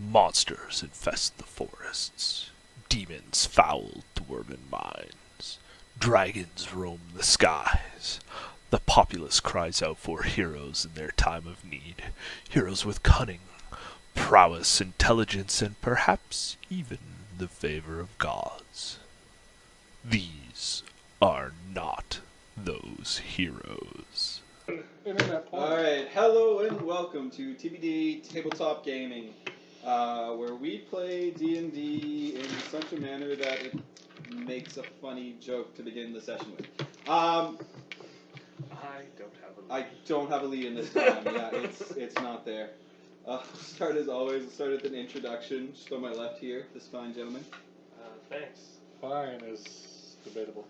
Monsters infest the forests. Demons foul dwarven minds. Dragons roam the skies. The populace cries out for heroes in their time of need. Heroes with cunning, prowess, intelligence, and perhaps even the favor of gods. These are not those heroes. Alright, hello and welcome to TBD Tabletop Gaming, where we play D&D in such a manner that it makes a funny joke to begin the session with. I don't have a lead in this time, yeah, it's not there. Start as always, we'll start with an introduction, just on my left here, this fine gentleman. Thanks. Fine is debatable.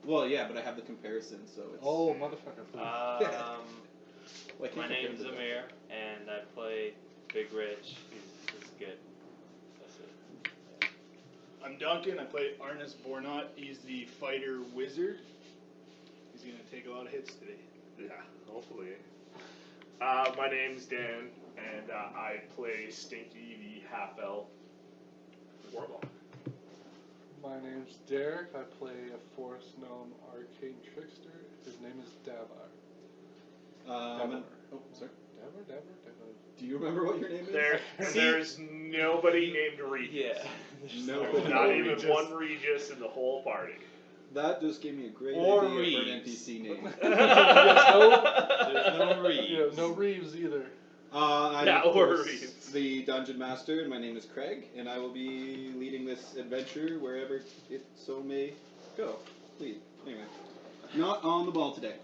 Well, yeah, but I have the comparison, so it's... Oh, motherfucker. My name's Amir, and I play Big Rich. He's good. That's it. I'm Duncan. I play Arnis Bornot. He's the fighter wizard. He's going to take a lot of hits today. Yeah, hopefully. My name's Dan, and I play Stinky, the half-elf warlock. My name's Derek. I play a forest gnome arcane trickster. His name is Davar. Oh, sorry. Davar. Do you remember what your name is? There's nobody named Regis. Yeah. Nobody. Not even one Regis in the whole party. That just gave me a great Or idea for an Reeves. NPC name. There's no Reeves. Yeah, no Reeves either. I'm Yeah, of or course Reeves. the Dungeon Master, and my name is Craig, and I will be leading this adventure wherever it so may go. Lead. Anyway, not on the ball today.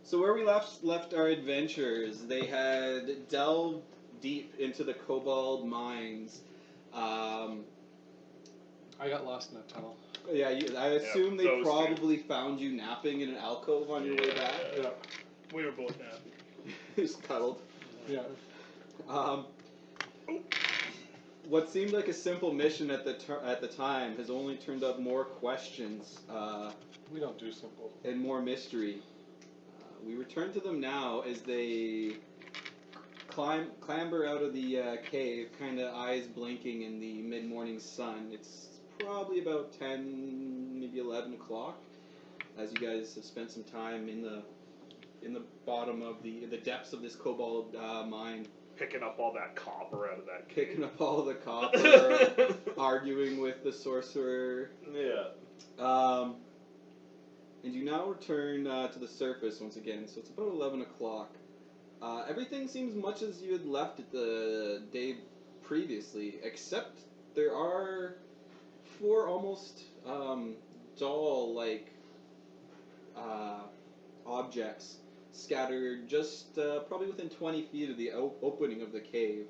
So where we left our adventurers, they had delved deep into the Kobold mines. I got lost in that tunnel. Yeah, I assume they those probably found you napping in an alcove on your way back. Yeah. We were both napping. Just cuddled. Yeah. What seemed like a simple mission at the time has only turned up more questions We don't do simple. and more mystery. We return to them now as they clamber out of the cave, kind of eyes blinking in the mid-morning sun. It's probably about 10, maybe 11 o'clock, as you guys have spent some time in the bottom of the depths of this kobold mine. Picking up all that copper out of that cave. Picking up all the copper, arguing with the sorcerer. Yeah. And you now return to the surface once again, so it's about 11 o'clock. Everything seems much as you had left it the day previously, except there are 4 almost doll-like objects scattered just probably within 20 feet of the opening of the cave.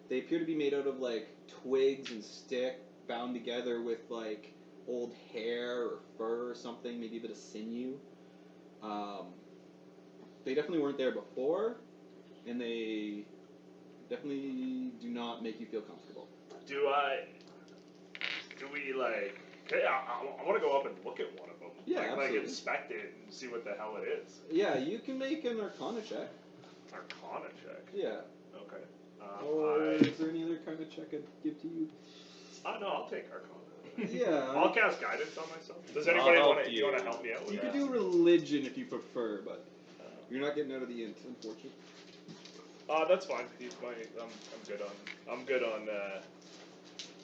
They appear to be made out of like twigs and stick bound together with like old hair or fur or something, maybe a bit of sinew. They definitely weren't there before, and they definitely do not make you feel comfortable. Do we like... Okay, I want to go up and look at one of them. Yeah, like absolutely. inspect it and see what the hell it is. Yeah, you can make an Arcana check. Arcana check. Yeah. Okay. Or is there any other kind of check I'd give to you? No, I'll take Arcana. Yeah. I'll cast guidance on myself. Does I'll anybody help want to? you. You want to help me out with You that? could do religion if you prefer, but you're not getting out of the int, unfortunately. That's fine. I'm good on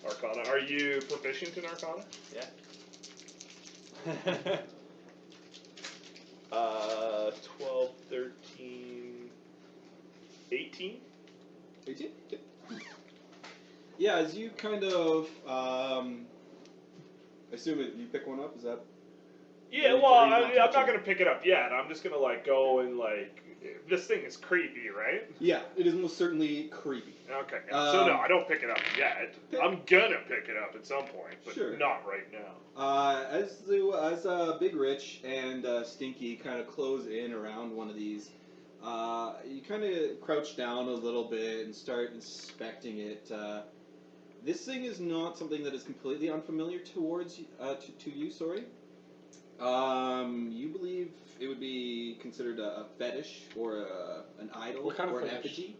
Arcana. Are you proficient in Arcana? Yeah. 12, 13, 18? 18? Yeah, as you kind of, I assume you pick one up, is that? Yeah, Or well, are you not I'm not touching going to pick it up yet. I'm just going to, like, go and, like... This thing is creepy, right? Yeah, it is most certainly creepy. Okay, so no, I don't pick it up yet. pick- I'm gonna pick it up at some point, but Sure. not right now. As Big Rich and Stinky kind of close in around one of these, you kind of crouch down a little bit and start inspecting it. This thing is not something that is completely unfamiliar towards to you. Sorry. You believe it would be considered a fetish or an idol What kind of or an fetish? effigy?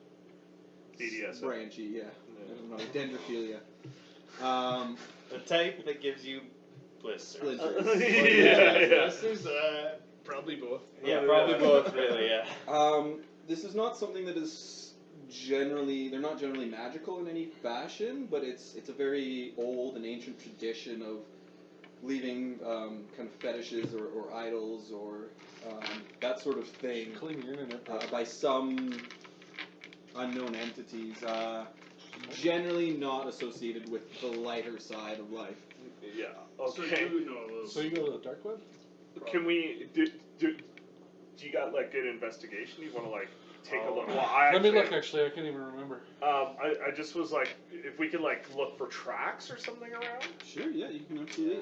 BDSM. branchy, yeah. I don't know, dendrophilia. The type that gives you blisters. Blisters. Yeah. Blisters, probably both. Yeah, probably both, really, yeah. This is not something that is generally, they're not generally magical in any fashion, but it's a very old and ancient tradition of leaving kind of fetishes or idols or that sort of thing Clean your internet. by some unknown entities, generally not associated with the lighter side of life. Yeah. So Okay. you know those. So you go to the dark web? Can we do you got like good investigation? You want to like take a look? Oh. Well, I Let me actually- look, actually. I can't even remember. I just was like, if we could like look for tracks or something around. Sure, yeah, you can absolutely.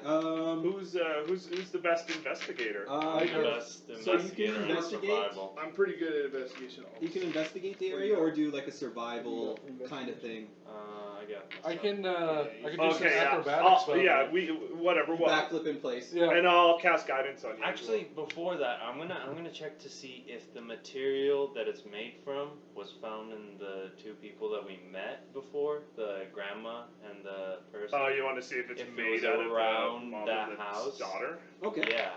Who's the best investigator? I'm the you- best so you can investigator in investigate? survival. I'm pretty good at investigation. You can investigate the area or do like a survival kind of thing. I got I myself. can do some Okay, yeah. acrobatics. Yeah, we whatever. Backflip in place. Yeah. And I'll cast guidance on you. as Actually, before that, I'm gonna check to see if the material that it's made from was found in the two people that we met before, the grandma and the person. well. Oh, you want to see if it's If it made was out of around the mom that and the house? daughter? Okay. Yeah,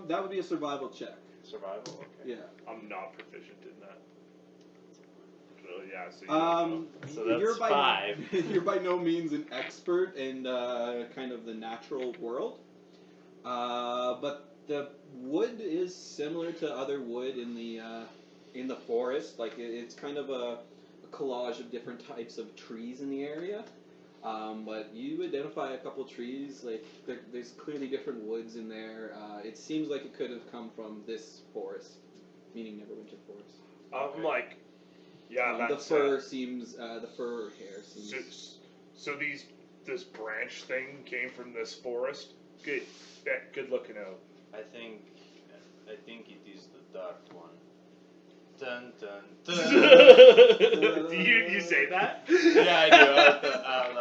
That would be a survival check. survival. Okay. Yeah. I'm not proficient in that. So, yeah. So you So that's you're by 5. you're by no means an expert in kind of the natural world, but the wood is similar to other wood in the forest. Like it's kind of a collage of different types of trees in the area. But you identify a couple trees. Like there's clearly different woods in there. It seems like it could have come from this forest, meaning Neverwinter Forest. I'm like, yeah, The that's fur seems, the fur or hair seems. So this branch thing came from this forest. Good looking out. I think it is the dark one. Dun dun dun. Do you say that? Yeah, I do out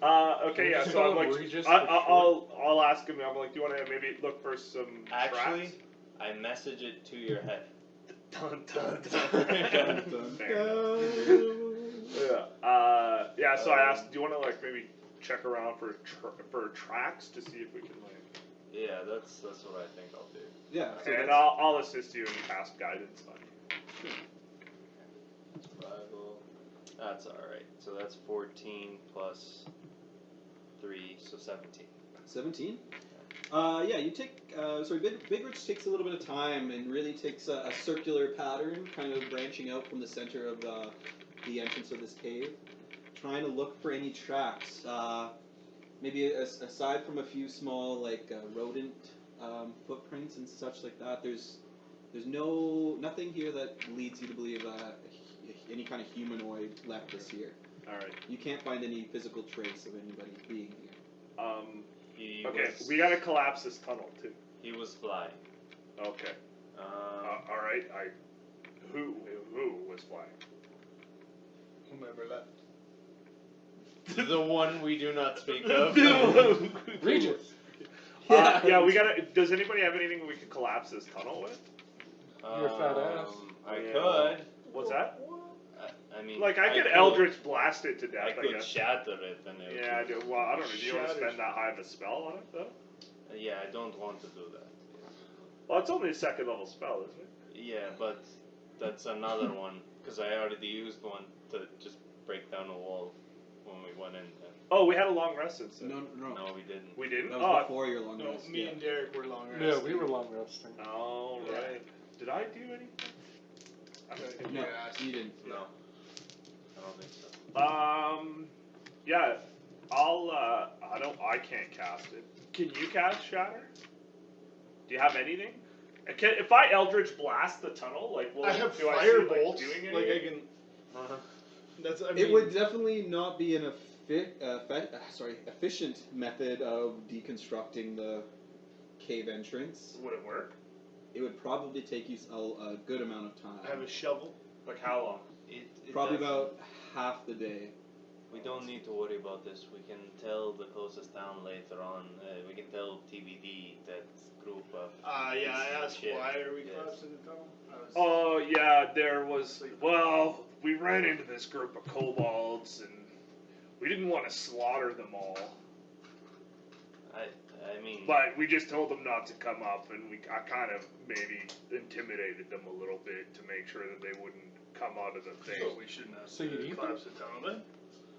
loud. Okay, yeah. Just So I'm call him like, Regis I'll ask him. I'm like, do you want to maybe look for some Actually, tracks? I message it to your head. Dun, dun, dun. Dun, Fair enough. dun. Yeah. Yeah. So I asked, do you want to like maybe check around for tracks to see if we can like. Yeah, that's what I think I'll do. Yeah. So And that's- I'll assist you and cast guidance on you. Survival. That's alright. So that's 14 plus 3, so 17. 17. Yeah, you take. Sorry, Big Rich takes a little bit of time and really takes a circular pattern, kind of branching out from the center of the entrance of this cave, trying to look for any tracks. Maybe aside from a few small like rodent footprints and such like that, there's nothing here that leads you to believe any kind of humanoid left this here. All right. You can't find any physical trace of anybody being here. He Okay, was, we gotta collapse this tunnel too. He was flying. Okay. All right. Who was flying? Whomever left. The one we do not speak of. Regis. Yeah, we gotta. Does anybody have anything we could collapse this tunnel with? Your fat ass. I Yeah. could. What's that? I mean, Like I could Eldritch blast it to I death. I could guess. shatter it and it Yeah, I would- do. Well, I don't know. Do you want to Shatter. spend that high of a spell on it though? Yeah, I don't want to do that. Well, it's only a second level spell, isn't it? Yeah, but that's another one because I already used one to just break down a wall when we went in there. Oh, we had a long rest since then. No. No, we didn't. We didn't. That Oh, was before your long No, rest. me yeah. and Derek were long Yeah, resting. we were long resting. all right. Did I do anything? No, Yeah. you didn't. No, I don't think so. Yeah. I can't cast it. Can you cast Shatter? Do you have anything? If I Eldritch blast the tunnel, like, I have do I see, like, firebolt. doing Like I anything? can. That's. I mean, It would definitely not be an efficient method of deconstructing the cave entrance. Would it work? It would probably take you a good amount of time. I have a shovel. Like how long? It Probably does- about half the day. We don't need to worry about this. We can tell the closest town later on. We can tell TBD that group of. Yeah, I asked shit. why are we Yes. collapsing the tunnel? Oh yeah, there was. Well, we ran into this group of kobolds, and we didn't want to slaughter them all. I mean. But we just told them not to come up, and I kind of maybe intimidated them a little bit to make sure that they wouldn't come out of the thing. So we shouldn't have So you need collapsed the tunnel then?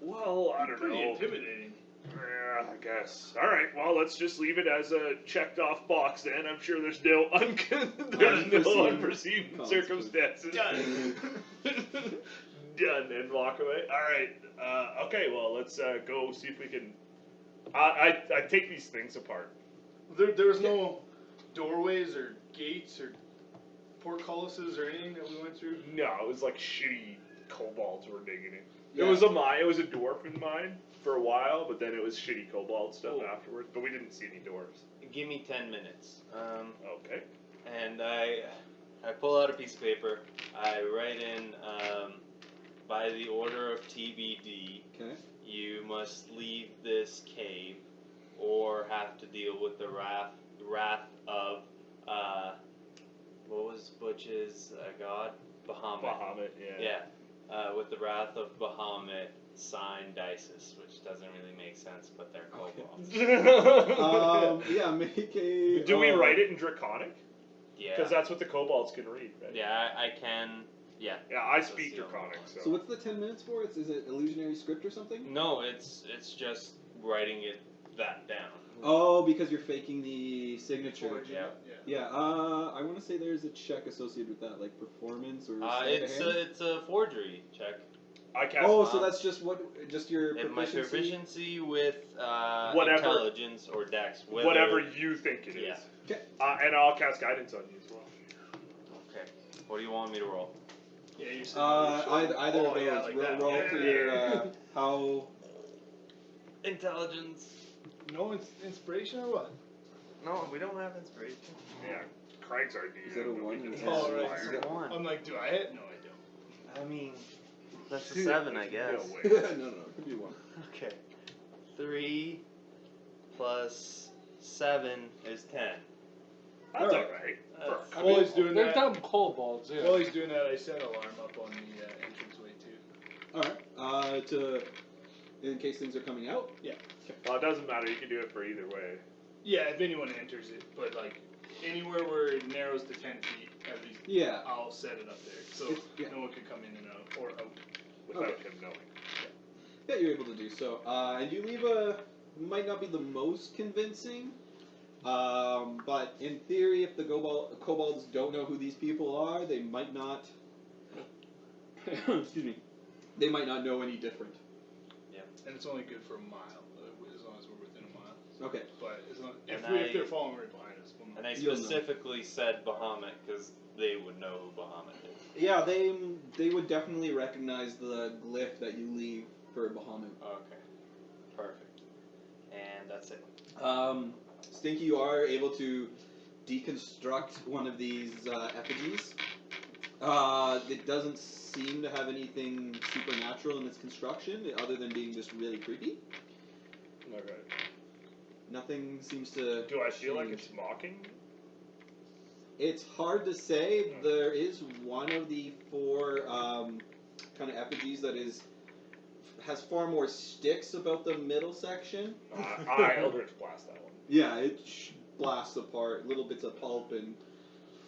Well, I don't Pretty know. intimidating. Yeah, I guess. All right. Well, let's just leave it as a checked-off box then. I'm sure there's no unforeseen circumstances. Done. Done, and walk away. All right. Okay. Well, let's go see if we can. I take these things apart. There was no doorways or gates or portcullises or anything that we went through? No, it was like shitty kobolds were digging it. Yeah. It was a mine. It was a dwarven mine for a while, but then it was shitty kobold stuff Cool. afterwards. But we didn't see any doors. Give me 10 minutes. Okay. And I pull out a piece of paper. I write in, by the order of TBD, Okay. you must leave this cave or have to deal with the wrath of, what was Butch's god? Bahamut. Bahamut, yeah. Yeah. With the wrath of Bahamut, signed Dices, which doesn't really make sense, but they're kobolds. Yeah, make a. Do we write it in Draconic? Yeah. Because that's what the kobolds can read, right? Yeah, I can. Yeah. Yeah, I That's speak the only Draconic, one. so. So what's the 10 minutes for? Is it illusionary script or something? No, it's just writing it that down. Oh, because you're faking the signature. Forging Yeah. it? Yeah. I want to say there's a check associated with that, like performance or. sleight of hand? It's a forgery check. I cast Oh, so that's just your And my proficiency. proficiency with Whatever. intelligence or dex. whatever you think it is. Yeah. Okay. And I'll cast guidance on you as well. Okay. What do you want me to roll? Yeah, you said Either of oh, yeah, those. like roll that. roll Yeah. for your how. Intelligence. No inspiration or what? No, we don't have inspiration. Yeah, Craig's our DM. Is that a but we one? can Is just that- fire. is that- One. I'm like, do I hit? No, I don't. I mean, that's a 7, I guess. No way. no, it could be one. Okay. 3 plus 7 is 10. That's Alright. alright. That's- While he's doing They're that, dumb kobolds, yeah. while he's doing that, I set alarm up on the entranceway too. All right. In case things are coming out. Well, it doesn't matter. You can do it for either way. Yeah, if anyone enters it, but like anywhere where it narrows to 10 feet, at least Yeah. I'll set it up there, so Yeah. no one could come in and out or out. Without Okay. him knowing. Yeah, you're able to do so. And you leave might not be the most convincing, but in theory, if the kobolds don't know who these people are, they might not. Excuse me. They might not know any different. And it's only good for a mile, as long as we're within a mile. Okay. But as long, And if they're following right behind us, we'll know. And I You'll know. specifically said Bahamut because they would know who Bahamut is. Yeah, they would definitely recognize the glyph that you leave for Bahamut. Okay. Perfect. And that's it. Stinky, you are able to deconstruct one of these effigies. It doesn't seem to have anything supernatural in its construction, other than being just really creepy. Okay. Nothing seems to. Do I feel like change. it's mocking? It's hard to say. There is one of the 4 kind of effigies that has far more sticks about the middle section. I Eldritch Blast that one. Yeah, it blasts apart little bits of pulp and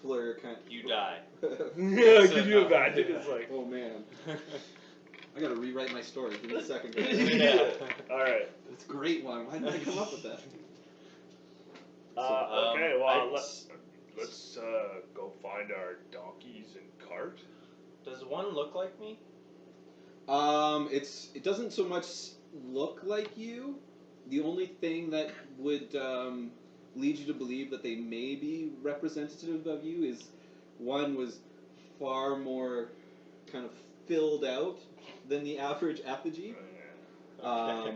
flare kind of. You die. Yeah, could you imagine? It's like. Oh man, I gotta rewrite my story. Give me a second. Yeah. Alright. It's a great one. Why did I come up with that? Okay, well, I- let's go find our donkeys and cart. Does one look like me? It doesn't so much look like you. The only thing that would lead you to believe that they may be representative of you is one was far more kind of filled out than the average effigy. But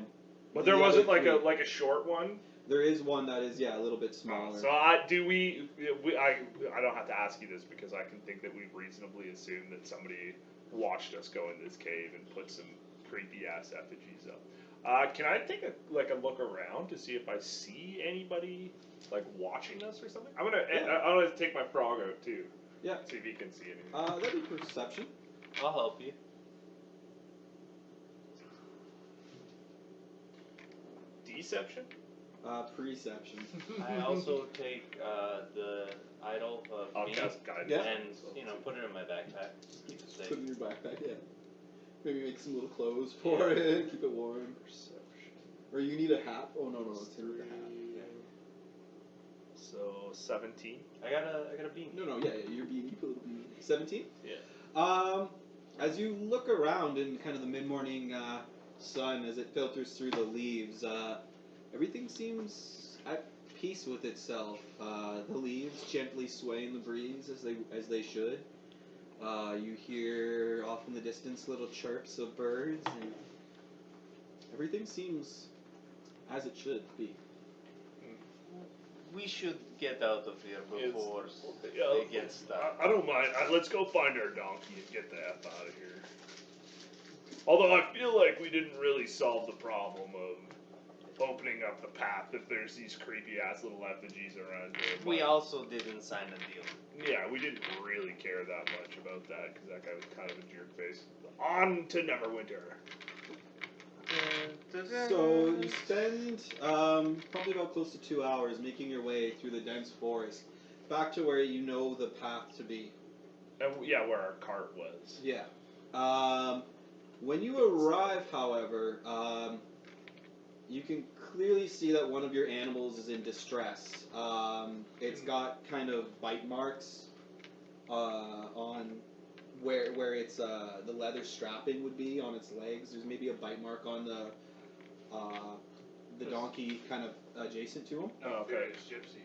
the there wasn't other like three- a short one. There is one that is a little bit smaller. So I don't have to ask you this because I can think that we've reasonably assumed that somebody watched us go in this cave and put some creepy ass effigies up. Can I take a look around to see if I see anybody like watching us or something? I'm gonna take my frog out too. Yeah. See if he can see anything. That'd be perception. I'll help you. Deception? Perception. I also take the idol of I'll me cast guidance. Yeah. and put it in my backpack. Keep it safe. Put it in your backpack, yeah. Maybe make some little clothes for it, keep it warm. Perception. Or you need a hat. Oh no, it's in the hat. Yeah. So 17. I got a bean. No, yeah, you're being, you put a little bean. 17? Yeah. As you look around in kind of the mid-morning sun as it filters through the leaves, everything seems at peace with itself. The leaves gently sway in the breeze as they should. You hear off in the distance little chirps of birds, and everything seems as it should be. We should get out of here before Yeah, they get stuck. I don't mind. Let's go find our donkey and get the F out of here. Although I feel like we didn't really solve the problem of opening up the path if there's these creepy ass little effigies around here. We also didn't sign a deal. Yeah, we didn't really care that much about that because that guy was kind of a jerk face. On to Neverwinter. So you spend probably about close to 2 hours making your way through the dense forest back to where you know the path to be. And yeah, where our cart was. Yeah. When you arrive, however, you can clearly see that one of your animals is in distress. It's got kind of bite marks on where it's the leather strapping would be on its legs. There's maybe a bite mark on the donkey kind of adjacent to him. Oh, okay. Gypsy.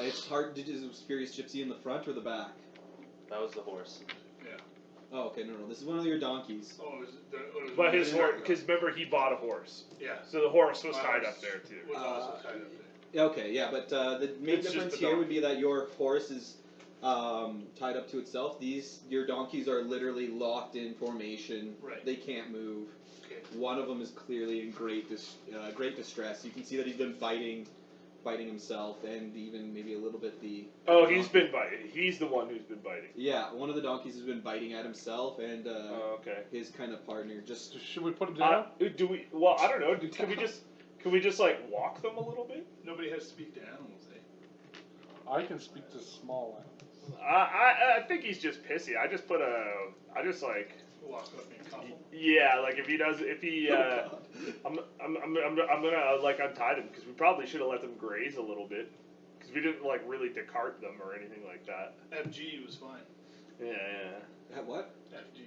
It's hard. Is Furious Gypsy in the front or the back? That was the horse. Oh, okay, no. This is one of your donkeys. Oh, is it the, But his horse, because remember he bought a horse, yeah. so the horse was My tied horse up there too. Was also tied up there. Okay, yeah, but the main It's just difference the here donkey. would be that your horse is tied up to itself. Your donkeys are literally locked in formation. Right. They can't move. Okay. One of them is clearly in great distress. You can see that he's been biting himself, and even maybe a little bit the. Oh, he's been biting. He's the one who's been biting. Yeah, one of the donkeys has been biting at himself, and Oh, okay. his kind of partner just. Should we put him down? Do we? Well, I don't know. Can we just like walk them a little bit? Nobody has to speak to animals, eh? I can speak to small animals. I think he's just pissy. I just like. Walk up and couple. Yeah, like if he Oh, God. I'm gonna like untie them because we probably should have let them graze a little bit because we didn't like really decart them or anything like that. FG was fine. Yeah. At what? FG.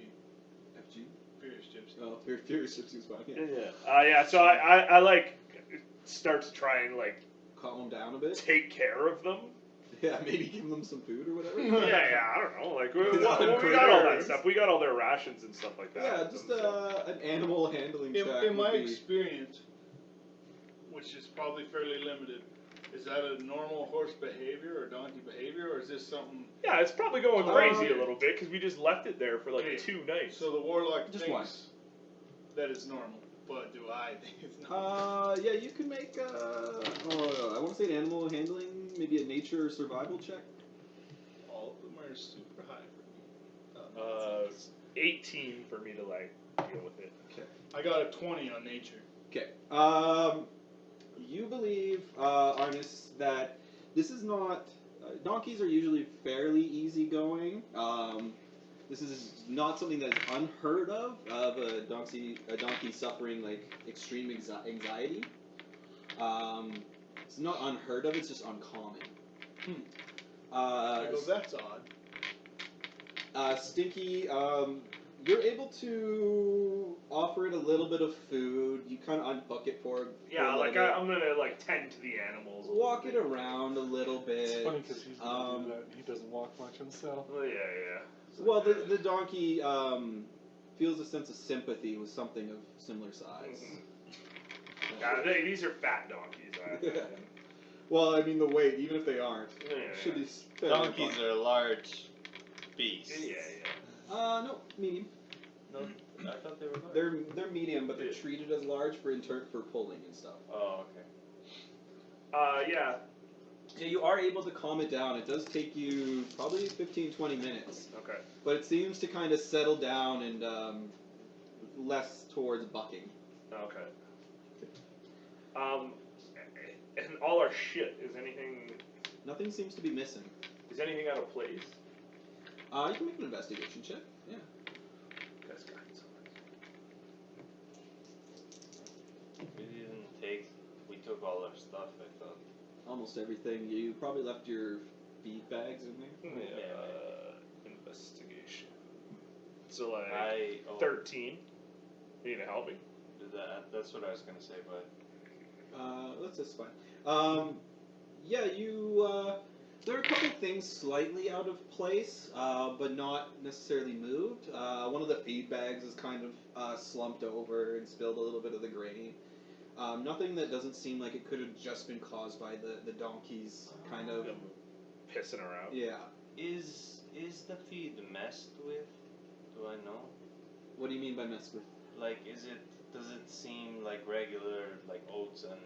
FG. Furious Gypsy. Oh, Furious Gypsy was fine. Yeah. Yeah. So I like start to try and like Calm him down a bit. take care of them. Yeah, maybe give them some food or whatever. Yeah. I don't know. Like we got all that Critters. stuff. We got all their rations and stuff like that. Yeah, just an animal handling check. In my would be- experience, which is probably fairly limited, is that a normal horse behavior or donkey behavior, or is this something? Yeah, it's probably going crazy a little bit because we just left it there for like Okay, 2 nights. So the warlock Just thinks that it's normal, but do I think it's not? Yeah, you can make I want to say an animal handling, maybe a nature or survival check. All of them are super high for me. 18 for me to like deal with it. Okay. I got a 20 on nature. Okay. You believe, Arnis, that this is not. Donkeys are usually fairly easygoing. This is not something that is unheard of a donkey suffering like extreme anxiety. It's not unheard of. It's just uncommon. I go, that's odd. Stinky, you're able to offer it a little bit of food. You kind of unhook it for a Yeah, little like bit. I'm gonna like tend to the animals. a Walk little it bit. around a little bit. It's funny because he's gonna do that. He doesn't walk much himself. Well, yeah. Well, the donkey feels a sense of sympathy with something of similar size. These are fat donkeys. Well, I mean the weight, even if they aren't, Yeah. should be fairly Donkeys fine. are large beasts. Yeah. No, medium. No, I thought they were large. They're medium, but they're Yeah. treated as large for for pulling and stuff. Oh, okay. Yeah. Yeah, you are able to calm it down. It does take you probably 15-20 minutes, Okay. but it seems to kind of settle down and less towards bucking. Okay. And all our shit, is anything Nothing seems to be missing. out of place? You can make an investigation check. Yeah. That's got it. We took all our stuff, I thought. Almost everything. You probably left your feed bags in there. Investigation. So like I 13. You gonna help me? That's what I was gonna say, but That's fine. Yeah, you. There are a couple things slightly out of place, but not necessarily moved. One of the feed bags is kind of slumped over and spilled a little bit of the grain. Nothing that doesn't seem like it could have just been caused by the donkeys kind of. Them pissing around. Yeah. is the feed messed with? Do I know? What do you mean by messed with? Like, does it seem like regular, like oats and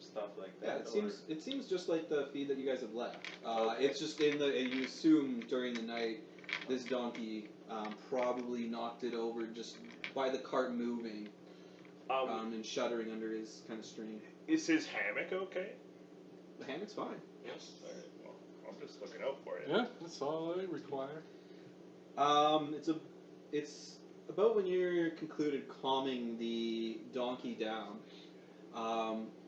stuff like that? Yeah, it seems just like the feed that you guys have left. It's just in the. You assume during the night, this donkey probably knocked it over just by the cart moving and shuddering under his kind of strain. Is his hammock okay? The hammock's fine. Yes. Alright, well, I'm just looking out for you. Yeah, that's all I require. It's about when you're concluded calming the donkey down,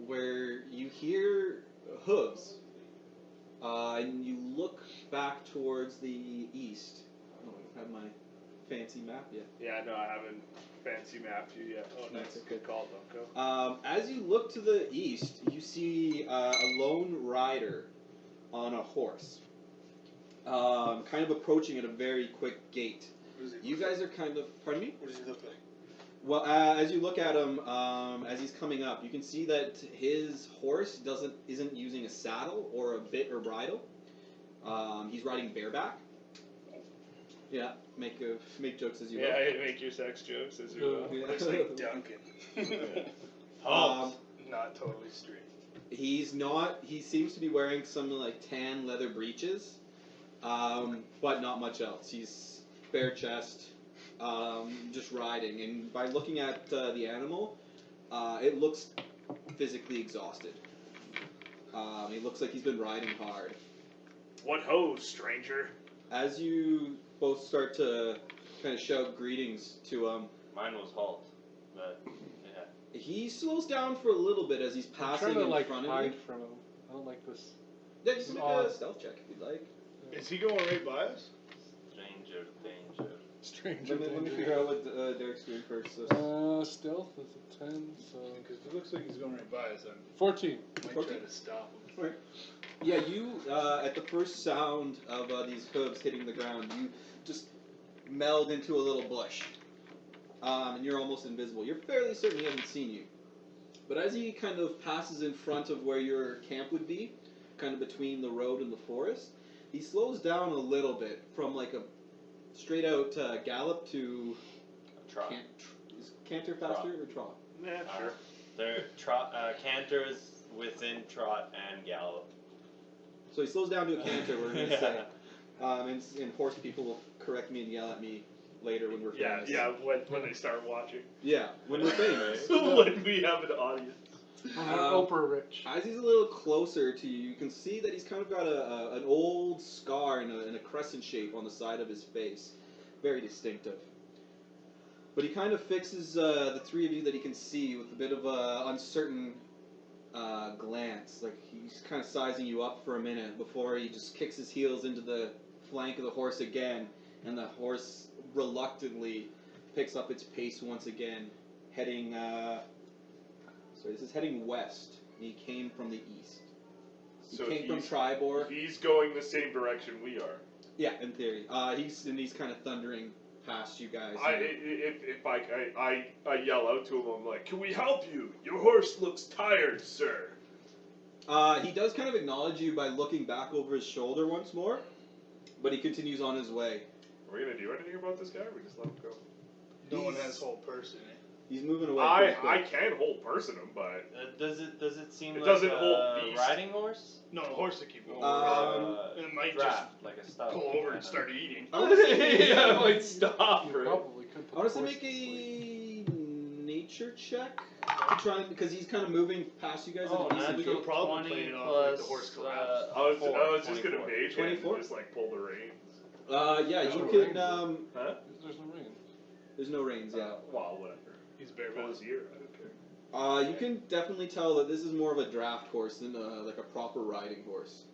where you hear hooves, and you look back towards the east. Oh, I don't have my fancy map yet. Yeah, no, I haven't fancy mapped you yet. Oh, nice. That's okay. Good call, Dunko. As you look to the east, you see a lone rider on a horse, kind of approaching at a very quick gait. You guys are kind of. Pardon me? What does he look like? Well, as you look at him, as he's coming up, you can see that his horse isn't using a saddle or a bit or bridle. He's riding bareback. Yeah, make jokes as you will. Yeah, make your sex jokes as you will. Yeah. Looks like Duncan. Not totally straight. He's not. He seems to be wearing some like tan leather breeches, but not much else. He's bare chest, just riding. And by looking at the animal, it looks physically exhausted. He looks like he's been riding hard. What ho, stranger? As you both start to kind of shout greetings to him, Mine was halt, but yeah. he slows down for a little bit as he's I'm passing trying to in front of hide you. from him. I don't like this. Yeah, you can make Odd. a stealth check if you'd like. Is he going right by us? Stranger danger. Stranger Let me danger. figure out what Derek's doing first. So. Stealth is a 10, so Because it looks like he's going right by us. 14. I might 14? try to stop him. Alright. Yeah, you, at the first sound of these hooves hitting the ground, you just meld into a little bush. And you're almost invisible. You're fairly certain he hasn't seen you. But as he kind of passes in front of where your camp would be, kind of between the road and the forest, he slows down a little bit from like a straight out gallop to Trot. is canter faster or trot? Yeah, sure. They're canters within trot and gallop. So he slows down to a canter, we're going to say. And horse people will correct me and yell at me later when we're Yeah, famous. yeah. When they start watching, Yeah, when we're famous. when we have an audience. Oprah Rich. As he's a little closer to you, you can see that he's kind of got an old scar in a crescent shape on the side of his face. Very distinctive. But he kind of fixes the three of you that he can see with a bit of a uncertain glance. Like he's kind of sizing you up for a minute before he just kicks his heels into the flank of the horse again, and the horse reluctantly picks up its pace once again, heading. So this is heading west. He came from the east. He So came from he's- Tribor. He's going the same direction we are. Yeah, in theory. He's kind of thundering past you guys. If I yell out to him, I'm like, "Can we help you? Your horse looks tired, sir." He does kind of acknowledge you by looking back over his shoulder once more, but he continues on his way. Are we gonna do anything about this guy? Or we just let him go? No one He's- has whole person. Eh? He's moving away. I pretty quick. can hold person him, but Does it seem It like doesn't a hold beast. riding horse? No, a horse to keep going. Um, It might draft, like a stout. pull over and kinda. start eating. I want to say, yeah, I might stop. You Right? probably could I put want to say horse make to sleep. a nature check to try because he's kind of moving past you guys. Oh, at a decent natural rate. problem 20 playing off plus, like the horse collapse. I was four, just gonna 24. mage hand 24? and just like pull the reins. Yeah, There's you no can. reins. Huh? There's no rain. There's no reins. Yeah. Well, whatever. He's Pull bareback. his ear. I don't care. You can definitely tell that this is more of a draft horse than like a proper riding horse.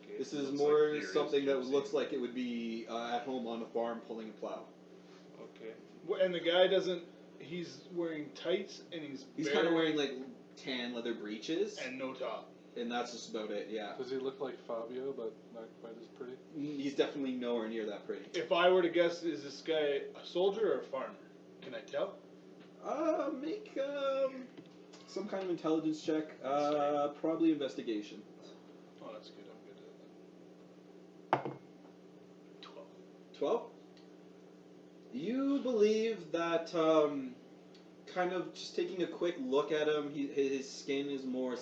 Okay. This is Looks more like Theory's something that gypsy. looks like it would be at home on a farm pulling a plow. Okay. And the guy doesn't. He's wearing tights and he's He's kind of wearing like tan leather breeches, and no top. and that's just about it. Yeah, Does he look like Fabio, but not quite as pretty? he's definitely nowhere near that pretty. If I were to guess, is this guy a soldier or a farmer? Can I tell? Make some kind of intelligence check. Probably investigation. Oh, that's good. I'm good at that. 12. 12? You believe that, kind of just taking a quick look at him, his skin is more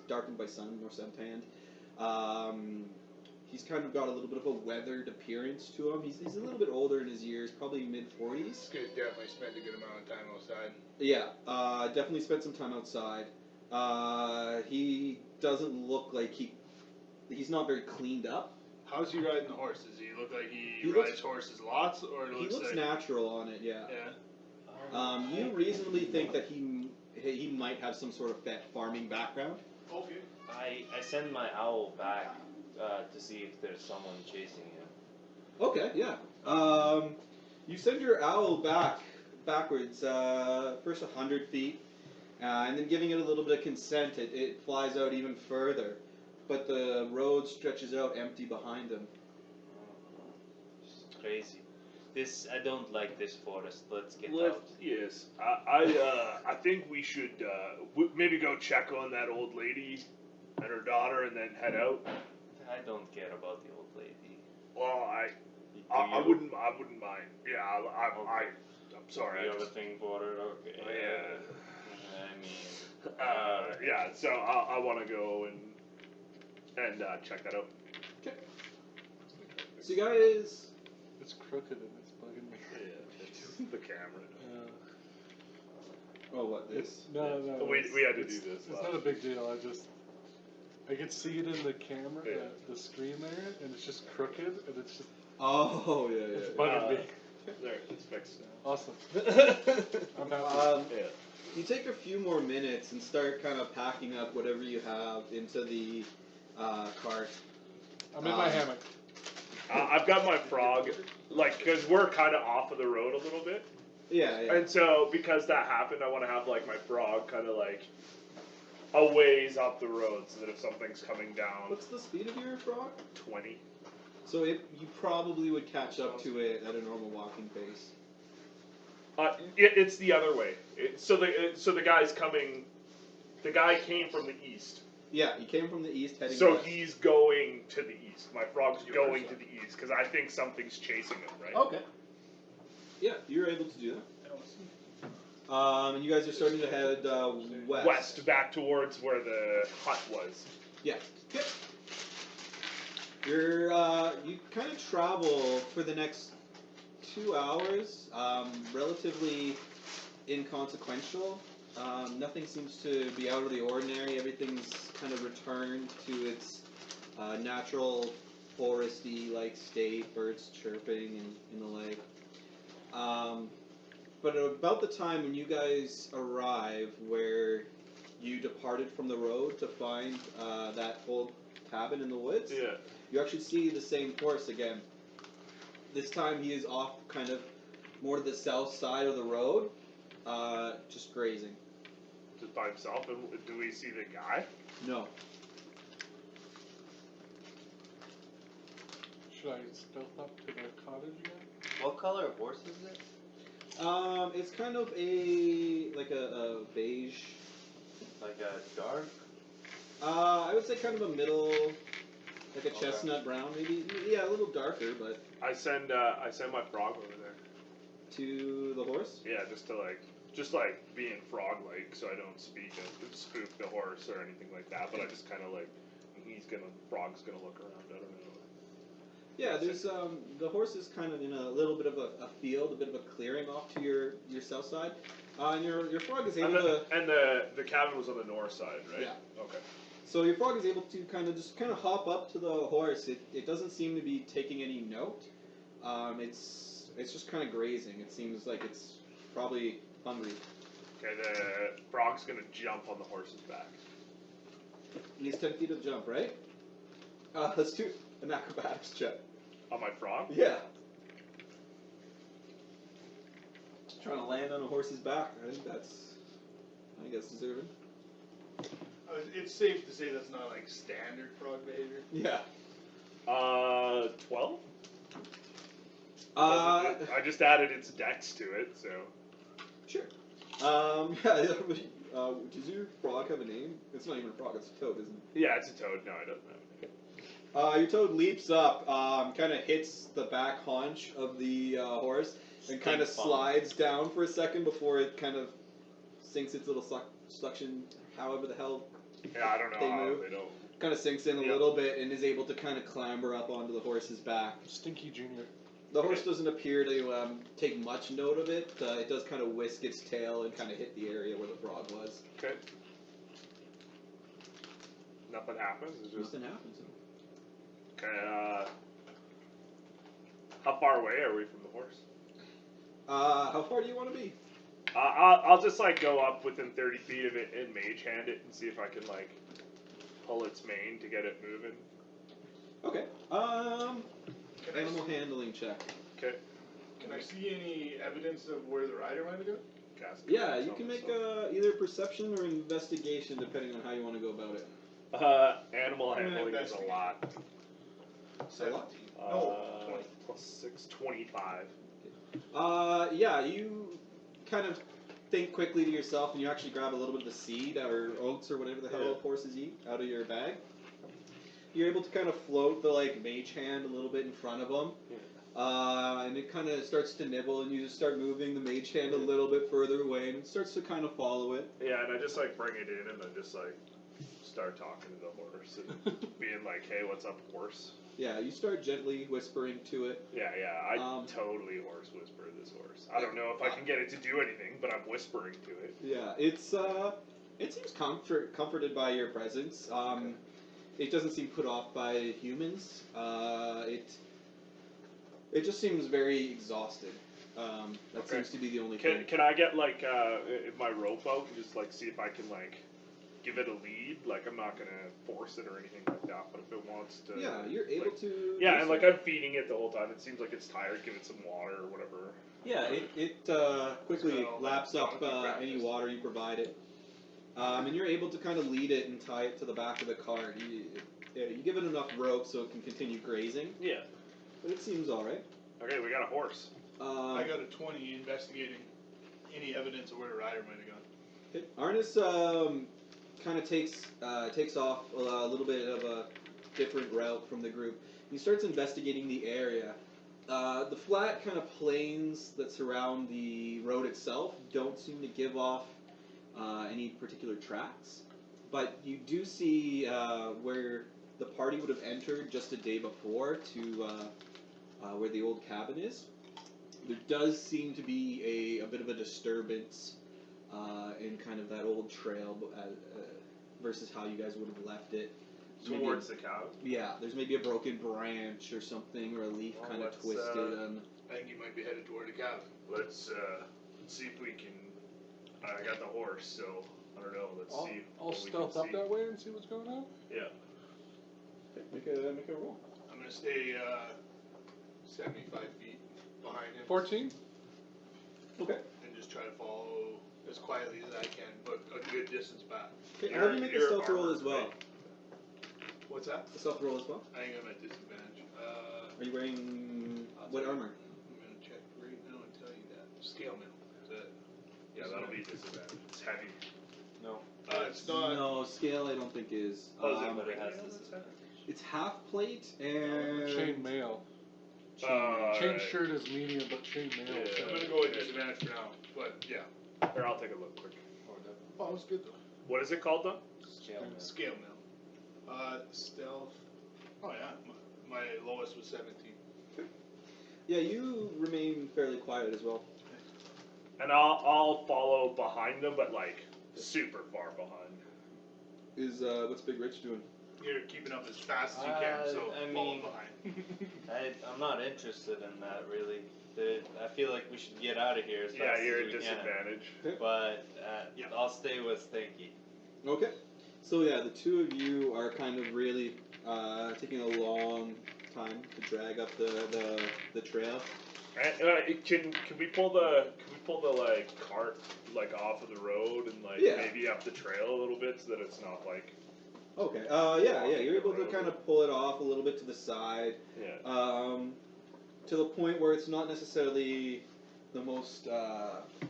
darkened by sun, more suntanned. He's kind of got a little bit of a weathered appearance to him. He's a little bit older in his years, probably mid-40s. This guy definitely spent a good amount of time outside. Yeah, definitely spent some time outside. He doesn't look like he's not very cleaned up. How's he riding the horse? Does he look like he He rides looks- horses lots, or it He looks like natural on it, yeah. yeah? You reasonably think that he might have some sort of farming background. Okay. I send my owl back to see if there's someone chasing him. Okay, yeah. You send your owl backwards, first 100 feet, and then giving it a little bit of consent, it flies out even further. But the road stretches out empty behind him. It's crazy. I don't like this forest. Let's get Let- out. Yes, I think we should maybe go check on that old lady and her daughter, and then head out. I don't care about the old lady. Well, Do I you? wouldn't mind. Yeah, I'm sorry. You I have a just, thing for her? Okay. Yeah. I mean, yeah. So I want to go and check that out. So you guys, It's crooked and it's bugging me. Yeah, it's the camera. oh what this? No. We it's- had to it's- do this. It's not a big deal. I can see it in the camera, Yeah. the screen there, and it's just crooked, and it's just Oh yeah, it's yeah. bugging me. There, it's fixed now. Awesome. I'm happy. Yeah. You take a few more minutes and start kind of packing up whatever you have into the cart. I'm in my hammock. I've got my frog, because we're kind of off of the road a little bit. Yeah, yeah. And so, because that happened, I want to have, my frog kind of, a ways up the road so that if something's coming down, What's the speed of your frog? 20. So you probably would catch up to it at a normal walking pace. It's the other way. So the guy's coming, the guy came from the east. Yeah, he came from the east heading So west. he's going to the east. My frog's going to the east, because I think something's chasing him, right? Okay. Yeah, you're able to do that. And you guys are starting to head west. West, back towards where the hut was. Yeah. Yep. You kind of travel for the next 2 hours, relatively inconsequential. Nothing seems to be out of the ordinary. Everything's kind of returned to its natural foresty-like state, birds chirping and the like. But about the time when you guys arrive where you departed from the road to find that old cabin in the woods, Yeah. you actually see the same horse again. This time he is off kind of more to the south side of the road, just grazing. Just by himself. And do we see the guy? No. Should I stealth up to the cottage again? what color horse is it? It's kind of a beige. Like a dark? I would say kind of a middle, like a Okay. chestnut brown, maybe. Yeah, a little darker, but I send my frog over there. to the horse. Yeah, just being frog-like, so I don't spook the horse or anything like that. But I just kind of like, frog's gonna look around. I don't know. Yeah, there's the horse is kind of in a little bit of a field, a bit of a clearing off to your south side, and your frog is able to. And the cabin was on the north side, right? Yeah. Okay. So your frog is able to kind of hop up to the horse. It doesn't seem to be taking any note. It's just kind of grazing. It seems like it's probably hungry. Okay, the frog's gonna jump on the horse's back. He needs 10 feet of jump, right? Let's do an acrobatics check. On my frog? Yeah. Trying to land on a horse's back. I think that's deserving. It's safe to say that's not like standard frog behavior. Yeah. 12? Uh, I just added its dex to it, so. Sure. Yeah. Does your frog have a name? It's not even a frog. It's a toad, isn't it? Yeah, it's a toad. No, it doesn't have a name. Your toad leaps up, kind of hits the back haunch of the horse, and kind of slides down for a second before it kind of sinks its little suction, however the hell Yeah, I don't know they how move. they don't. Kind of sinks in a Yeah. little bit and is able to kind of clamber up onto the horse's back. Stinky Junior. The horse doesn't appear to take much note of it. It does kind of whisk its tail and kind of hit the area where the frog was. Okay. Nothing happens. It's just Nothing happens. okay. How far away are we from the horse? How far do you want to be? I'll just like go up within 30 feet of it and mage hand it and see if I can like pull its mane to get it moving. Okay. Can I Animal handling check. Okay. Can I see any evidence of where the rider might have gone? Cast Yeah, it. you can make either perception or investigation depending on how you want to go about it. Animal handling is a lot. 17. Uh, No, 20. Plus 6, 25. Yeah, you kind of think quickly to yourself and you actually grab a little bit of the seed or oats or whatever the hell horses eat out of your bag. You're able to kind of float the mage hand a little bit in front of them. And it kind of starts to nibble and you just start moving the mage hand a little bit further away and it starts to kind of follow it. Yeah, and I just like bring it in and I just like start talking to the horse and being like, hey, what's up, horse? Yeah, you start gently whispering to it. Yeah, I totally horse whisper this horse. I don't know if I can get it to do anything, but I'm whispering to it. Yeah, it seems comforted by your presence. It doesn't seem put off by humans. It just seems very exhausted. That seems to be the only thing. Can I get like my rope out and just like see if I can like give it a lead? Like I'm not gonna force it or anything like that, but if it wants to. Yeah, you're able to. Yeah, and like I'm feeding it the whole time. It seems like it's tired. Give it some water or whatever. Yeah, it quickly laps up any water you provide it. And you're able to kind of lead it and tie it to the back of the cart. You give it enough rope so it can continue grazing. Yeah. But it seems alright. Okay, we got a horse. I got a 20 investigating any evidence of where the rider might have gone. Okay. Arnis kind of takes off a little bit of a different route from the group. He starts investigating the area. The flat kind of plains that surround the road itself don't seem to give off any particular tracks, but you do see where the party would have entered just a day before to where the old cabin is. There does seem to be a bit of a disturbance in kind of that old trail versus how you guys would have left it. Towards the cabin? Yeah, there's maybe a broken branch or something, or a leaf Well, kind of let's, twisted. I think he might be headed toward the cabin. Let's see if we can. I got the horse, so I don't know. Let's see. I'll what we stealth can up see. that way and see what's going on. Yeah. Make a roll. I'm going to stay 75 feet behind him. 14. Okay. And just try to follow as quietly as I can, but a good distance back. Okay, I'll have you make a You're stealth roll armored, as well. right? What's that? A stealth roll as well. I think I'm at disadvantage. Are you wearing I'll what tell you. armor? I'm going to check right now and tell you that. Scale mail. Is that? Yeah, that'll be disadvantage. It's heavy. No. It's not. No, scale I don't think is. Oh, is it? But it has disadvantage. It's half plate and Chain mail. Chain shirt is medium, but chain mail. Yeah. I'm gonna go with disadvantage for now, but yeah. Here, I'll take a look quick. Oh, that's good though. What is it called, though? Scale mail. Stealth. Oh yeah, my lowest was 17. Yeah, you remain fairly quiet as well. And I'll follow behind them, but like super far behind. Is what's Big Rich doing? You're keeping up as fast as you can, so I fall mean- behind. I'm not interested in that really. I feel like we should get out of here as Yeah, fast you're as at we disadvantage. can. But Yeah. I'll stay with Stinky. Okay. So yeah, the two of you are kind of really taking a long time to drag up the trail. And, can we pull the like cart like off of the road and like Yeah. maybe up the trail a little bit so that it's not like Okay. Yeah. You're able to kind of pull it off a little bit to the side, yeah. to the point where it's not necessarily the most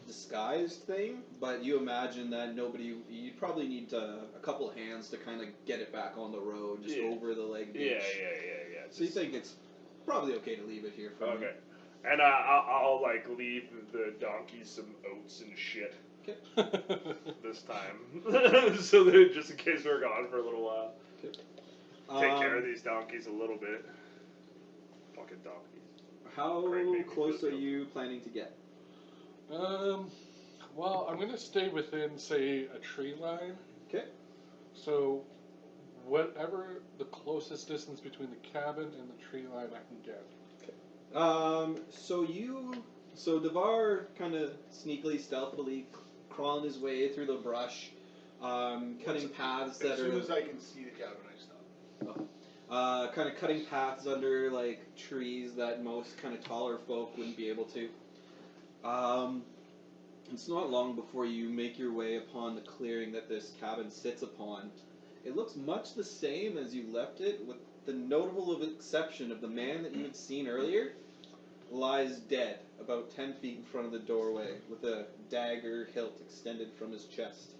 disguised thing, but you imagine that you probably need a couple of hands to kind of get it back on the road, just Yeah. over the leg Yeah. ditch. So you think it's probably okay to leave it here for Okay. And I'll like leave the donkeys some oats and shit this time, so that just in case we're gone for a little while, take care of these donkeys a little bit. Fucking donkeys. How Craig made me close feel are guilty. you planning to get? Well, I'm gonna stay within, say, a tree line. Okay. So, whatever the closest distance between the cabin and the tree line I can get. So Devar kind of sneakily, stealthily crawling his way through the brush, cutting paths that As are soon as I can see the cabin, I stop. kind of cutting paths under like trees that most kind of taller folk wouldn't be able to. It's not long before you make your way upon the clearing that this cabin sits upon. It looks much the same as you left it, with the notable exception of the man that you had seen earlier lies dead about 10 feet in front of the doorway with a dagger hilt extended from his chest.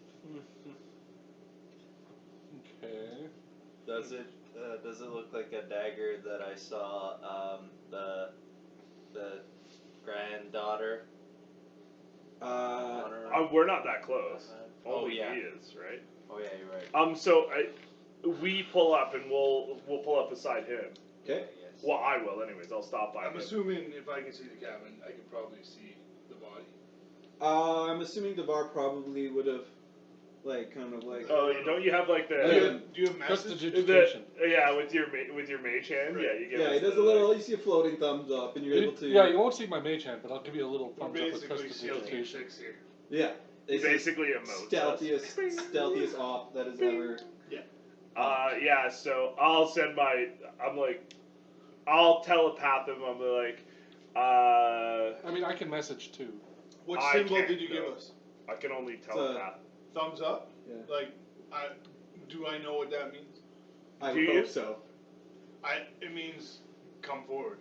Okay. Does it look like a dagger that I saw the granddaughter? We're not that close. Oh Only yeah. he is, right? Oh yeah, you're right. So we pull up and we'll pull up beside him. Okay. Yes. Well, I will, anyways. I'll stop by I'm him. assuming if I can see the cabin, I can probably see the body. I'm assuming Devar probably would have, like, kind of like. Oh, don't you have like the Do you have message? Prestidigitation. yeah with your mage hand? Right. Yeah, you get. Yeah, he does a little. You see a floating thumbs up, and you're able to. Yeah, you won't see my mage hand, but I'll give you a little We're thumbs up with basically seal team prestidigitation. 6 here. Yeah. It's Basically a moat. stealthiest op that has ever. Yeah. So I'll telepath him. I'm like, I mean, I can message too. What I symbol can't did you give go. us? I can only telepath. Thumbs up? Yeah. Like, do I know what that means? I Do would you? hope so. It means come forward.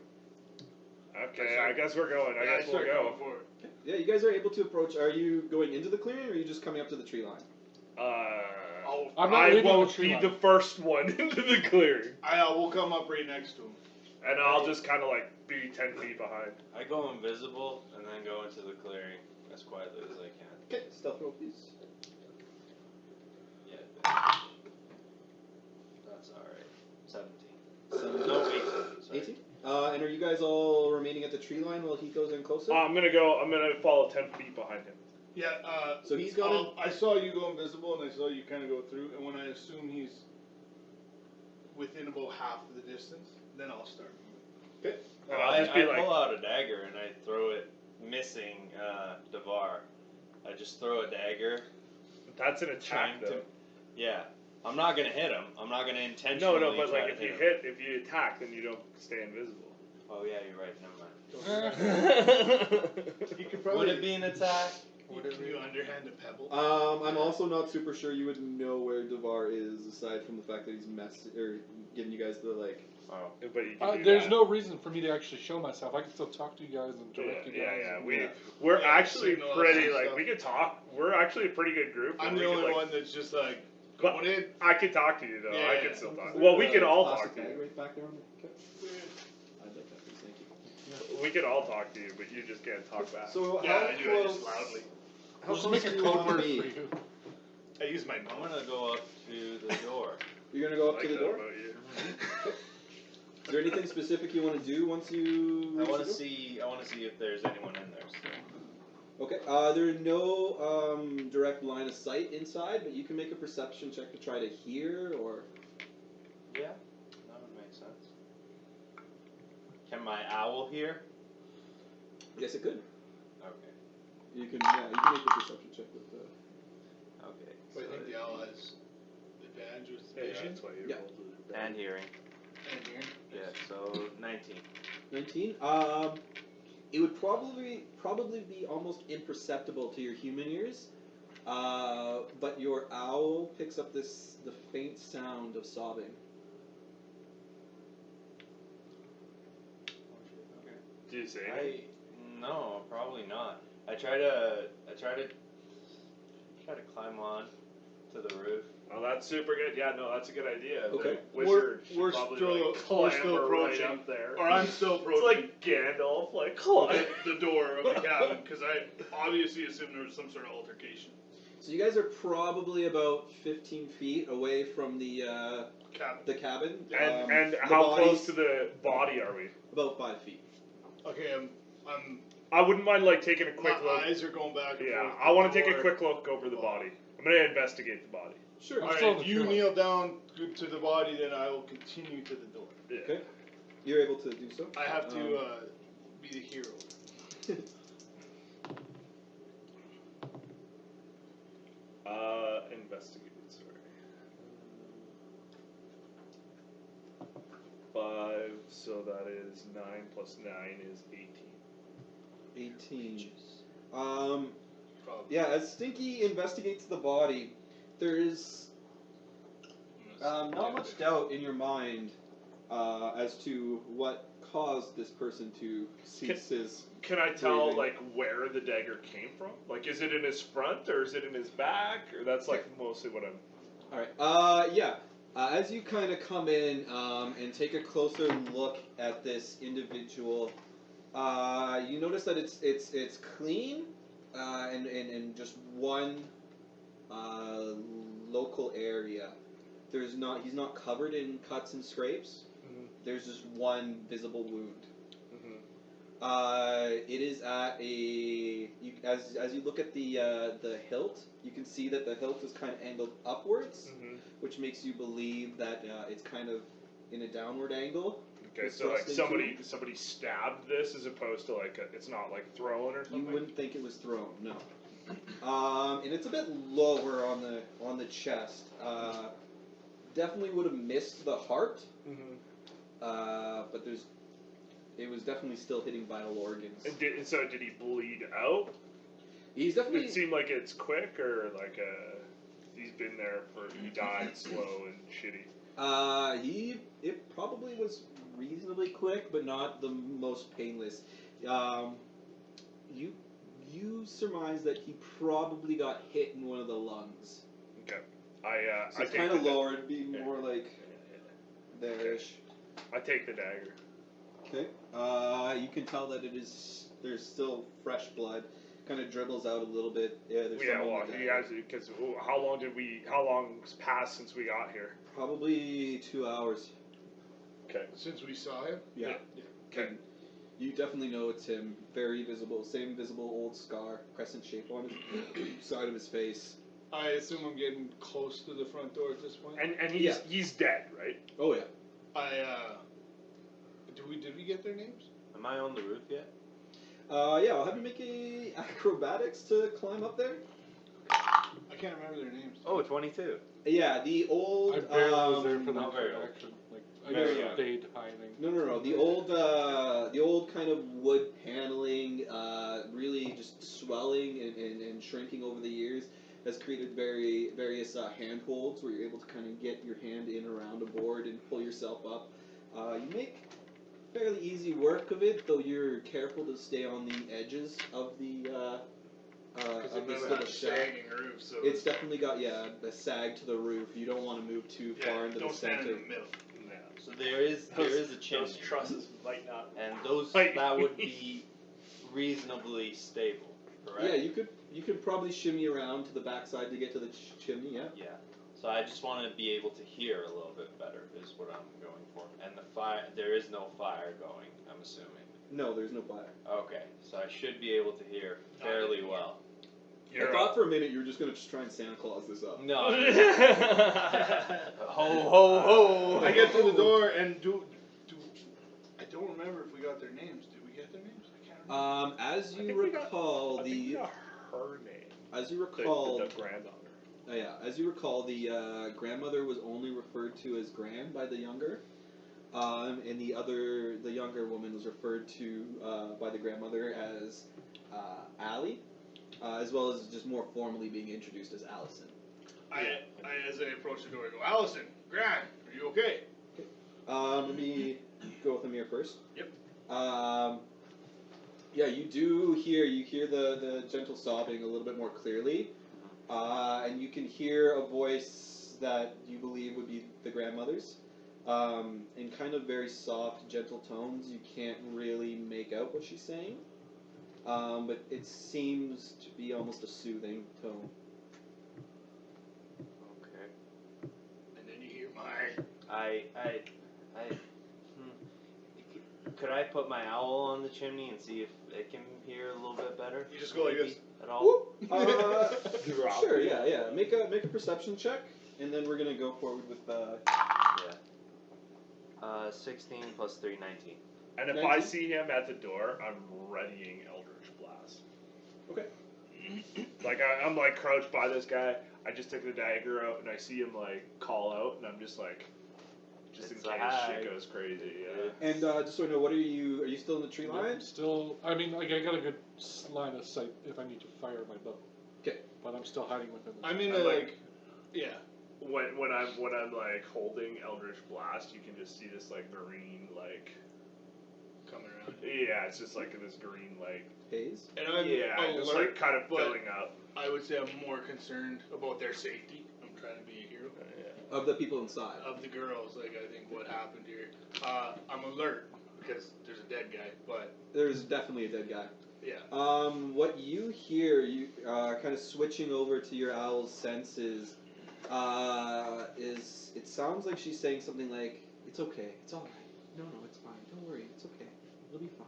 Okay, I guess we're going. I guess we'll start go. coming forward. Yeah, you guys are able to approach. Are you going into the clearing, or are you just coming up to the tree line? I'm not I leaving won't the tree be line. the first one into the clearing, We'll come up right next to him. and I'll just kind of like be 10 feet behind. I go invisible and then go into the clearing as quietly as I can. Okay, stealth roll, please. Yeah. That's alright. 17. No, 18. Sorry. 18. And are you guys all remaining at the tree line while he goes in closer? I'm gonna follow 10 feet behind him. Yeah, So he's gone I saw you go invisible and I saw you kind of go through, and when I assume he's within about half of the distance, then I'll start moving. Okay. I'll just be I like, pull out a dagger and I throw it, missing Devar. I just throw a dagger. that's an attack Trying to- though. Yeah. I'm not gonna hit him. I'm not gonna intentionally No, but try like to if you attack, then you don't stay invisible. Oh yeah, you're right. Never mind. You could Would probably it be an attack? Can you underhand a pebble? I'm also not super sure you would know where Devar is, aside from the fact that he's giving you guys the like. Oh. But you can do There's that. no reason for me to actually show myself. I can still talk to you guys and direct you guys. Yeah. We're Yeah, actually signal us pretty and like stuff. we could talk. We're actually a pretty good group. I'm and the we only could, one that's just like, But going in. I could talk to you though. Yeah, I yeah. could still talk. Well, we can all talk Plastic to bag you. right back there on the. Okay. I'd like that, please. Thank you. We can all talk to you, but you just can't talk back. So Yeah, how I do it close? just loudly. How We'll just close make do a you code want to word be? for you. I use my I'm mouth. gonna go up to the door. You're gonna go up I to like the that door. about you. Is there anything specific you want to do once you? I reach want the to door? see. I want to see if there's anyone in there still. Okay. There are no direct line of sight inside, but you can make a perception check to try to hear or. Yeah, that would make sense. Can my owl hear? Yes, it could. Okay. You can. Yeah, you can make a perception check with the. Okay. But I think the owl has advantage with Yeah, vision that's why you Yeah. rolled it. And hearing. and hearing. Yeah. So 19. 19. It would probably be almost imperceptible to your human ears, but your owl picks up the faint sound of sobbing. Okay. Do you say anything? No, probably not. I try to climb on to the roof. Oh, that's super good. Yeah, no, that's a good idea. Okay. The wizard should We're probably still- like we're still clamber right approaching. up there. Or I'm still It's approaching like Gandalf, like climb. the door of the cabin because I obviously assumed there was some sort of altercation. So you guys are probably about 15 feet away from the Cabin. cabin. And the how body's close to the body are we? About 5 feet. Okay, I'm. I wouldn't mind like taking a My quick look. eyes are going back and Yeah, forth. I want to take a Door. quick look over the body. I'm gonna investigate the body. Sure. All I'm still right, in if the you field. kneel down to the body, then I will continue to the door. Yeah. Okay. You're able to do so. I have to be the hero. Investigate. Sorry. 5. So that is 9 plus 9 is 18. 18. Probably. Yeah, as Stinky investigates the body, there is not much doubt in your mind as to what caused this person to cease his. Can I tell breathing. like where the dagger came from? Like, is it in his front or is it in his back? Or that's like mostly what I'm. All right. Yeah. As you kind of come in and take a closer look at this individual, you notice that it's clean and just one local area. He's not covered in cuts and scrapes. Mhm. There's just one visible wound. Mhm. It is at as you look at the hilt, you can see that the hilt is kind of angled upwards, Mhm. which makes you believe that it's kind of in a downward angle. Okay, It's so like thrust into somebody stabbed this as opposed to like it's not like thrown or You something. wouldn't think it was thrown, no. And it's a bit lower on the chest. Definitely would have missed the heart, Mhm. but it was definitely still hitting vital organs. And so did he bleed out? He's definitely. It seemed like it's quick or like he's been there he died slow and shitty. It probably was reasonably quick, but not the most painless. You surmise that he probably got hit in one of the lungs. Okay. So I it's take kind of the lower. It'd be more like there-ish. I take the dagger. Okay. You can tell that there's still fresh blood. Kind of dribbles out a little bit. Yeah, there's Yeah, some on well, the you dagger. guys, because how long's passed since we got here? Probably 2 hours. Okay. Since we saw him. Yeah. Okay. And you definitely know it's him. Very visible. Same visible old scar, crescent shape on his side of his face. I assume I'm getting close to the front door at this point. And he's dead, right? Oh yeah. Did we get their names? Am I on the roof yet? Yeah. I'll have you make a acrobatics to climb up there. I can't remember their names. Oh, 22. Yeah, the old. I barely was there for that not very old. action. Like, I Very just young. stayed hiding. No. The old kind of wood paneling, really just swelling and shrinking over the years, has created various handholds where you're able to kind of get your hand in around a board and pull yourself up. You make fairly easy work of it, though you're careful to stay on the edges of the Because of it this doesn't little have a shack. sagging roof, so It's definitely got a sag to the roof. You don't want to move too far into don't the stand center. in the middle. So there is a chimney, Those trusses might not. and those Might that would be. be reasonably stable, correct? Yeah, you could probably shimmy around to the backside to get to the chimney. Yeah. Yeah. So I just want to be able to hear a little bit better is what I'm going for. And the fire, there is no fire going, I'm assuming. No, there's no fire. Okay, so I should be able to hear fairly well. I thought for a minute you were just gonna try and Santa Claus this up. No. Ho ho ho! I get to the door and do. I don't remember if we got their names. Did we get their names? I can't remember. As I you think we got- recall, I think we the got her name. as you recall, The granddaughter. as you recall, the grandmother was only referred to as Gran by the younger, and the younger woman was referred to by the grandmother as Allie, as well as just more formally being introduced as Allison. As I approach the door, I go, Allison, Gran, are you okay? Let me go with Amir first. Yep. Yeah, you hear the gentle sobbing a little bit more clearly, and you can hear a voice that you believe would be the grandmother's, in kind of very soft, gentle tones. You can't really make out what she's saying, but it seems to be almost a soothing tone. Okay. And then you hear my. Could I put my owl on the chimney and see if it can hear a little bit better? You just go like maybe, this. At all? Sure, yeah. Make a perception check, and then we're gonna go forward with. 16 plus 3, 19. And if 19? I see him at the door, I'm readying Eldritch Blast. Okay. Like I'm like crouched by this guy. I just took the dagger out and I see him like call out, and I'm just like, just It's in a case high. shit goes crazy. Yeah. And just so I know, are you still in the tree line? Still, I mean, like I got a good line of sight if I need to fire my bow. 'Kay. But I'm still hiding within the. I'm in I'm a, like- yeah. When I'm like holding Eldritch Blast, you can just see this like green like. Coming around. Yeah, it's just like this green like. Haze. And I'm Yeah, just like kind of but filling up. I would say I'm more concerned about their safety. I'm trying to be a hero. Yeah. Of the people inside. Of the girls, like I think what happened here. I'm alert because there's a dead guy, but There's definitely a dead guy. yeah. What you hear, you kind of switching over to your owl's senses, is it sounds like she's saying something like, "It's okay, it's all right. No, it's fine. Don't worry, it's okay. It'll be fine."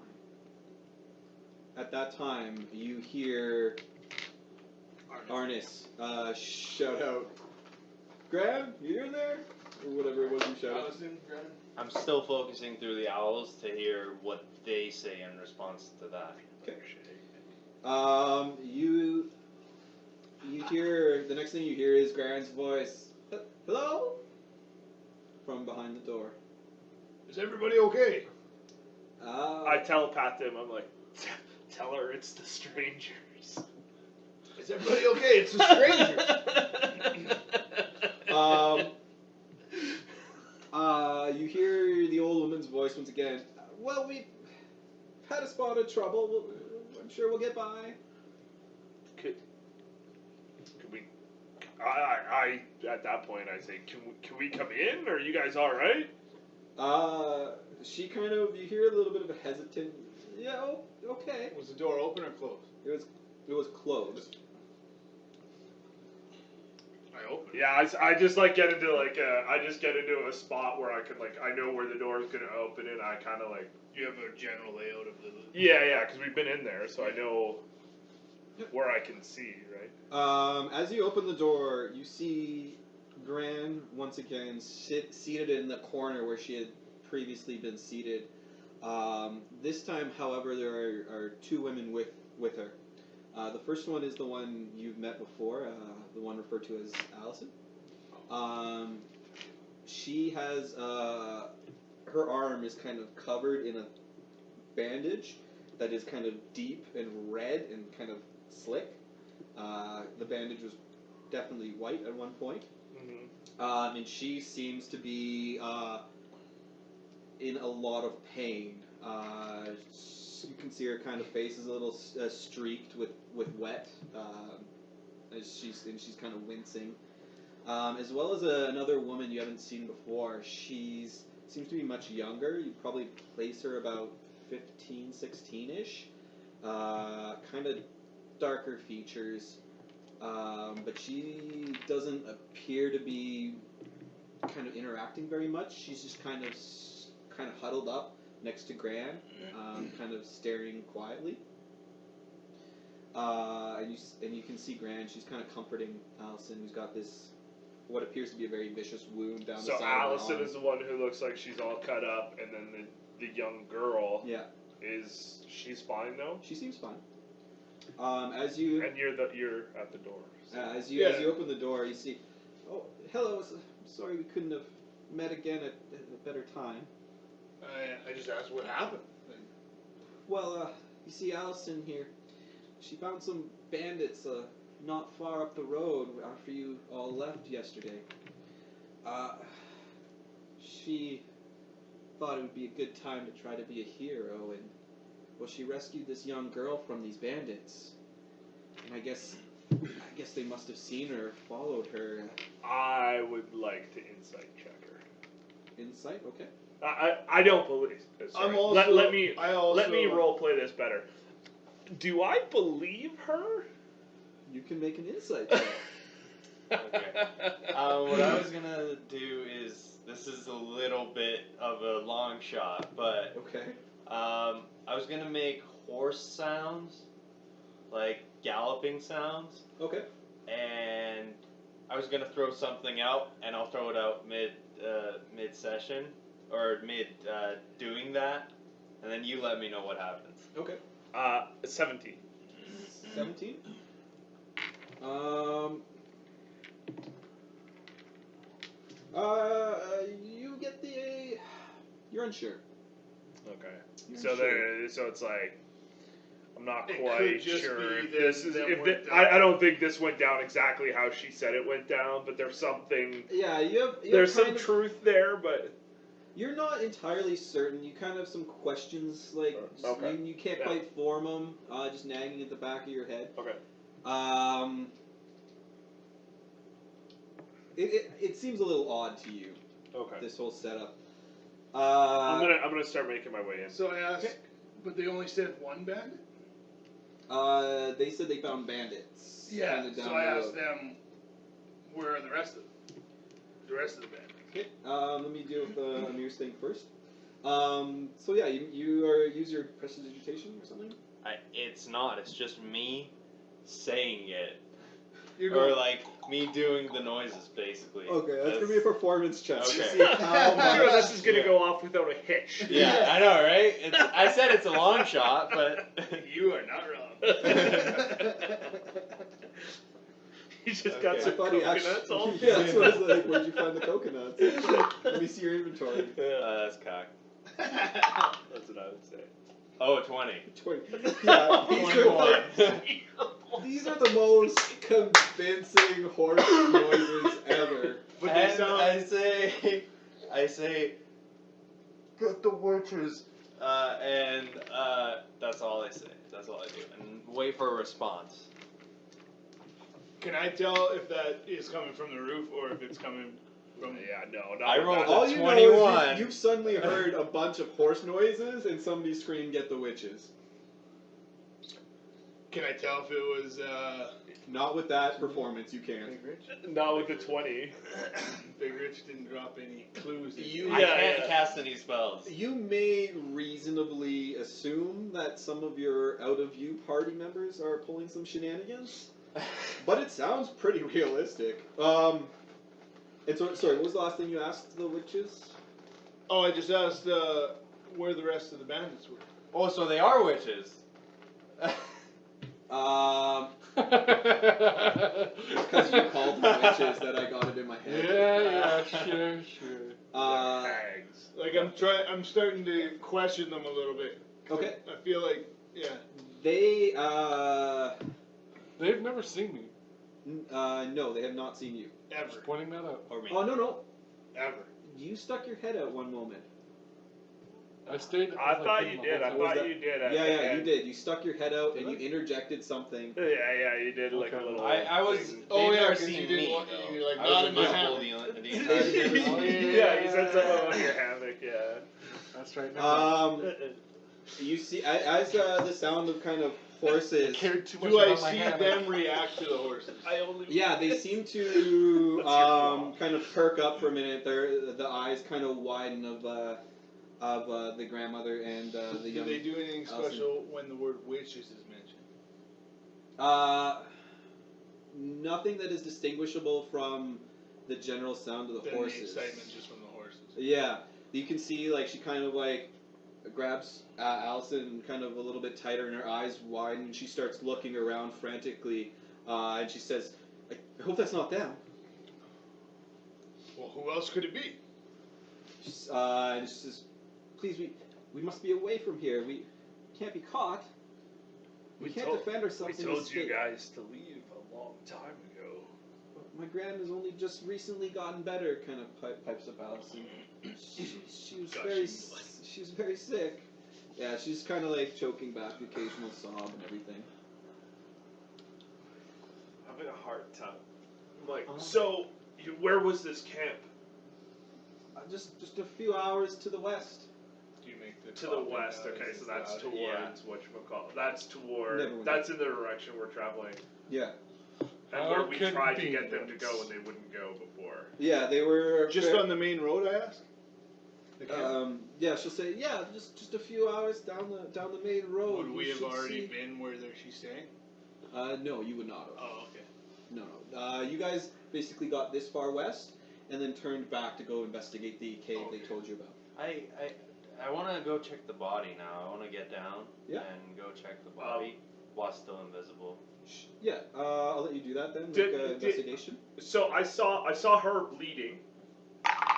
At that time, you hear Arnis shout out, "Gran, you in there?" Or whatever it was you shouted. Allison, Gran. I'm still focusing through the owls to hear what they say in response to that. You hear, the next thing you hear is Gran's voice, "Hello?" from behind the door. Is everybody okay? I telepath him. I'm like, tell her it's the strangers. Is everybody okay? It's a stranger. You hear the old woman's voice once again. "Well, we've had a spot of trouble. I'm sure we'll get by." Could we? I at that point I say, can we come in? Are you guys all right? She kind of, you hear a little bit of a hesitant, "Yeah, okay." Was the door open or closed? It was closed. I opened. Yeah, I just like get into like I just get into a spot where I can like I know where the door is gonna open and I kind of like You have a general layout of the. yeah because we've been in there so I know where I can see right. As you open the door, you see Gran once again seated in the corner where she had previously been seated. This time, however, there are two women with her. The first one is the one you've met before, the one referred to as Allison. She has her arm is kind of covered in a bandage that is kind of deep and red and kind of slick. The bandage was definitely white at one point. Mm-hmm. And she seems to be in a lot of pain. You can see her kind of face is a little streaked with wet, as she's kind of wincing. As well as another woman you haven't seen before. She's seems to be much younger. You'd probably place her about 15, 16-ish. Kind of darker features. But she doesn't appear to be kind of interacting very much. She's just kind of huddled up next to Gran, kind of staring quietly. And you can see Gran. She's kind of comforting Allison, who's got this what appears to be a very vicious wound down the So side of her Allison arm. is the one who looks like she's all cut up, and then the young girl Yeah, she's fine though. she seems fine. As you And you're at the door. So. as you open the door, you see. Oh, hello. Sorry we couldn't have met again at a better time. I just asked what happened. Well, you see, Allison here. She found some bandits not far up the road after you all left yesterday. She thought it would be a good time to try to be a hero, and well, she rescued this young girl from these bandits. And I guess they must have seen her, followed her. I would like to insight check her. Insight, okay. I don't believe. Sorry. I'm also. let me I also, let me role play this better. Do I believe her? You can make an insight check. Okay. What I was gonna do is, this is a little bit of a long shot, but Okay. I was gonna make horse sounds, like galloping sounds, Okay. and I was gonna throw something out, and I'll throw it out mid session or mid doing that, and then you let me know what happens. Okay. 17. 17. You get the. You're unsure. Okay. You're So unsure. so it's like I'm not It quite could just sure be if that- this is that if went the, down. I don't think this went down exactly how she said it went down, but there's something Yeah, you have there's some kind of- truth there, but You're not entirely certain. You kind of have some questions, like Okay. you can't Yeah. quite form them. Just nagging at the back of your head. okay. It seems a little odd to you, Okay. this whole setup. I'm gonna start making my way in. So I asked, Okay. but they only said one bandit? They said they found bandits. Yeah, kinda down so the I asked road. them, where are the rest of them? The rest of the bandits. Okay, let me deal with the Amir's thing first. So yeah, you use your prestidigitation or something? It's not. It's just me saying it, You're or going, like me doing the noises, basically. Okay, that's gonna be a performance check. Okay. To see how I'm sure much. this is gonna go off without a hitch. Yeah, I know, right? I said it's a long shot, but you are not wrong. He just got Okay. I some thought he coconuts actually. all. Yeah, that's what I was like. Where'd you find the coconuts? Let me see your inventory. that's cocked. That's what I would say. Oh, 20. 20. Yeah, these are the most convincing horse noises ever. But they And sound, I say, get the witches, and that's all I say. That's all I do, and wait for a response. can I tell if that is coming from the roof or if it's coming from... Yeah, no, I rolled not. All you know 21. is you've suddenly heard a bunch of horse noises and somebody scream, "Get the witches!" Can I tell if it was, Not with that performance, you can't. Big Rich? Not with the 20. Big Rich didn't drop any clues. You- I Yeah, can't yeah. cast any spells. You may reasonably assume that some of your out-of-view party members are pulling some shenanigans, but it sounds pretty realistic. And so, sorry, what was the last thing you asked the witches? Oh, I just asked where the rest of the bandits were. Oh, so they are witches. Because you called them witches that I got it in my head. Yeah, sure. Hags. Like I'm starting to question them a little bit. Okay. I feel like, yeah. They, They've never seen me. no, they have not seen you. Ever. Just pointing that out. Or me. Oh, no. Ever. You stuck your head out one moment. I stayed. I thought you did. I Was thought that- you did. Yeah, you did. You stuck your head out and Did you interjected something. Yeah, you did like a Okay. little. I was. thing. Oh, they've yeah, never 'cause you seen didn't me. want- though. you're like, I was not in my invisible hammock. the entire time. Yeah, you said something about your hammock. That's right. Never mind. You see, as the sound of kind of horses. Cared too much Do I about my see hand. them react to the horses? Yeah, they seem to That's your fault. kind of perk up for a minute. The eyes kind of widen of the grandmother and the Do young. they do anything Allison. special when the word witches is mentioned? Nothing that is distinguishable from the general sound of the Then horses. the excitement just from the horses. Yeah, you can see like she kind of like grabs Allison kind of a little bit tighter, and her eyes widen. And she starts looking around frantically, and she says, "I hope that's not them." Well, who else could it be? And she says, "Please, we must be away from here. We can't be caught. We can't defend We ourselves in told this you state. guys to leave a long time ago. My grand has only just recently gotten better." Kind of pipes up Allison. She was she was very sick. Yeah, she's kind of like choking back the occasional sob and everything. Having a hard time. I'm like, so, where was this camp? Just a few hours to the west. Do you make the To the talking west. noise Okay, so as that's loud? towards whatchamacallit. That's toward. Never mind. That's in the direction we're traveling. Yeah. And How where we tried to convenient. get them to go and they wouldn't go before. Yeah, they were Just on the main road, I asked? The camp? Yeah, she'll say, yeah, just a few hours down the main road. Would we You have should already see- been where she's staying? No, you would not have. Oh, okay. No. You guys basically got this far west, and then turned back to go investigate the cave they Okay. told you about. I want to go check the body now. I want to get down Yeah. and go check the body while still invisible. Yeah, I'll let you do that then. Did- Make an did- investigation. So I saw her bleeding.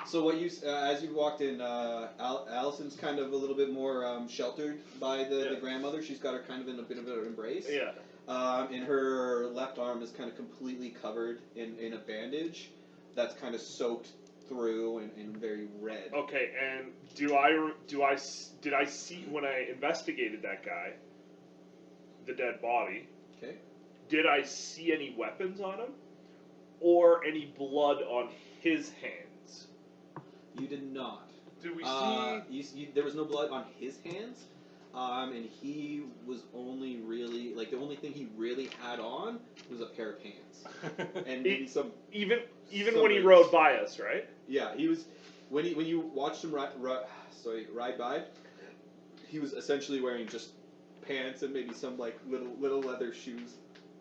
So what you as you walked in, Allison's kind of a little bit more sheltered by the Yeah. grandmother. She's got her kind of in a bit of an embrace. Yeah. And her left arm is kind of completely covered in a bandage that's kind of soaked through and very red. Okay, and did I see when I investigated that guy, the dead body? Okay. Did I see any weapons on him, or any blood on his hands? You did not. Did we see? There was no blood on his hands, and he was only really the only thing he really had on was a pair of pants and maybe some. Even some when he boots. rode by us, right? Yeah, he was when you watched him ride by. He was essentially wearing just pants and maybe some little leather shoes,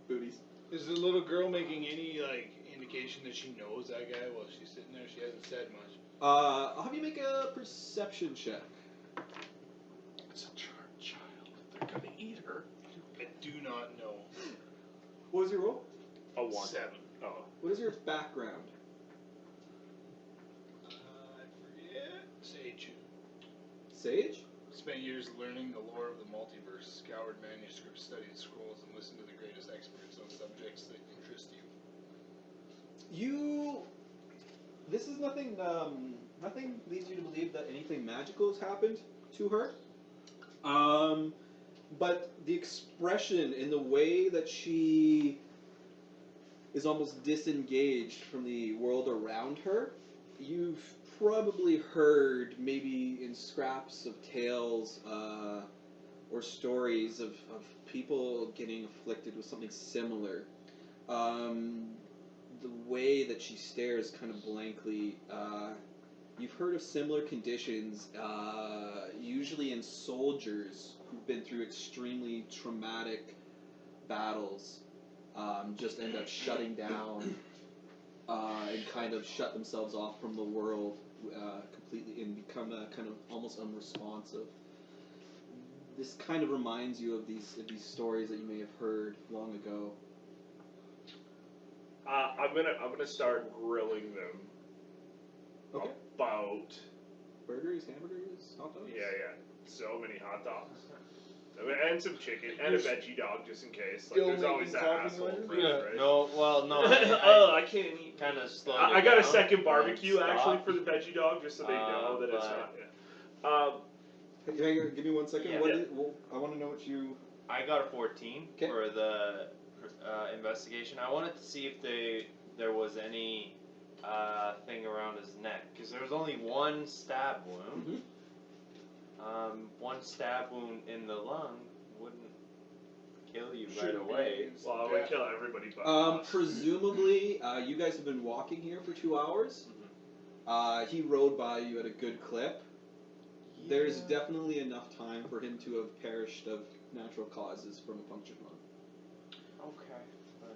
booties. Is the little girl making any indication that she knows that guy while she's sitting there? She hasn't said much. I'll have you make a perception check. It's a charmed child. They're gonna eat her. I do not know. What was your roll? A 1. 7. Oh. What is your background? I forget. Sage. Sage? Spent years learning the lore of the multiverse, scoured manuscripts, studied scrolls, and listened to the greatest experts on subjects that interest you. This is nothing. Nothing leads you to believe that anything magical has happened to her. But the expression in the way that she is almost disengaged from the world around her, you've probably heard maybe in scraps of tales or stories of people getting afflicted with something similar. The way that she stares kind of blankly, you've heard of similar conditions, usually in soldiers who've been through extremely traumatic battles, just end up shutting down and kind of shut themselves off from the world completely and become kind of almost unresponsive. This kind of reminds you of these stories that you may have heard long ago. I'm gonna start grilling them Okay. about Burgers, hamburgers, hot dogs? yeah. So many hot dogs. And some chicken and a veggie dog just in case. Like Still there's always making that coffee asshole noises? friend, Yeah. right? No, well, no. I can't eat. Kind of slowed I it got a down second and barbecue actually stopped. for the veggie dog just so they know that it's not. Yeah. Hey, hang on, give me 1 second. Yeah. I want to know what you... I got a 14 Okay. for the investigation. I wanted to see if there was any thing around his neck because there was only one stab wound. One stab wound in the lung wouldn't kill you right away. Well, I would kill everybody but us. Presumably, you guys have been walking here for 2 hours. He rode by you at a good clip. There's definitely enough time for him to have perished of natural causes from a punctured lung. Okay.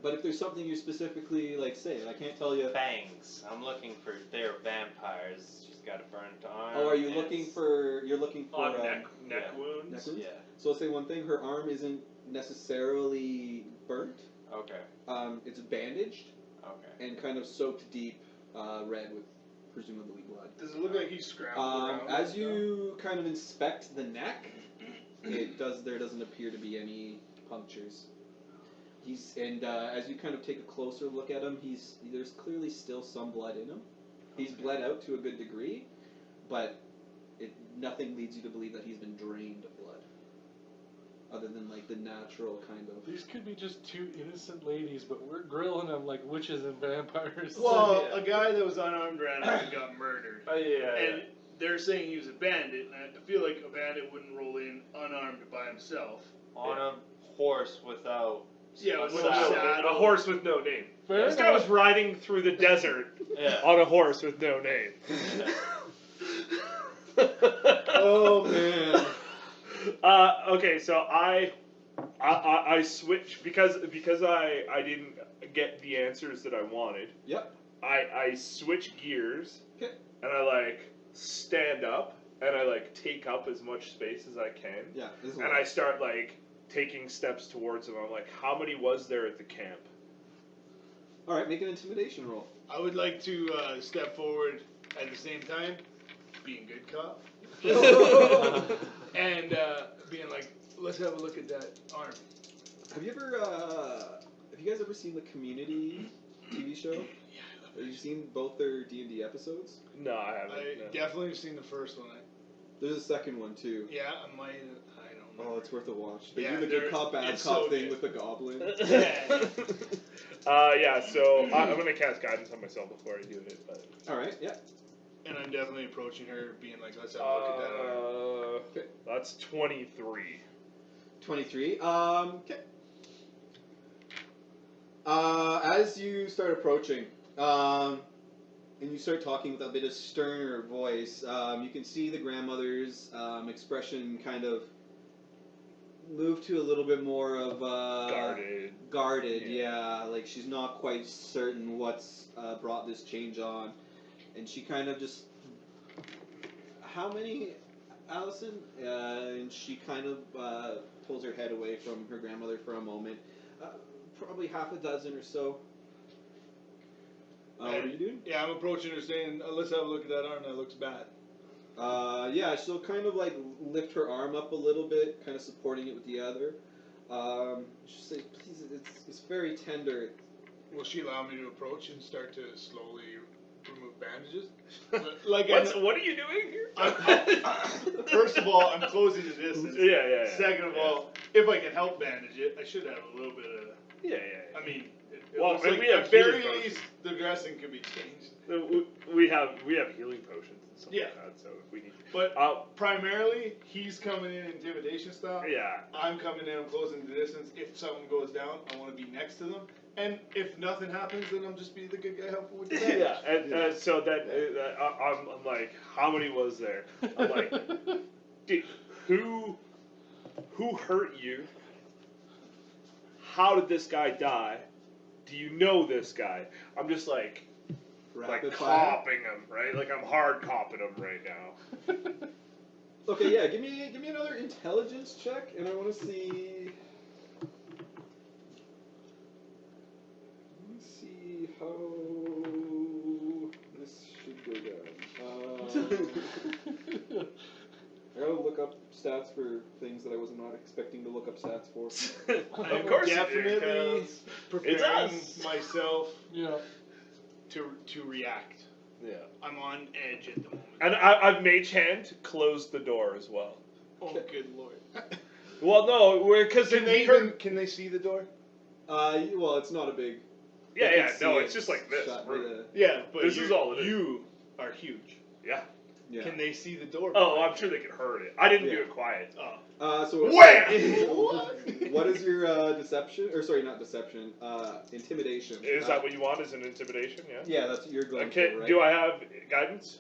But if there's something you specifically say, I can't tell you. Fangs. I'm looking for. They're vampires. She's got a burnt arm. Oh, are you looking for? You're looking for Neck yeah. wounds? neck wounds? Yeah. So I'll say one thing: her arm isn't necessarily burnt. Okay. It's bandaged Okay. and kind of soaked deep, red with presumably blood. Does it look like he's scrambled around? As you kind of inspect the neck, there doesn't appear to be any punctures. As you kind of take a closer look at him, there's clearly still some blood in him. He's bled out to a good degree, but nothing leads you to believe that he's been drained of blood, other than the natural kind of. These could be just two innocent ladies, but we're grilling them like witches and vampires. Well, a guy that was unarmed ran out and got murdered. Yeah. And they're saying he was a bandit, and I feel like a bandit wouldn't roll in unarmed by himself. On a horse without. Yeah, a with saddle. saddle. A horse with no name. Fair This guy was riding through the desert Yeah. on a horse with no name. Oh man. Okay, so I switched because I didn't get the answers that I wanted. Yep. I switch gears. Okay. And I stand up and I take up as much space as I can. Yeah. This is And I start taking steps towards him. I'm like, how many was there at the camp? All right, make an intimidation roll. I would like to step forward at the same time, being good cop, and being like, let's have a look at that arm. Have you guys ever seen the Community TV show? Yeah, I love Have you it. seen both their D&D episodes? No, I haven't. I no. definitely have seen the first one. There's a second one too. Yeah, I might. I don't know. Oh, it's worth a watch. They Yeah, do the good they're- cop, bad it's cop so thing good. with the goblin. Yeah, so I'm gonna cast guidance on myself before I do it. But All right, yeah. And I'm definitely approaching her, being like, let's have a look at that arm. Okay. That's 23. 23. Okay. As you start approaching, and you start talking with a bit of sterner voice, you can see the grandmother's expression kind of move to a little bit more of Guarded. Guarded, yeah. Like she's not quite certain what's brought this change on, and she kind of just. How many, Allison? And she kind of pulls her head away from her grandmother for a moment. Probably half a dozen or so. What are you doing? Yeah, I'm approaching her, saying, let's have a look at that arm. That looks bad. Yeah, she'll kind of lift her arm up a little bit, kind of supporting it with the other. She'll say, please, it's very tender. Will she allow me to approach and start to slowly remove bandages? What are you doing here? First of all, I'm closing the distance. Yeah. Second of all, if I can help bandage it, I should have a little bit of. Yeah. I mean, it Well, looks and like we have at very healing least the dressing could be changed. We have healing potions and stuff Yeah. like that. So if we need. But Uh, primarily, he's coming in intimidation style. yeah. I'm coming in, I'm closing the distance. If something goes down, I want to be next to them. And if nothing happens, then I'll just be the good guy helping with the bandage. Yeah, and so then I'm like, how many was there? I'm like, who hurt you? How did this guy die? Do you know this guy? I'm just like Rapid fire. copping him, right? Like I'm hard copping him right now. Okay, yeah, give me another intelligence check, and I want to see. Let's see how this should go down. I gotta look up stats for things that I was not expecting to look up stats for. Of course, you do, Definitely 'cause preparing it's us. myself Yeah. to react. Yeah. I'm on edge at the moment. And I've mage hand closed the door as well. Oh, good lord. Well, no, because Can they see the door? Well, it's not a big. Yeah, you can yeah, see no, it's just like this. shut by the- Yeah, but This is all it is. you are huge. Yeah. Yeah. Can they see the door? Oh, I'm sure they could heard it. I didn't do Yeah. it quiet. So Wham! what is your deception? Or sorry, not deception. Intimidation. Is that what you want? Is an intimidation? Yeah. Yeah, that's what you're going Okay. for, right? Do I have guidance?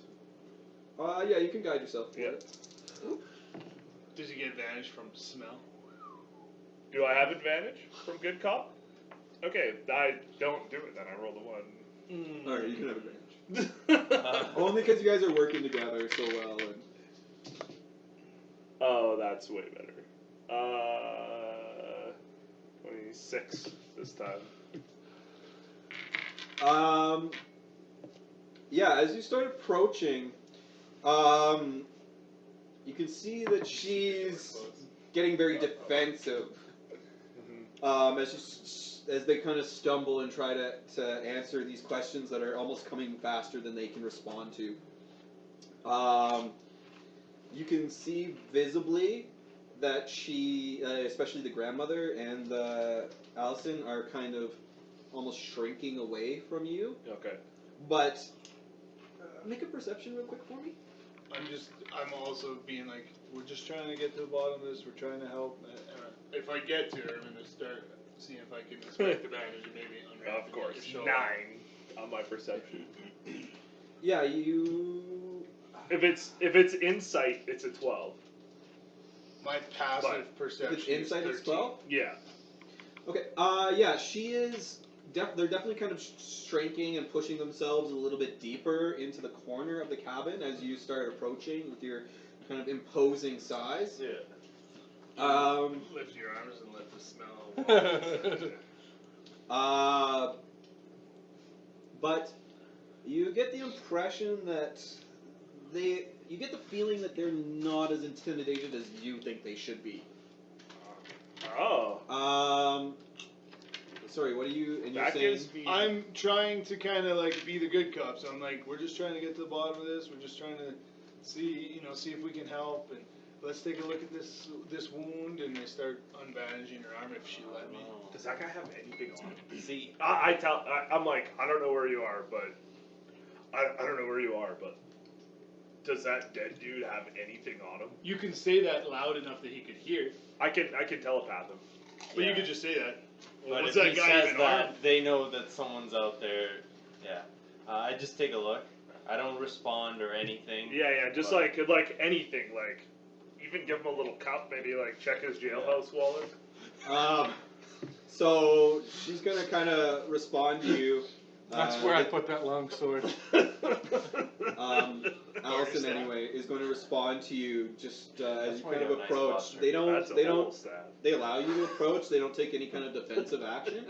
Yeah, you can guide yourself for Yeah. it. Does he get advantage from smell? Do I have advantage from good cop? Okay, I don't do it then. I roll the 1. Alright, you can have advantage. Only because you guys are working together so well. And... Oh, that's way better. 26 this time. Yeah, as you start approaching, you can see that she's getting very defensive. As they kind of stumble and try to answer these questions that are almost coming faster than they can respond to. You can see visibly that she, especially the grandmother and the Allison, are kind of almost shrinking away from you. Okay. But make a perception real quick for me. I'm also being like, we're just trying to get to the bottom of this. We're trying to help. If I get to her, I'm gonna start seeing if I can expect advantage and maybe unwrap. Of course. it, show 9 up. on my perception. Yeah, you. If it's insight, it's a 12. My passive If perception it's insight, is it's 12. Yeah. Okay. Yeah, she is. They're definitely kind of shrinking and pushing themselves a little bit deeper into the corner of the cabin as you start approaching with your kind of imposing size. Yeah. Lift your arms and let the smell. But you get the impression that you get the feeling that they're not as intimidated as you think they should be. Oh. Sorry, what are you? And you're That saying? gives me. I'm trying to kind of like be the good cop, so I'm like, we're just trying to get to the bottom of this. We're just trying to see if we can help, and let's take a look at this wound. And they start unbandaging her arm if she let me. Does that guy have anything on him? See, I'm like, I don't know where you are, but I don't know where you are, but does that dead dude have anything on him? You can say that loud enough that he could hear, I can telepath him. but you Yeah. could just say that. but What's if that he guy says even that, armed? they know that someone's out there. Yeah. I just take a look. I don't respond or anything. Yeah, just but- like anything, like even give him a little cup, maybe like check his jailhouse wallet. So she's gonna kind of respond to you. That's where I put that long sword. Allison anyway is going to respond to you just as you why kind you of have a nice approach. posture. They don't. That's a They whole don't. stab. They allow you to approach. They don't take any kind of defensive action.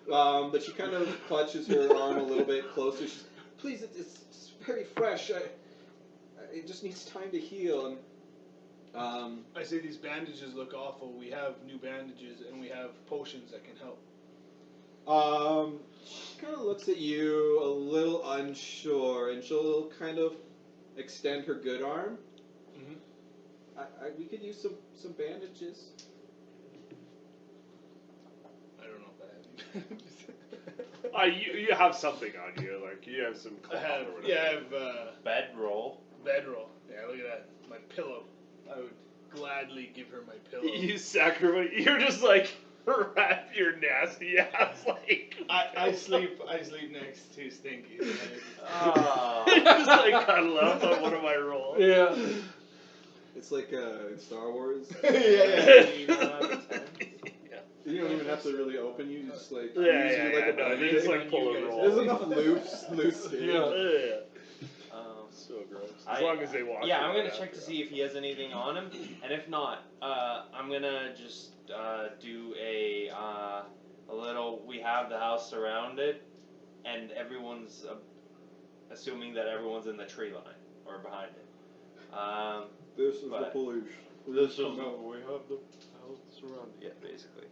But she kind of clutches her arm a little bit closer. She's, please, it's very fresh. It just needs time to heal. And I say these bandages look awful. We have new bandages and we have potions that can help. she kind of looks at you a little unsure, and she'll kind of extend her good arm. Mhm. We could use some bandages. I don't know if I have. You have something on you, like you have some I cloth have. or whatever. Yeah, I have Bedroll. bedroll. Yeah, look at that. My pillow. I would gladly give her my pillow. You sacrifice. You're just like wrap your nasty ass like. I sleep next to Stinky. Ah. just like cuddle up on one of my rolls. Yeah. It's like in Star Wars. yeah. You don't even have to really open you. Just like Yeah, use yeah, you like yeah, a no, band-aid. just like pull a roll. There's enough loose skin. Yeah. Yeah. So So gross. As long as they walk. Yeah, I'm around gonna check to after see if he has anything on him, and if not, I'm gonna just do a little. We have the house surrounded, and everyone's assuming that everyone's in the tree line or behind it. This is the But- police. This is Come out. we have the house surrounded. Yeah, basically.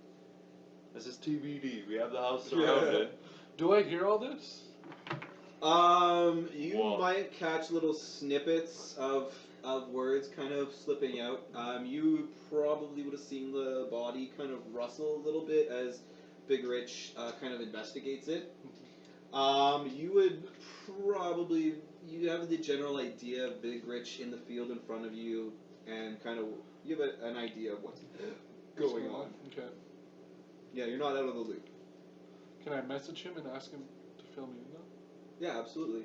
This is TBD. We have the house Yeah. surrounded. Do I hear all this? You Whoa. might catch little snippets of words kind of slipping out. You probably would have seen the body kind of rustle a little bit as Big Rich kind of investigates it. You would probably you have the general idea of Big Rich in the field in front of you, and kind of you have an idea of what's going on. Okay. Yeah, you're not out of the loop. Can I message him and ask him to fill me in now? Yeah, absolutely.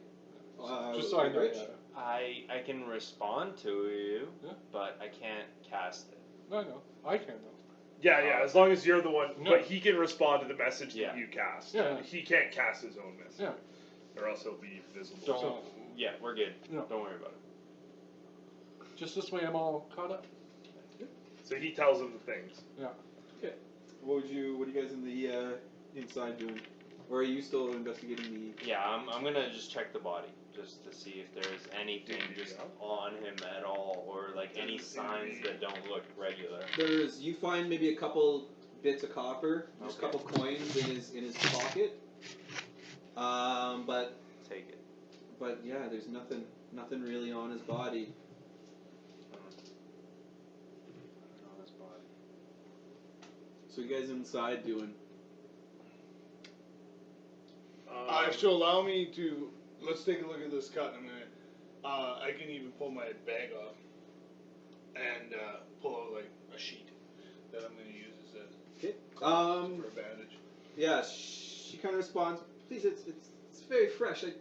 Just so I Big know. Rich? Yeah. I can respond to you, Yeah. but I can't cast it. No, I know. I can though. Yeah, as long as you're the one, No. but he can respond to the message Yeah. that you cast. Yeah. He can't cast his own message. Yeah. Or else he'll be visible. Don't. Yeah, we're good. No. Don't worry about it. Just this way, I'm all caught up. So he tells him the things. Yeah. What are you guys in the inside doing? Or are you still investigating the? Yeah, I'm gonna just check the body just to see if there's anything just on him at all, or like any signs that don't look regular. You find maybe a couple bits of copper, just a Okay. couple coins in his pocket. But Take it. yeah, there's nothing really on his body. On his body. So you guys inside doing? If you'll allow me to, let's take a look at this cut in a minute. I can even pull my bag off and pull out like a sheet that I'm going to use as a Okay. for a bandage. Yeah, she kind of responds. Please, it's very fresh. I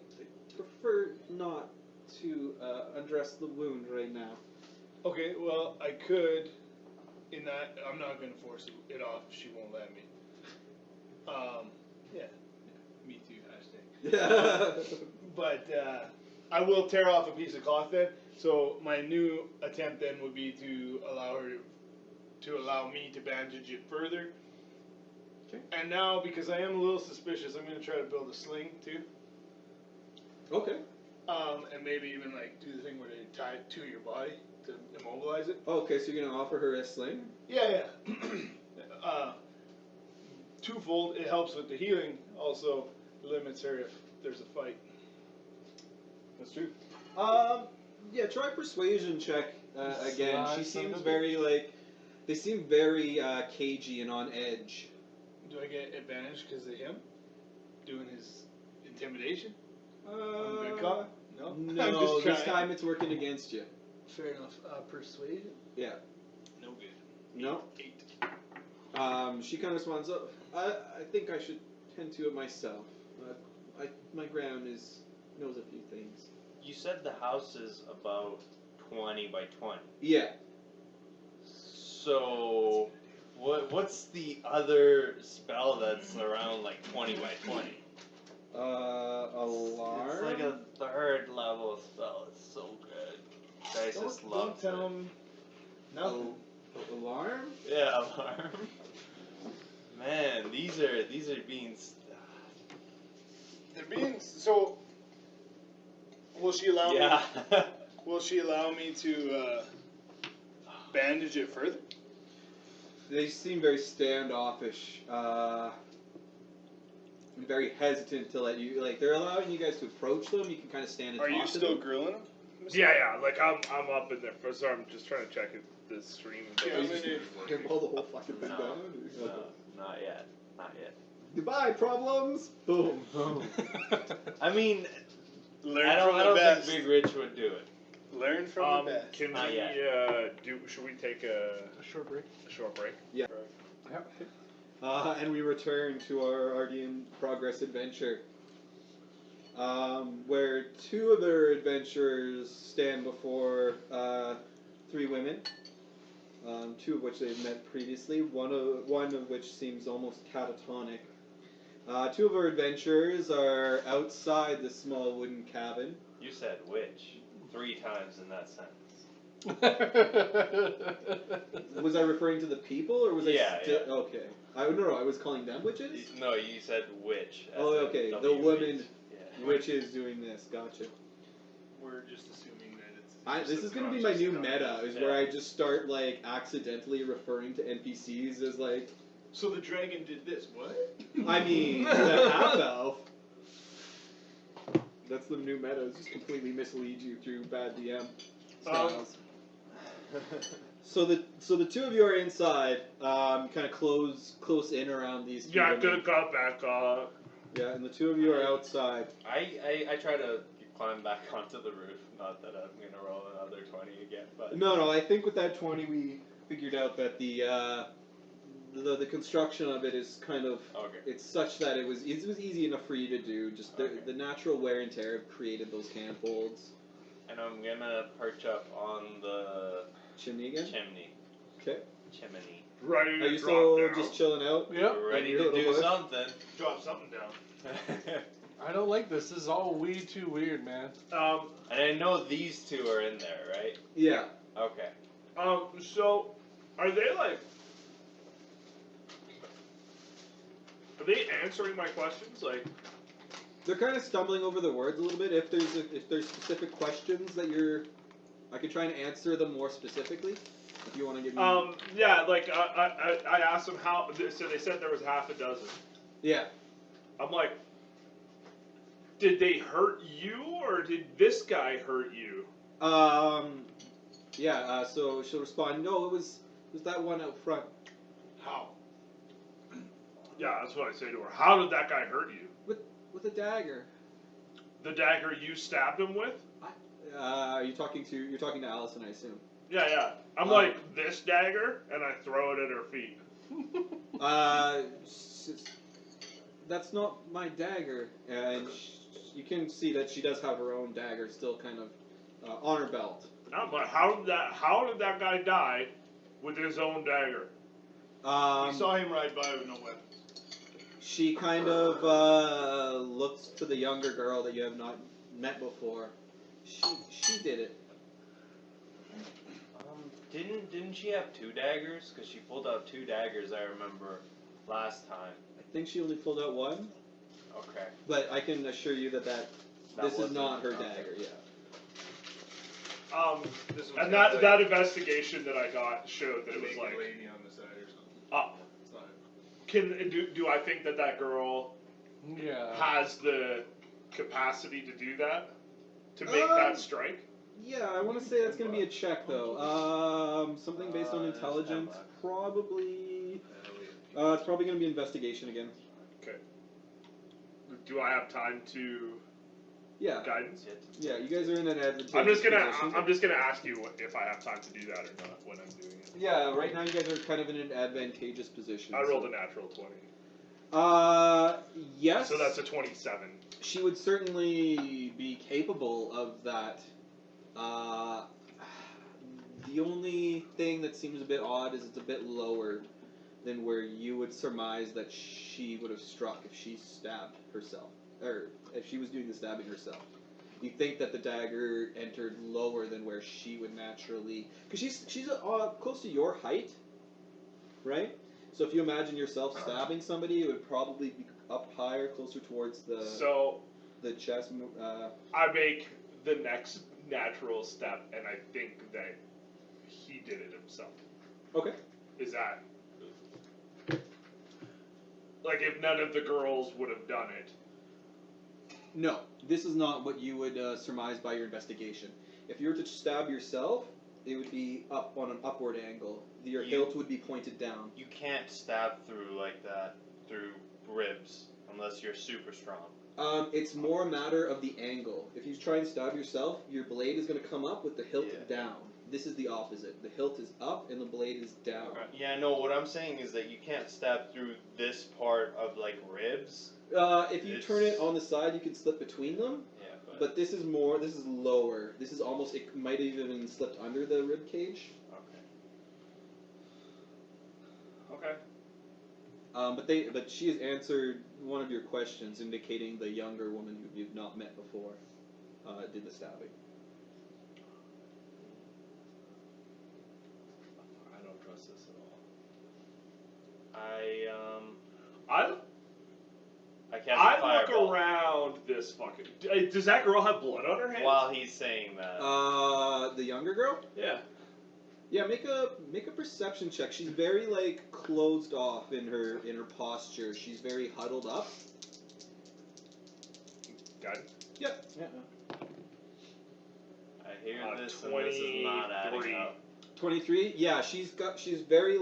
prefer not to undress the wound right now. Okay, well I could. In that, I'm not going to force it off if she won't let me. Yeah. Me too. Hashtag. Yeah. But I will tear off a piece of cloth then. So my new attempt then would be to allow me to bandage it further. Okay. And now, because I am a little suspicious, I'm going to try to build a sling too. Okay. And maybe even like do the thing where they tie it to your body to immobilize it. Okay, so you're gonna offer her a sling? Yeah. Twofold, it helps with the healing. Also limits her if there's a fight. That's true. Yeah, try a persuasion check again. She seems very they seem very cagey and on edge. Do I get advantage because of him doing his intimidation? I'm a good cop. No. I'm No, just this trying. time it's working against you. Fair enough. Persuasion. Yeah. No good. No. 8. She kind of responds, oh, I think I should tend to it myself. My ground knows a few things. You said the house is about 20 by 20. Yeah. So, what's the other spell that's around like 20 by 20? Alarm? It's like a third level spell. It's so good. Guys just love Don't tell him nothing. Alarm? Yeah, alarm. Man, these are being. They're being so. Will she allow Yeah. me? Will she allow me to bandage it further? They seem very standoffish, and very hesitant to let you. Like they're allowing you guys to approach them. You can kind of stand and Are talk you to still them. grilling him? Yeah. Like I'm up in there. So I'm just trying to check if the stream. Yeah, Are you I'm just gonna- gonna pull the whole fucking thing No. down? No, not yet. Not yet. Goodbye, problems. Boom. I mean, Learn I from the don't best. think Big Rich would do it. Learn from the best. Can Not we yet. should we take a A short break. short break? Yeah. And we return to our already in progress adventure, where two other adventurers stand before 3 women, 2 of which they've met previously, one of which seems almost catatonic. 2 of our adventurers are outside the small wooden cabin. You said which 3 times in that sentence. Was I referring to the people, or was Yeah, I still... Okay. No, I was calling them witches? No, you said which. as Oh, in okay, the WH. woman Yeah. witches doing this, gotcha. We're just assuming that it's. This is gonna be my new subconscious. meta, is where I just start, like, accidentally referring to NPCs as, like... So the dragon did this. What? I mean, the half-elf. That's the new meta, is just completely mislead you through bad DM styles. So the 2 of you are inside, kind of close in around these 2 Yeah, women. good cop, bad cop. Yeah, and the two of you are outside. I try to climb back onto the roof. Not that I'm gonna roll another 20 again, but No, I think with that 20 we figured out that the construction of it is kind of okay. it's such that it was easy enough for you to do. Just Okay. the natural wear and tear have created those camp holds. And I'm gonna perch up on the Chimney again. chimney. Okay. Chimney. Ready to Are you drop still down. just chilling out? Yep. We're ready Your to little do bush? something. Drop something down. I don't like this. This is all way too weird, man. And I know these two are in there, right? Yeah. Okay. So, are they like? Are they answering my questions? Like, They're kind of stumbling over the words a little bit. If there's specific questions that I could try and answer them more specifically. If you want to give me. yeah, like I asked them how. So they said there was half a dozen. Yeah. I'm like, did they hurt you or did this guy hurt you? Yeah. So she'll respond. No, it was that one out front. How? Yeah, that's what I say to her. How did that guy hurt you? With a dagger. The dagger you stabbed him with? You're talking to Allison, I assume. Yeah. I'm like, this dagger, and I throw it at her feet. That's not my dagger, and you can see that she does have her own dagger still kind of on her belt. No, but how did that guy die with his own dagger? We saw him ride by with no weapons. She kind of looks to the younger girl that you have not met before. She did it. Didn't she have two daggers? Because she pulled out two daggers. I remember last time. I think she only pulled out one, Okay. but I can assure you that this is wasn't- not her okay. dagger. Yeah. This was And kinda that investigation that I got showed that like it was a naked like, lady on the side or something. It's not do I think that girl Yeah. has the capacity to do that? To make Um, that strike? Yeah, I want to say that's going to be a check though. Something based on It's intelligence, $10. probably. a It's probably going to be investigation again. Okay. Do I have time to Yeah. guidance? Yeah, you guys are in an advantageous I'm just position. gonna ask you if I have time to do that or not when I'm doing it. Yeah, right now you guys are kind of in an advantageous position. I rolled a natural 20, Yes. so that's a 27. She would certainly be capable of that. The only thing that seems a bit odd is it's a bit lower than where you would surmise that she would have struck if she stabbed herself, or if she was doing the stabbing herself. You think that the dagger entered lower than where she would naturally, because she's close to your height, right? So if you imagine yourself stabbing somebody, it would probably be up higher, closer towards So the chest. I make the next natural step, and I think that he did it himself. Okay. Is that like if none of the girls would have done it? No, this is not what you would surmise by your investigation. If you were to stab yourself, it would be up on an upward angle. Your hilt would be pointed down. You can't stab through like that through ribs unless you're super strong. It's more a matter of the angle. If you try and stab yourself, your blade is going to come up with the hilt Yeah. down. This is the opposite. The hilt is up and the blade is down. Yeah, no. What I'm saying is that you can't stab through this part of like ribs. If you turn it on the side, you can slip between them. Yeah, But this is lower. This is almost, it might have even slipped under the rib cage. Okay. But she has answered one of your questions, indicating the younger woman who you've not met before did the stabbing. I don't trust this at all. I can't. I look around this fucking. Does that girl have blood on her hands? While he's saying that. The younger girl? Yeah. Yeah, make a perception check. She's very closed off in her posture. She's very huddled up. Got it. Yep. Yeah. I hear this and this is not adding 23. up. 23. Yeah, she's very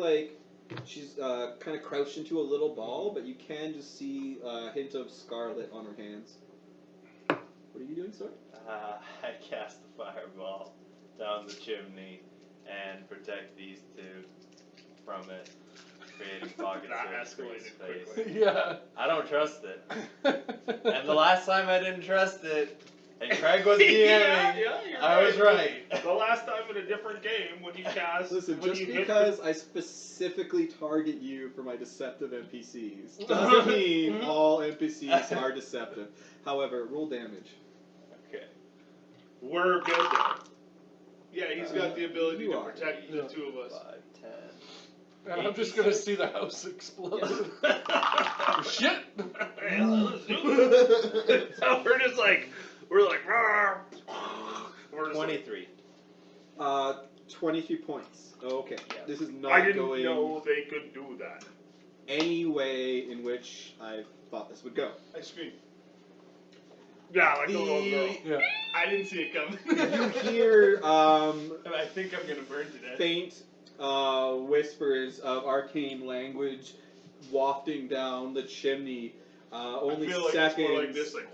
She's kind of crouched into a little ball, but you can just see a hint of scarlet on her hands. What are you doing, sir? I cast the fireball down the chimney and protect these two from it, creating pocket That surge for his escalated face. quickly. Yeah. I don't trust it. And the last time I didn't trust it, and Craig was DMing, yeah, you're I was right. The last time in a different game when you cast. Listen, when just you hit because I specifically target you for my deceptive NPCs doesn't mean all NPCs are deceptive. However, roll damage. Okay. We're good there. Yeah, he's got the ability You to are. protect the two of us. 5, 10. And I'm just gonna see the house explode. Shit! Yeah, let's do it. So we're just like, we're like, "Rawr." We're just like, 23. 23 points. Okay. Yeah. This is not I didn't going know they could do that. any way in which I thought this would go. I scream. Yeah, like a little girl. Yeah. I didn't see it coming. You hear I think I'm gonna burn to death. faint whispers of arcane language wafting down the chimney. Only I feel like seconds. it's more like this, like.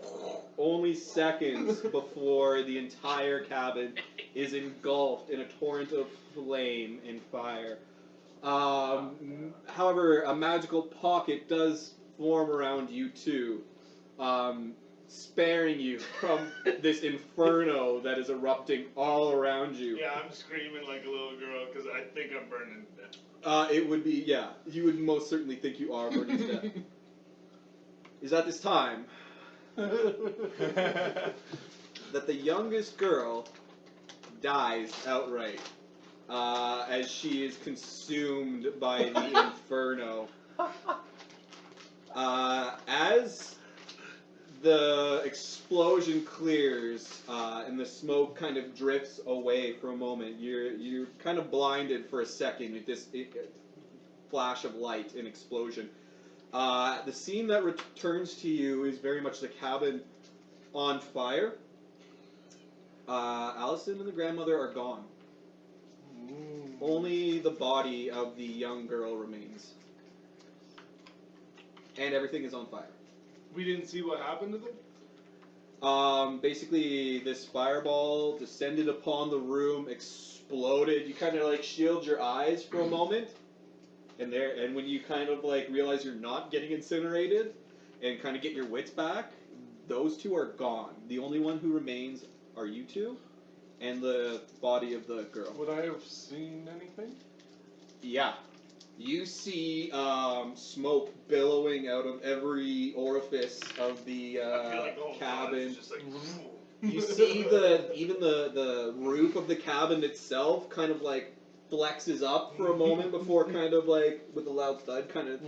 Only seconds before the entire cabin is engulfed in a torrent of flame and fire. However, a magical pocket does form around you too, sparing you from this inferno that is erupting all around you. Yeah, I'm screaming like a little girl because I think I'm burning to death. It would be, yeah, you would most certainly think you are burning to death. Is at this time that the youngest girl dies outright as she is consumed by the inferno. As the explosion clears and the smoke kind of drifts away for a moment, you're kind of blinded for a second with this flash of light and explosion. The scene that returns to you is very much the cabin on fire. Allison and the grandmother are gone. Only the body of the young girl remains. And everything is on fire. We didn't see what happened to them? Basically, this fireball descended upon the room, exploded. You kind of like shield your eyes for a moment. And when you kind of like realize you're not getting incinerated and kind of get your wits back, those two are gone. The only one who remains are you two and the body of the girl. Would I have seen anything? Yeah. You see smoke billowing out of every orifice of the I feel like the whole cabin. is just like. You see even the roof of the cabin itself kind of like flexes up for a moment before kind of like with a loud thud kind of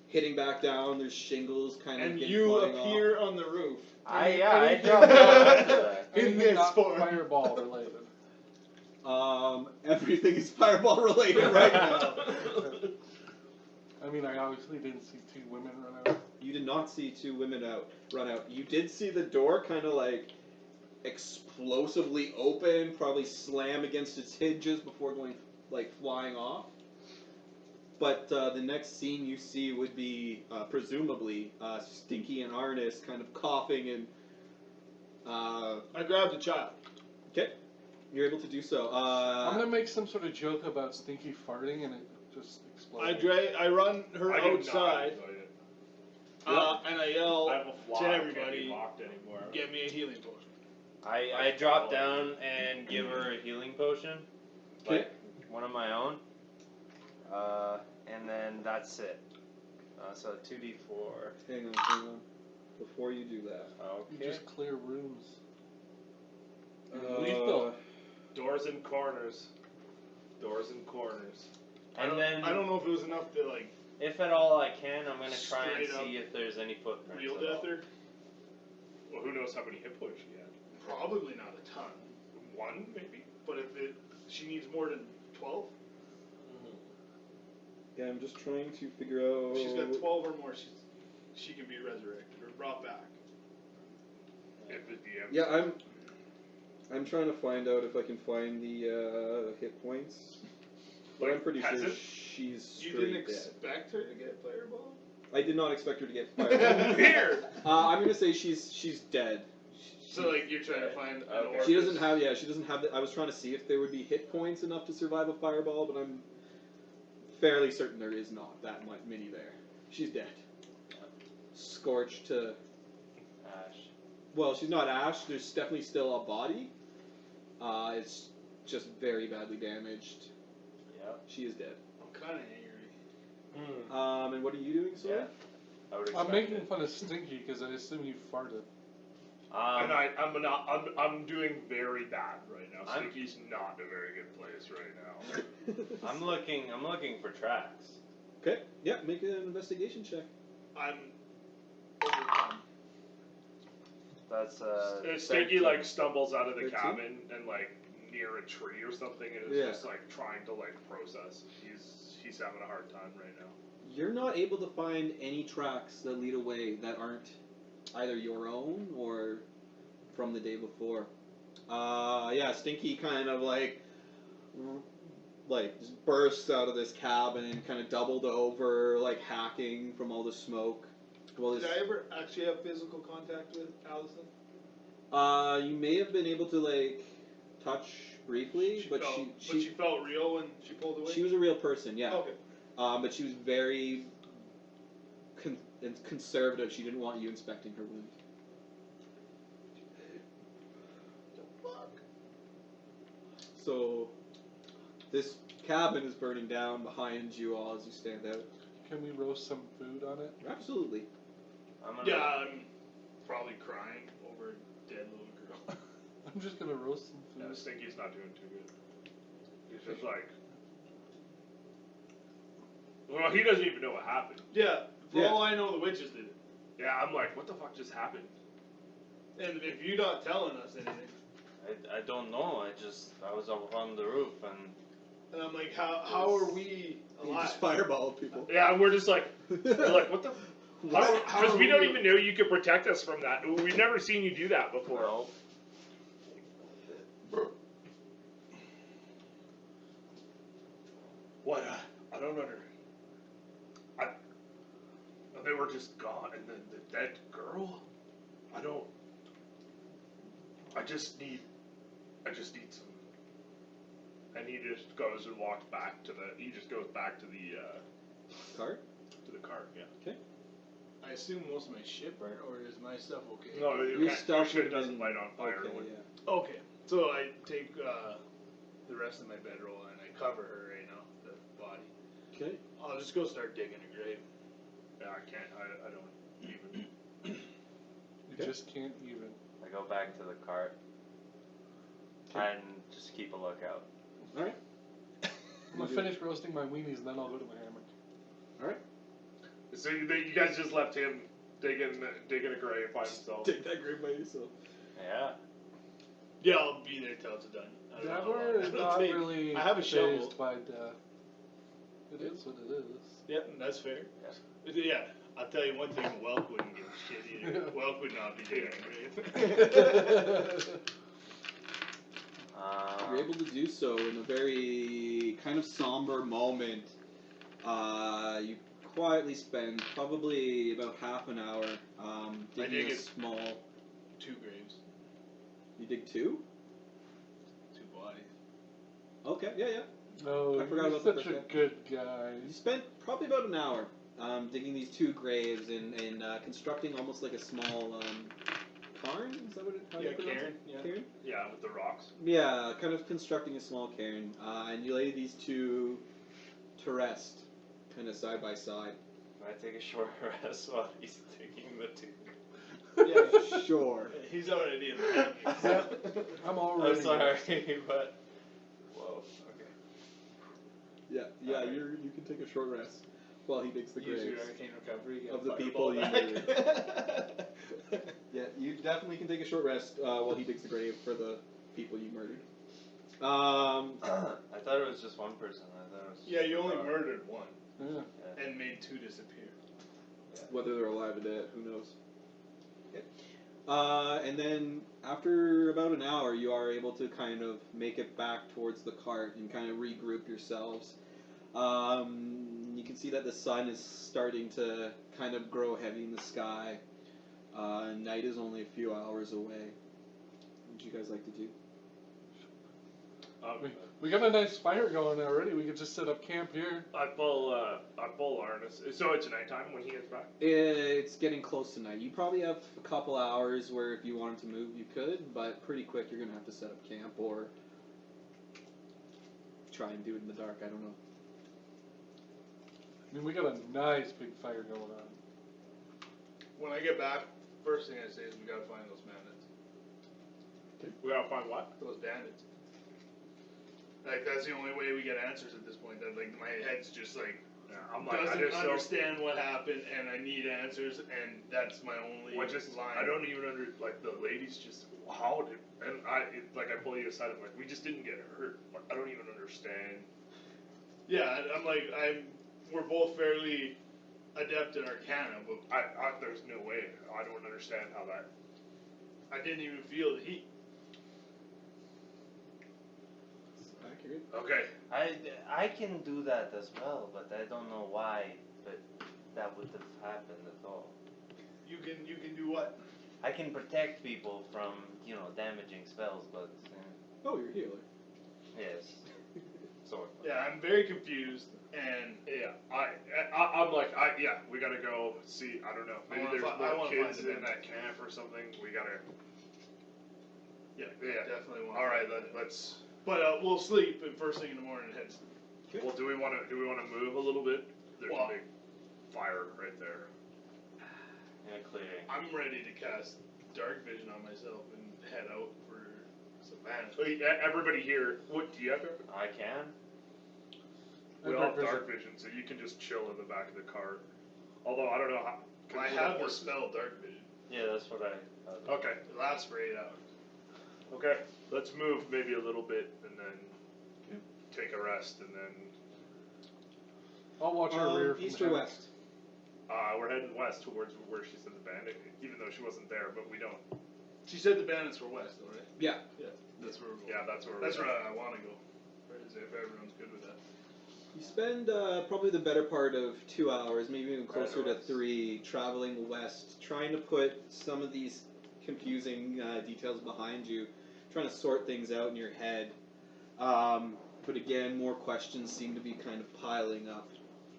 hitting back down. There's shingles kind of And getting you flying appear on the roof. I dropped down after that. Anything not Spore. fireball related. off. Everything is fireball related right now. I mean, I obviously didn't see two women run out. You did not see two women run out. You did see the door kind of like explosively open, probably slam against its hinges before going like flying off. But the next scene you see would be presumably Stinky and Arnis kind of coughing and. I grabbed a child. Okay, you're able to do so. I'm gonna make some sort of joke about Stinky farting and it just exploded. I run her I do not outside, enjoy it. and I yell I have a fly. to I can't everybody, be locked anymore. get me a healing potion. I drop down and give her a healing potion, like one of my own, and then that's it. So 2d4. Hang on. Before you do that. You Okay. just clear rooms. Uh, Doors and corners. Doors and corners. And then, I don't know if it was enough to like if at all I can, I'm gonna try and Straight up see if there's any footprints. real at all. death her. Well, who knows how many hit points she had? Probably not a ton, One, maybe? but if she needs more than 12. yeah, I'm just trying to figure out. If she's got 12 or more, she can be resurrected or brought back. If the DM. Yeah, I'm trying to find out if I can find the hit points. but I'm pretty has sure it? she's You straight didn't dead. expect her to get fireball? I did not expect her to get fired. Weird. I'm gonna say she's dead. So like you're trying to find an Okay. orifice. She doesn't have. Yeah, she doesn't have. I was trying to see if there would be hit points enough to survive a fireball, but I'm fairly certain there is not that many there. She's dead. Scorched to. Ash. Well, she's not ash. There's definitely still a body. It's just very badly damaged. Yep. She is dead. I'm kind of angry. And what are you doing, Sawyer? Yeah. I would expect I'm making it. fun of Stinky because I assume you farted. And I'm doing very bad right now. I'm- Stinky's not in a very good place right now. I'm looking for tracks. Okay. Yeah. Make an investigation check. I'm overcome. That's Stinky 13. like stumbles out of the 13? cabin and like near a tree or something and is Yeah. just like trying to like process. He's having a hard time right now. You're not able to find any tracks that lead away that aren't either your own or from the day before. Yeah, Stinky kind of like just bursts out of this cabin and kind of doubled over, like hacking from all the smoke. Well, Did I ever actually have physical contact with Allison? you may have been able to like touch briefly, but she felt real when she pulled away. she was a real person, yeah. Okay. But she was very conservative. She didn't want you inspecting her wound. So, this cabin is burning down behind you all as you stand out. Can we roast some food on it? Absolutely. I'm gonna, Yeah, I'm probably crying over a dead little girl. I'm just gonna roast some Yeah, food. Stinky's not doing too good. He's just like, well, he doesn't even know what happened. Yeah, for Yeah. all I know, the witches did it. Yeah, I'm like, what the fuck just happened? And if you're not telling us anything, I don't know. I was up on the roof and and I'm like, how are we You alive? just fireball people. Yeah, and we're just like, what the? What? Because we don't even know you could protect us from that. We've never seen you do that before. well, What? I don't under. They were just gone, and then the dead girl. I don't. I just need some. And he just goes and walks back to the. He just goes back to the Cart? cart. Yeah. I assume most of my shit burnt, or is my stuff okay? No, Your stuff shit would've doesn't been- light on fire. Okay, when- yeah. Okay, so I take the rest of my bedroll and I cover her right now, the body. Okay. I'll just go start digging a grave. Yeah, I can't. I don't even. You Okay. just can't even. I go back to the cart and just keep a lookout. All right. I'm gonna finish roasting my weenies, and then I'll go to my hammock. All right. So you guys just left him digging a grave by himself. Take that grave by yourself. Yeah. Yeah, I'll be there till it's done. I don't Yeah, know how long we're it'll not take. really I have a shovel. fazed by death. It is what it is. Yeah, that's fair. Yeah, I'll tell you one thing, Welk wouldn't give a shit either. Welk would not be digging a grave. You're able to do so in a very kind of somber moment. You quietly spend probably about half an hour digging dig a it. small. 2 graves, You dig 2? 2 bodies. Okay, yeah. No, I forgot you're about the such a first good guy. You spent probably about an hour digging these 2 graves and constructing almost like a small cairn. Is that what it? How do Yeah, you pronounce cairn, it? yeah. Cairn. Yeah, with the rocks. Yeah, kind of constructing a small cairn, and you lay these 2 to rest, kind of side by side. Can I take a short rest while he's digging the two? Yeah, sure. He's already in the hanging. I'm already. I'm sorry, but whoa. Okay. Yeah, Alright. you can take a short rest while he digs the Use graves. your arcane recovery. get Of the fireball people you back. Yeah, you definitely can take a short rest while he digs the grave for the people you murdered. I thought it was just one person. I thought it was. Yeah, you only murdered 1 Yeah. and made 2 disappear. Whether they're alive or dead, who knows? Okay. And then after about an hour, you are able to kind of make it back towards the cart and kind of regroup yourselves. You can see that the sun is starting to kind of grow heavy in the sky. Night is only a few hours away. What would you guys like to do? We got a nice fire going already. We could just set up camp here. I pull harness. So it's nighttime when he gets back. It's getting close to night. You probably have a couple hours where if you wanted to move, you could, but pretty quick you're going to have to set up camp or try and do it in the dark. I don't know. I mean, we got a nice big fire going on. When I get back, first thing I say is we gotta find those bandits. We gotta find what? Those bandits. Like, that's the only way we get answers at this point. That, like, my head's just like, Yeah, I'm like, I doesn't just don't. understand what happened, and I need answers, and that's my only What just? line. I don't even like the ladies just how did and I pull you aside. I'm like, we just didn't get hurt. Like, I don't even understand. Yeah, I'm like, we're both fairly adept in Arcana, but There's no way. I don't understand how that. I didn't even feel the heat. Accurate. Okay. I can do that as well, but I don't know why. But that would have happened at all. You can do what? I can protect people from damaging spells, but Oh, you're a healer. yes, sort of. Yeah, I'm very confused, and Yeah. I'm like yeah. We gotta go see. I don't know. Maybe wanna there's fi- I more wanna kids find in them. that camp or something. We gotta. yeah, Yeah. definitely want. All right. Let's. But we'll sleep, and first thing in the morning head. Well, do we want to move a little bit? There's Well- a big fire right there. Yeah, clearing. I'm ready to cast dark vision on myself and head out for some bandits. So, everybody here, what do you have? Dark? I can. We I all have have dark dark vision, so you can just chill in the back of the car. Although I don't know how. I have the spell dark vision. Yeah, that's what I. Okay. It lasts for 8 hours. Okay. Let's move maybe a little bit and then take a rest and then. I'll watch our rear from East the or house. west? We're heading west towards where she said the bandit, even though she wasn't there, but we don't. She said the bandits were west, though, right? Yeah. Yeah, that's where we're going. Yeah, that's where That's we're where I want to go. If everyone's good with that. You spend probably the better part of 2 hours, maybe even closer to west. 3, traveling west, trying to put some of these confusing details behind you, trying to sort things out in your head. But again, more questions seem to be kind of piling up.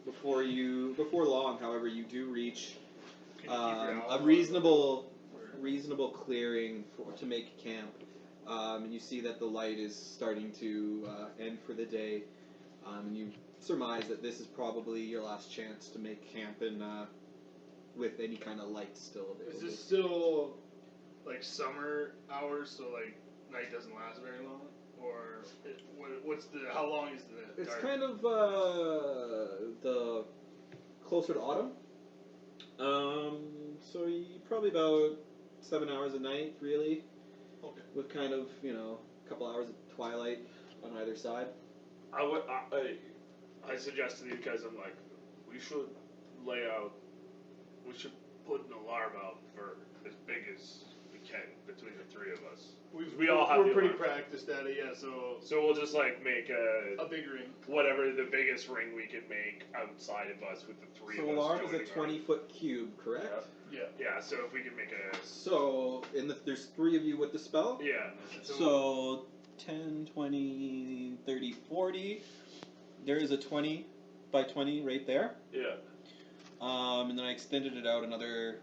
Before long, however, you do reach Can you keep your a owl reasonable clearing to make camp. And you see that the light is starting to end for the day. And you surmise that this is probably your last chance to make camp in, with any kind of light still available. Is this still like summer hours, so like night doesn't last very long? Or what's the, how long is the It's dark? kind of the closer to autumn. So you probably about 7 hours a night, really, Okay. with kind of a couple hours of twilight on either side. I suggested to these guys, I'm like, we should we should put an alarm out for as big as we can between the three of us. We all have We're the pretty alarms. practiced at it, yeah. So We'll just like make a big ring. whatever the biggest ring we can make outside of us with the three So of us. alarm is a joining 20-foot cube, correct? Yeah. Yeah, so if we can make a So there's 3 of you with the spell. yeah. So 10, 20, 30, 40. There is a 20 by 20 right there. Yeah. And then I extended it out another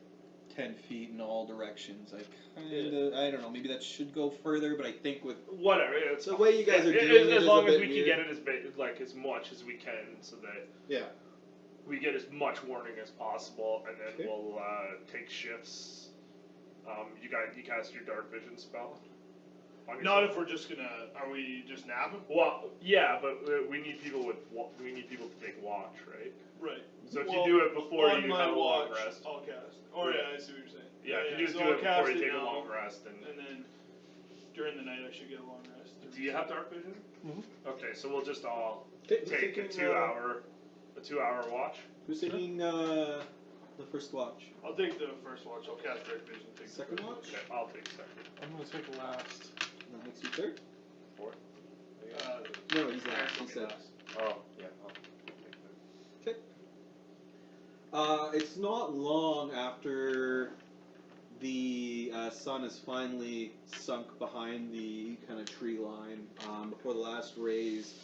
10 feet in all directions. I don't know, maybe that should go further, but I think with Whatever. It's the way you guys are doing it as is long a as bit we weird. can get it as big, like as much as we can, so that Yeah. we get as much warning as possible, and then Okay. we'll take shifts. You cast your dark vision spell. On Not yourself? if we're just gonna. Are we just napping? Well, yeah, but we need people to take watch, right? Right. So if Well, you do it before on you my have a long watch, rest, I'll cast. Oh Yeah. yeah, I see what you're saying. yeah, if you just so do I'll it before cast you take a now, long rest, and then during the night I should get a long rest. do you have dark vision? Mhm. Okay, so we'll just all Okay, who's take a taking, 2-hour watch. Who's taking the first watch? I'll take the first watch. I'll cast dark vision. Take the Second first watch? Okay, I'll take second. I'm gonna take last. That makes you third? Fourth. Uh, No, he's last. He I'll said. last. Oh, yeah. It's not long after the sun has finally sunk behind the kind of tree line, before the last rays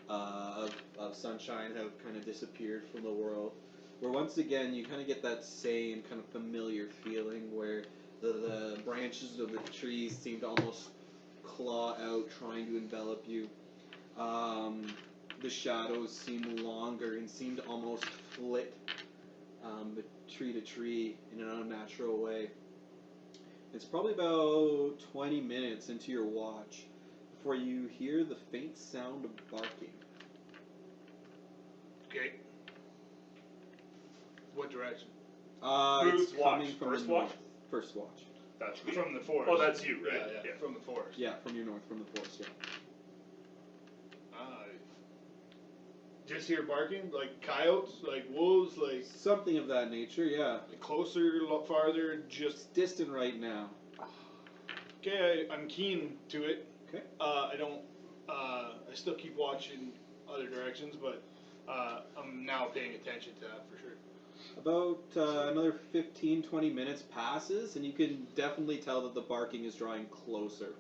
of sunshine have kind of disappeared from the world, where once again you kind of get that same kind of familiar feeling where the branches of the trees seem to almost claw out, trying to envelop you. The shadows seem longer and seem to almost flit tree to tree in an unnatural way. It's probably about 20 minutes into your watch before you hear the faint sound of barking. Okay. What direction? It's Who's watch? coming from First the watch? north. First watch. That's me. From the forest. Oh, that's you, right? Yeah, Yeah. from the forest. Yeah, from your north, from the forest, yeah. Just hear barking, like coyotes, like wolves, like Something of that nature, yeah. closer, farther, just. It's distant right now. Okay, I'm keen to it. Okay. I don't. I still keep watching other directions, but I'm now paying attention to that for sure. About another 15, 20 minutes passes, and you can definitely tell that the barking is drawing closer.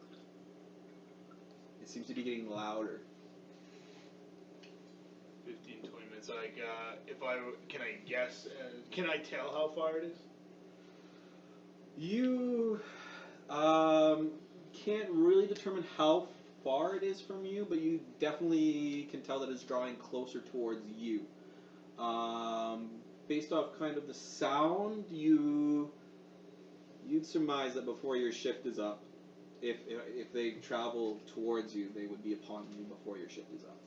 It seems to be getting louder. 15, 20 minutes. Like, can I guess? Can I tell how far it is? You can't really determine how far it is from you, but you definitely can tell that it's drawing closer towards you. Based off kind of the sound, you'd surmise that before your shift is up, if they travel towards you, they would be upon you before your shift is up.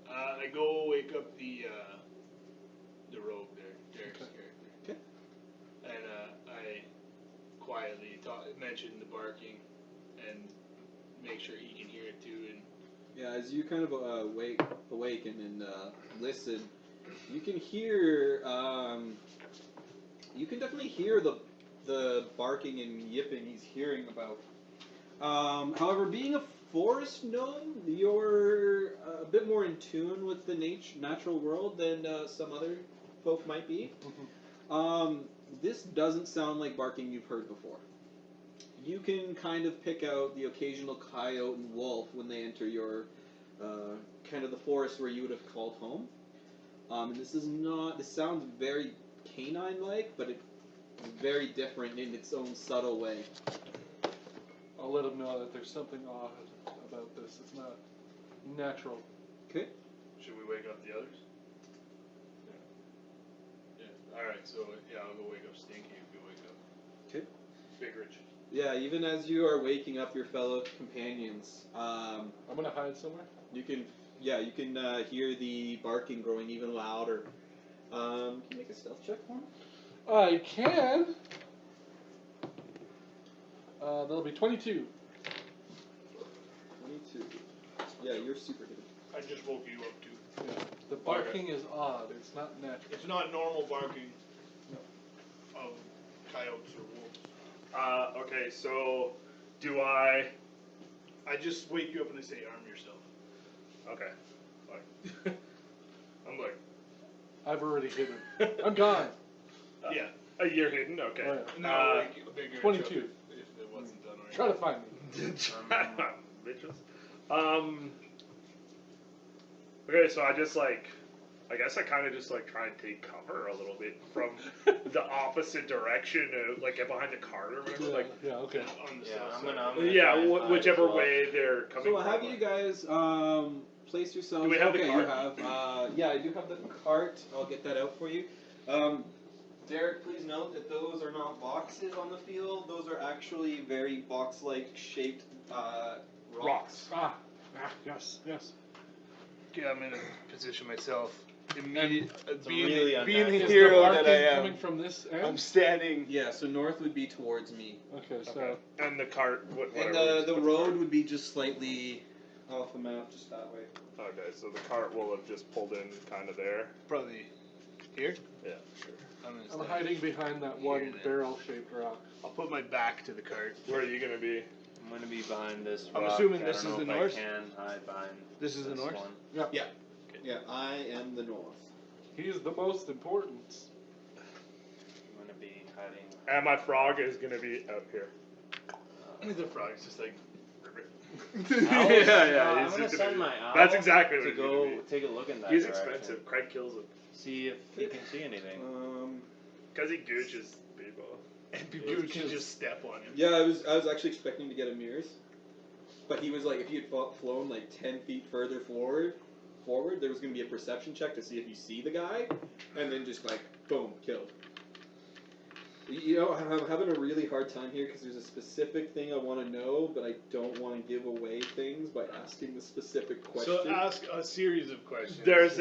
I go wake up the rogue there, Derek's character. Okay. And I quietly mention the barking and make sure he can hear it too. And Yeah, as you kind of awaken and listen, you can hear, you can definitely hear the barking and yipping he's hearing about. However, being a forest gnome, you're a bit more in tune with the natural world than some other folk might be. This doesn't sound like barking you've heard before. You can kind of pick out the occasional coyote and wolf when they enter your kind of the forest where you would have called home. And this sounds very canine-like, but it's very different in its own subtle way. I'll let him know that there's something odd about this. It's not natural. Okay. Should we wake up the others? yeah, all right. So yeah, I'll go wake up Stinky if you wake up. Okay. Big Rich. Yeah, even as you are waking up your fellow companions, I'm gonna hide somewhere. you can hear the barking growing even louder. Can you make a stealth check for me? I can. That'll be 22. 22. Yeah, you're super hidden. I just woke you up too. Yeah. The barking is odd. It's not natural. It's not normal barking of coyotes or wolves. Okay, so do I? I just wake you up and I say, arm yourself. Okay, fine. I'm like, I've already hidden. I'm gone. Yeah. you're hidden. Okay. Oh, yeah. No, I'll wake you 22. up if it wasn't done already. Try to find me. Bitches. Okay, so I guess I kind of just try and take cover a little bit from the opposite direction, like get behind the cart or whatever. Yeah, okay. On the Yeah, south I'm side. gonna Yeah, try and hide whichever as well. way they're coming So from. have you guys place yourselves? Do we have the okay, cart? you have. Yeah, I do have the cart. I'll get that out for you. Derek, please note that those are not boxes on the field. Those are actually very box-like shaped rocks. Ah, yes. Okay, I'm in a position myself. Being really the Is hero the that barking I coming am, from this I'm end? standing. Yeah, so north would be towards me, Okay, so Okay. And the cart, and whatever. the road would be just slightly off the map, just that way. Okay, so the cart will have just pulled in kind of there. Probably here. Yeah, sure. I'm gonna I'm stand. hiding behind that Here one then. barrel-shaped rock. I'll put my back to the cart. Where are you gonna be? I'm gonna be behind this I'm rock. assuming I this don't is know the if north? I can hide behind This is the north? one. Yeah, I am the north. He is the most important. I'm gonna be hiding. And my frog is gonna be up here. The frog's just like. Owls? yeah, I'm he's gonna just send gonna my be- owl That's exactly what to he's gonna go be. take a look in that He's direction. expensive. Craig kills him. See if he can see anything. Because he gooches people. And people can just step on him. Yeah, I was actually expecting to get a mirrors, but he was like, if you had flown like 10 feet further forward, there was going to be a perception check to see if you see the guy, and then just like, boom, killed. You know, I'm having a really hard time here because there's a specific thing I want to know, but I don't want to give away things by asking the specific question. So ask a series of questions. There's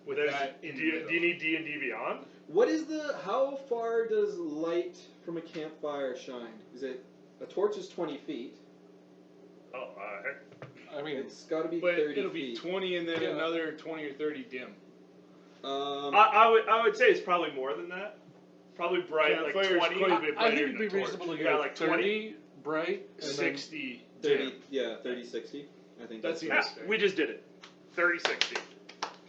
with there's. that Do in the you middle. need D&D Beyond? What is how far does light from a campfire shine? Is it, a torch is 20 feet. Oh, I mean, It's got to be But 30 it'll be feet. 20 and then Yeah. another 20 or 30 dim. I would say it's probably more than that. Probably bright, like Campfire's 20. quite a bit I brighter think it'd than be a torch. reasonable to Yeah, go like 30 bright, and 60 30, dim. yeah, 30, 60. I think That's that's Yeah, fair. we just did it. 30-60. okay.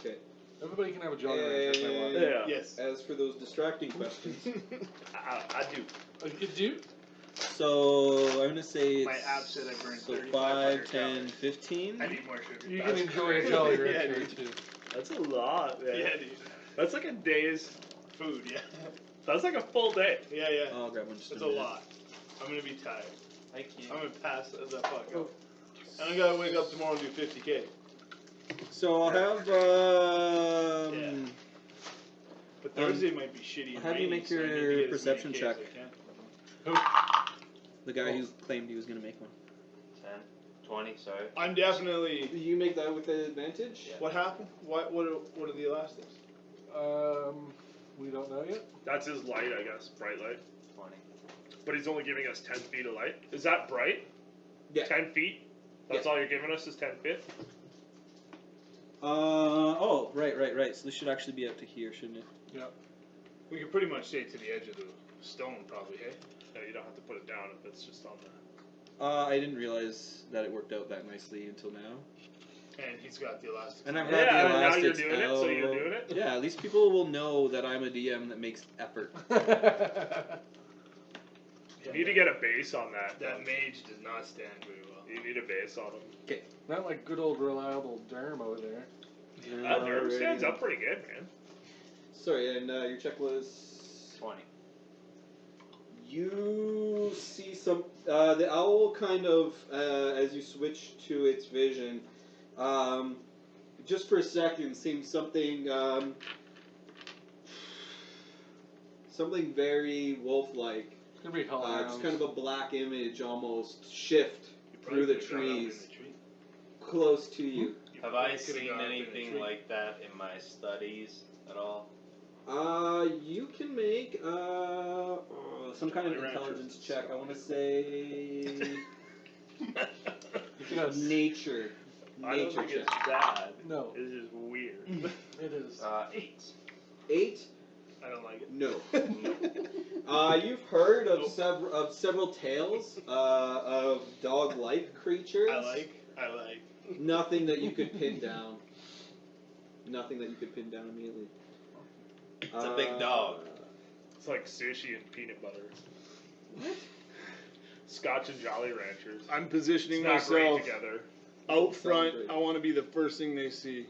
then everybody can have a jolly rancher if they want. And Yeah. Yes. as for those distracting questions, I do. You do? so I'm gonna say My it's app said I burned so 3,500 5, 10, calories. 15. I need more sugar. You That's can enjoy crazy. a jolly Yeah, rancher dude. too. That's a lot, man. Yeah, dude. That's like a day's. Food, yeah. That's like a full day. Yeah, yeah. I'll grab one just That's a a minute. lot. I'm gonna be tired. Thank you. I'm gonna pass the fuck out. And I gotta wake up tomorrow and do 50K. So I'll have Yeah. But Thursday might be shitty. I'll and have you rainy, make so I need to your get as perception many Ks as check. I can. the guy who claimed he was gonna make one. 10, 20, sorry. I'm definitely. You make that with advantage. Yeah. What happened? What are the elastics? We don't know yet. That's his light, I guess. Bright light. 20. But he's only giving us 10 feet of light. Is that bright? Yeah. 10 feet? That's all you're giving us is 10 feet? Oh, right. So this should actually be up to here, shouldn't it? Yeah. We could pretty much stay to the edge of the stone, probably. Hey. Yeah, you don't have to put it down if it's just on the. I didn't realize that it worked out that nicely until now. And he's got the elastics. And I've Yeah, got the now you're elastics doing it, so you're out. doing it? Yeah, at least people will know that I'm a DM that makes effort. You need to get a base on that. That mage does not stand very well. You need a base on him. Not like good old reliable Derm over there. That nerve Alrighty. stands up pretty good, man. Sorry, and your check was 20. You see some. The owl kind of, as you switch to its vision, just for a second, seems something. Something very wolf-like. It's gonna be hellhounds. Just kind of a black image almost shift You probably through the could've gone up in trees the tree. close to you. You Have probably I could've seen gone up in the anything tree. like that in my studies at all? You can make some kind of Jolly Ranchers intelligence is check. I so want to say Yes. nature. I don't Nature think check. it's bad. No, It's just weird. it is. 8. 8? I don't like it. No. You've heard of several tales of dog-like creatures. I like. Nothing that you could pin down. Nothing that you could pin down immediately. It's a big dog. It's like sushi and peanut butter. Scotch and Jolly Ranchers. I'm positioning It's not great myself together. out front. great. I want to be the first thing they see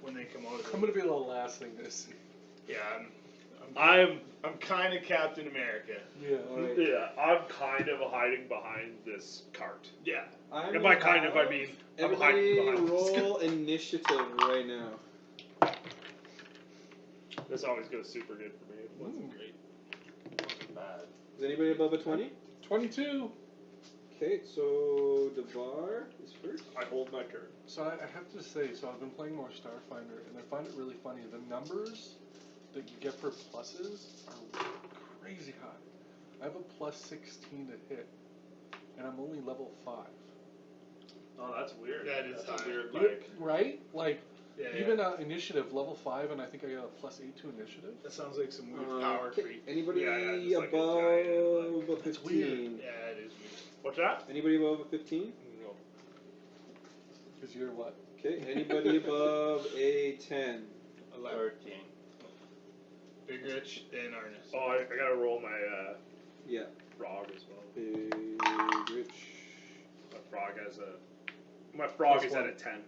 when they come out of I'm it. gonna be the last thing to see. Yeah, I'm kind of Captain America. Yeah. Alright. I'm kind of hiding behind this cart. Yeah. I'm And by gonna kind of I have mean I'm hiding everybody behind this. roll initiative right now. This always goes super good for me. It wasn't great. Wasn't bad. Is anybody above a 20? 22. Okay, so Devar is first. I hold my turn. So I have to say, so I've been playing more Starfinder, and I find it really funny. The numbers that you get for pluses are crazy high. I have a plus 16 to hit, and I'm only level 5. Oh, that's weird. That is that's high. a weird You- like. right? Like, Yeah, even initiative, level 5, and I think I got a plus 8 to initiative. that sounds like some weird power Okay, creep. anybody Yeah, yeah, just like a above giant, a 15? It's weird. Yeah, it is weird. What's that? Anybody above a 15? No. Because you're what? Okay, anybody above a 10? 11. 13. Big Rich, then Arnis. Oh, I gotta roll my Yeah. frog as well. Big Rich. My frog Plus is at one. a 10.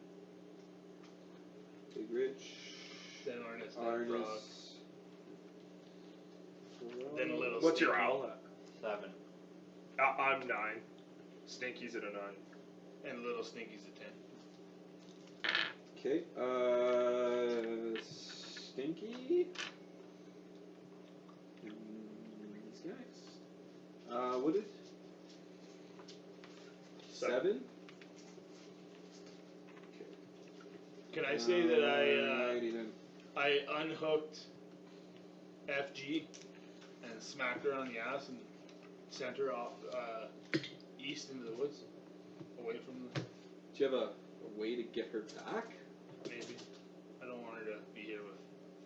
Big Rich. Then Arnis, then Arnis. Frog. Then Little What's your Stinky. owl at? 7. I'm 9. Stinky's at a 9. And Little Stinky's a 10. Okay. Stinky. These guys. What is? 7. Can I say that Alrighty then. I unhooked FG and smacked her on the ass and sent her off east into the woods, away from the Do you have a way to get her back? maybe. I don't want her to be here with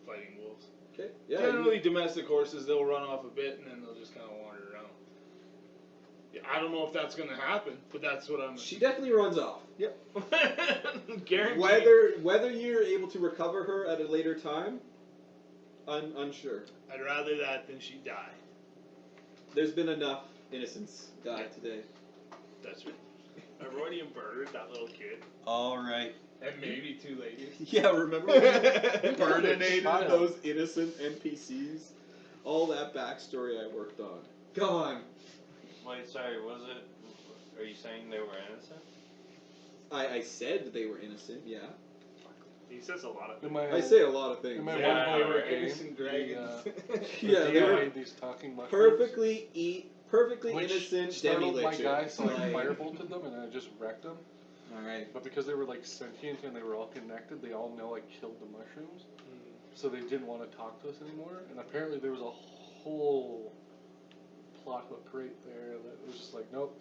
fighting wolves. Okay. Yeah. Generally, domestic horses, they'll run off a bit and then they'll just kind of wander around. Yeah, I don't know if that's going to happen, but that's what I'm. She definitely runs off. Yep. Guaranteed. Whether you're able to recover her at a later time, unsure. I'd rather that than she die. There's been enough innocents died today. That's right. I've already murdered that little kid. All right. And maybe 2 ladies. Yeah, remember when you burninated Child. those innocent NPCs? All that backstory I worked on. Gone. Wait, sorry, was it. Are you saying they were innocent? I said they were innocent, yeah. He says a lot of In things. my, I say a lot of things. in my Yeah, one player game, Innocent dragons. Yeah, the they DM were made these talking mushrooms. perfectly which innocent startled my demi-lichers. guy, so I firebolted them and I just wrecked them. Alright. But because they were like sentient and they were all connected, they all know I killed the mushrooms. So they didn't want to talk to us anymore. And apparently there was a whole plot hook right there that was just like, nope.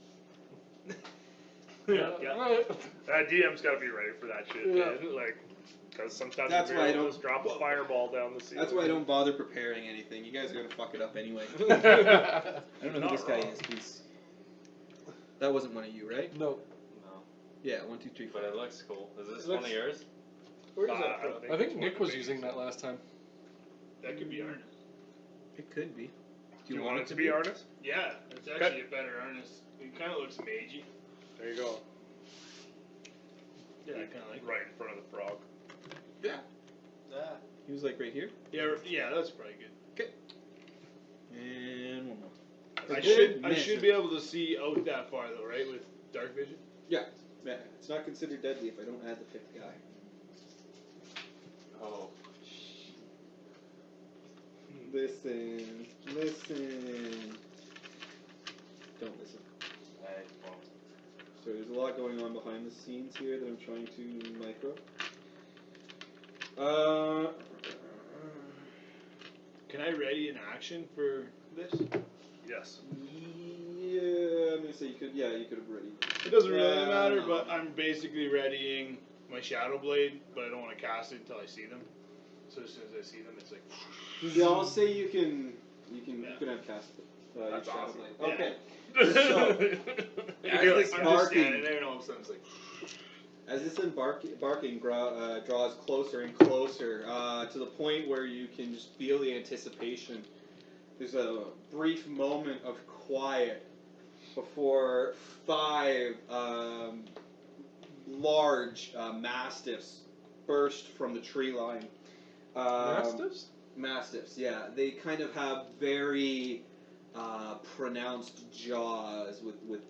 Yeah. Alright. That DM's got to be ready for that shit, Yeah. man. Like, because sometimes That's you're why I able to don't- just drop a fireball down the ceiling. That's why I don't bother preparing anything. You guys are gonna fuck it up anyway. I don't know Not who this guy wrong. is, please. That wasn't one of you, right? No. No. Yeah, 1, 2, 3, 4. But it looks cool. Is this It one looks- of yours? Where is I that don't from? think I think it's one Nick of was the using biggest that last time. That could be Arnis. It could be. Do you want it to be Arnis? Yeah, it's actually a better Arnis. It kind of looks magey. There you go. Yeah, I kind of like Right in front of the frog. that. He was like right here. Yeah, that's probably good. And one more. I Goodness. should be able to see out that far though, right? With dark vision. Yeah, it's not considered deadly if I don't add the 5th guy. Oh. Listen. Don't listen. I won't. So there's a lot going on behind the scenes here that I'm trying to micro. Can I ready an action for this? Yes. Yeah, I'm gonna say you could. Yeah, you could have ready. It doesn't really Yeah, matter, no. but I'm basically readying my Shadow Blade, but I don't want to cast it until I see them. So as soon as I see them, it's like. Yeah, I'll say you can. You Yeah. can have cast it. That's your Shadow awesome. Blade. Okay. As As You're this like, I'm just barking- standing there, and all of a sudden it's like. As this barking draws closer and closer to the point where you can just feel the anticipation. There's a brief moment of quiet before 5 large mastiffs burst from the tree line. Mastiffs? Mastiffs, yeah. They kind of have very pronounced jaws with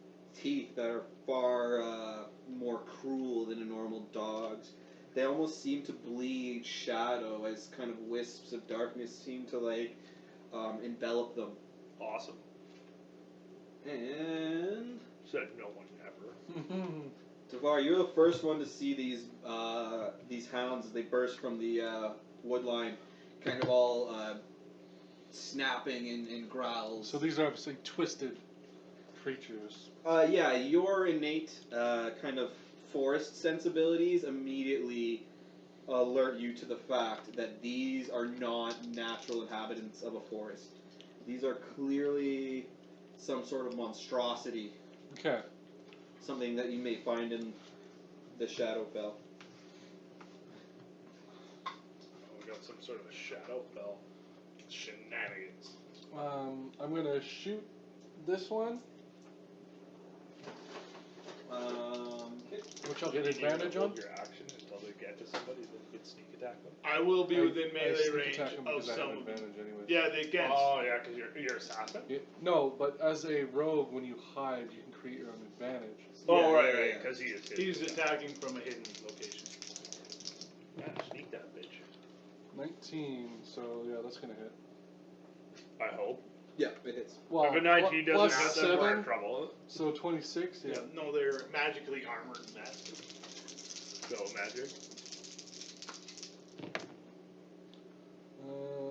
teeth that are far more cruel than a normal dog's. They almost seem to bleed shadow as kind of wisps of darkness seem to envelop them. Awesome. And Said no one ever. Tavar, you're the first one to see these hounds as they burst from the wood line, kind of all snapping and growls. So these are obviously twisted creatures. Yeah, your innate kind of forest sensibilities immediately alert you to the fact that these are not natural inhabitants of a forest. These are clearly some sort of monstrosity, Okay. something that you may find in the Shadowfell. We got some sort of a shadow fell. Shenanigans. I'm gonna shoot this one, which I'll get You need to advantage on. hold your action until they get to somebody, then you can sneak attack them. I will be within I melee sneak range attack 'em of because I have some of them. advantage anyway. Yeah, they can. Oh yeah, because you're assassin. Yeah, no, but as a rogue, when you hide, you can create your own advantage. Oh Yeah, right, yeah, right, yeah. because he is. He's attacking from a hidden location. Yeah, sneak that bitch. 19, so yeah, that's gonna hit. I hope. Yeah, it hits. Well, If a 19 doesn't plus hit, then we're in 7, trouble. so 26. Yeah. No, they're magically armored and that. So magic.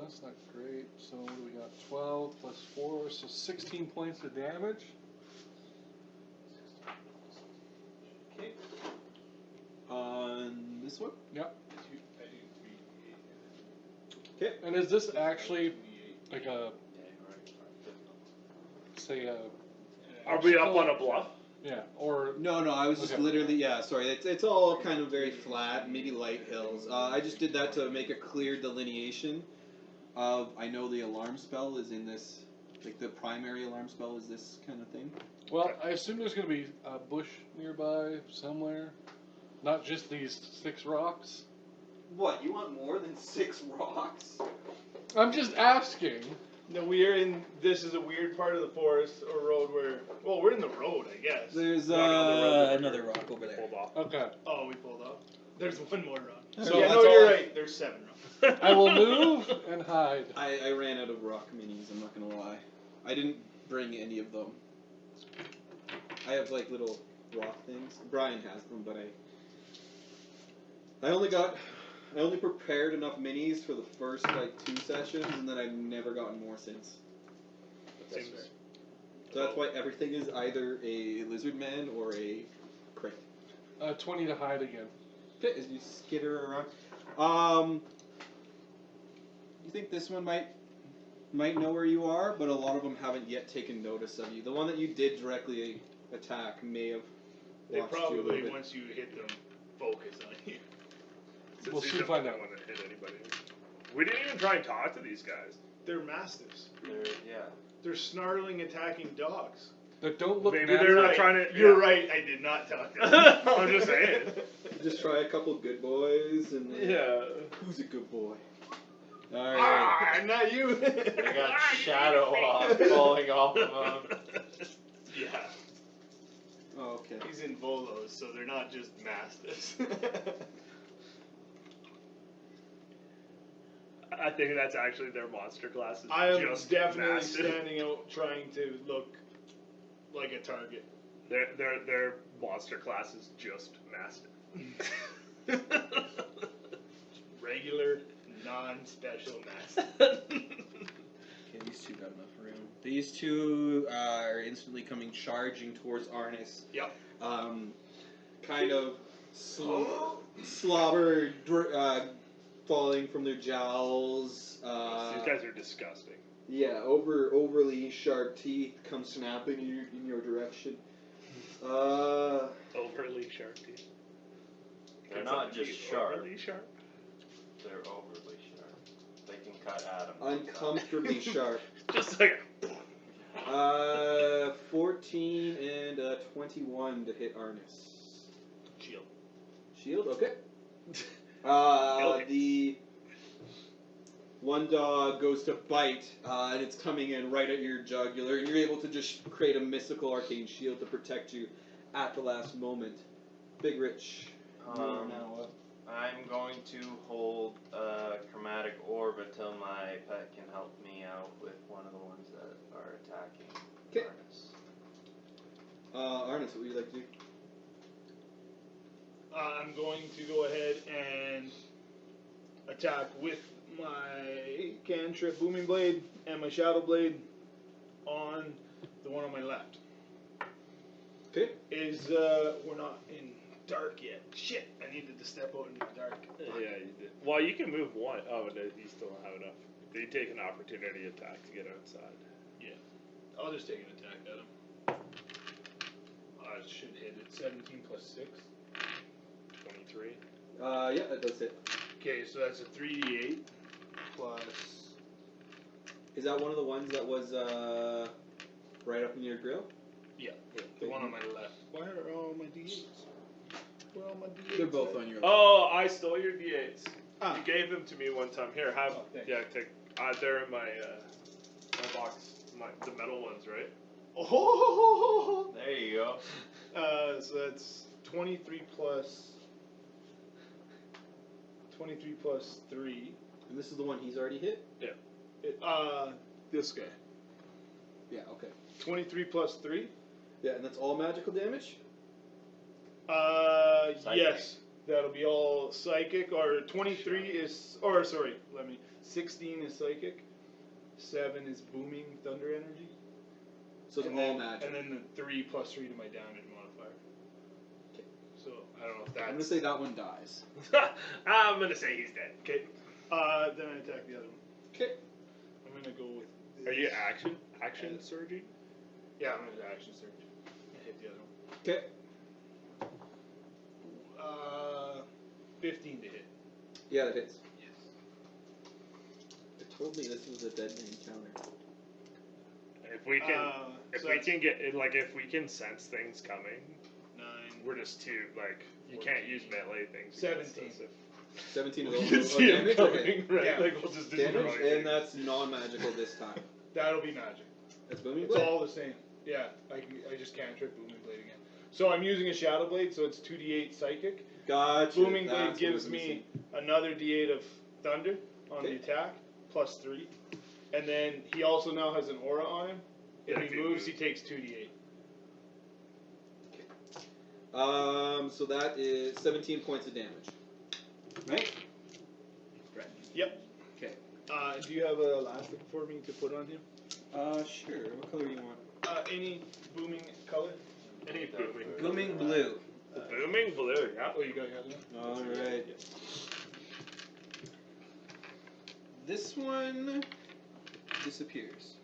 That's not great. So what do we got? 12 plus 4, so 16 points of damage. Okay. On this one? Yep. Okay. And is this actually like a, say a? Are we up on a bluff? Yeah. Or No, I was just Okay. literally, yeah, sorry. It's all kind of very flat, maybe light hills. I just did that to make a clear delineation of, I know the alarm spell is in this, like the primary alarm spell is this kind of thing. well, I assume there's gonna be a bush nearby somewhere, not just these 6 rocks. What, you want more than 6 rocks? I'm just asking. No, we are in. This is a weird part of the forest or road where. Well, we're in the road, I guess. There's Rock on the road over another here. rock over there. Hold off. Okay. Oh, we pulled off. There's one more rock. So yeah, that's no, you're all- right. There's 7 rocks. I will move and hide. I ran out of rock minis, I'm not gonna lie. I didn't bring any of them. I have like little rock things. Brian has them, but I only prepared enough minis for the first like 2 sessions, and then I've never gotten more since. That seems. So that's why everything is either a lizard man or a crate. 20 to hide again. Okay, as you skitter around. You think this one might know where you are, but a lot of them haven't yet taken notice of you. The one that you did directly attack may have They watched you a little probably, bit. once you hit them, focus on you. Since We'll these soon are find the out. one that hit anybody. We didn't even try and talk to these guys. They're masters. Yeah. They're snarling, attacking dogs. That don't look Maybe natural. they're not trying to. You're yeah. right. I did not talk to them. I'm just saying. Just try a couple good boys and then Yeah. who's a good boy? Alright. Ah, not you. I got shadow off falling off of them. Yeah. Oh, okay. He's in Volos, so they're not just masters. I think that's actually their monster class. Is I am just definitely massive. standing out trying to look like a target. Their monster class is just massive. Regular, non-special master. Okay, these two got enough room. These two are instantly coming charging towards Arnis. Yep. Kind of slobber falling from their jowls. These guys are disgusting. Yeah, overly sharp teeth come snapping in your direction. Overly sharp teeth. They're Can not something just be sharp. Overly sharp. They're overly sharp. They can cut atoms. Uncomfortably sharp. Just like. 14 and 21 to hit Arnis. Shield. Shield, okay. Kill him. The one dog goes to bite, and it's coming in right at your jugular, and you're able to just create a mystical arcane shield to protect you at the last moment. Big Rich, you are now up. I'm going to hold a chromatic orb until my pet can help me out with one of the ones that are attacking. 'Kay. Arnis. Arnis, what would you like to do? I'm going to go ahead and attack with my cantrip Booming Blade and my Shadow Blade on the one on my left. Okay. We're not in dark yet. Shit, I needed to step out into the dark. Yeah, you did. Well, you can move one. Oh, no, you still don't have enough. They take an opportunity attack to get outside. I'll just take an attack at him. I should hit it. 17 plus 6. 23. Yeah, that does hit. Okay, so that's a 3d8. plus. Is that one of the ones that was right up in your grill? Yeah, the one on my left. Why are all my D8s? Where are all my D8s? They're both at? on your. Oh, I stole your D8s. Ah. You gave them to me one time. Here, have. Oh, thanks. Yeah, take. They're in my box. The metal ones, right? Oh, There you go. so that's 23 plus 3. And this is the one he's already hit. This guy. Yeah. Okay. 23 plus 3. Yeah, and that's all magical damage. Psychic. Yes, that'll be all psychic. Or 23 is, or sorry, 16 is psychic. 7 is booming thunder energy. So it's and all then, magic. And then the 3 plus 3 to my damage modifier. Okay. So I don't know if that's. I'm gonna say that one dies. I'm gonna say he's dead. Okay. Then I attack the other one. Okay. I'm gonna go with. Are you action surging? Yeah, I'm gonna action surge. I hit the other one. Okay. 15 to hit. Yeah, that hits. Yes. It told me this was a deadly encounter. If we can, if so we that's can get like if we can sense things coming, 9. we're just too like you 14, can't use melee things. 17. 17 You is can all see him damage. Okay. coming, right? Yeah. Like we'll just destroy Damage, things. and that's non-magical this time. That'll be magic. That's booming It's blade. all the same. Yeah, I just can't trip booming blade again. So I'm using a shadow blade, so it's 2d8 psychic. Gotcha. Booming That's blade what gives was me missing. another d8 of thunder on Okay. the attack, plus 3. And then he also now has an aura on him. If Yeah, he if he moves, he moves. takes 2d8. So that is 17 points of damage. Right? Right. Yep. Okay. Do you have a elastic for me to put on him? Sure. What color do you want? Any booming color? Any booming. Booming blue. Booming blue, yeah. Oh, you got the other one? Alright. This one disappears.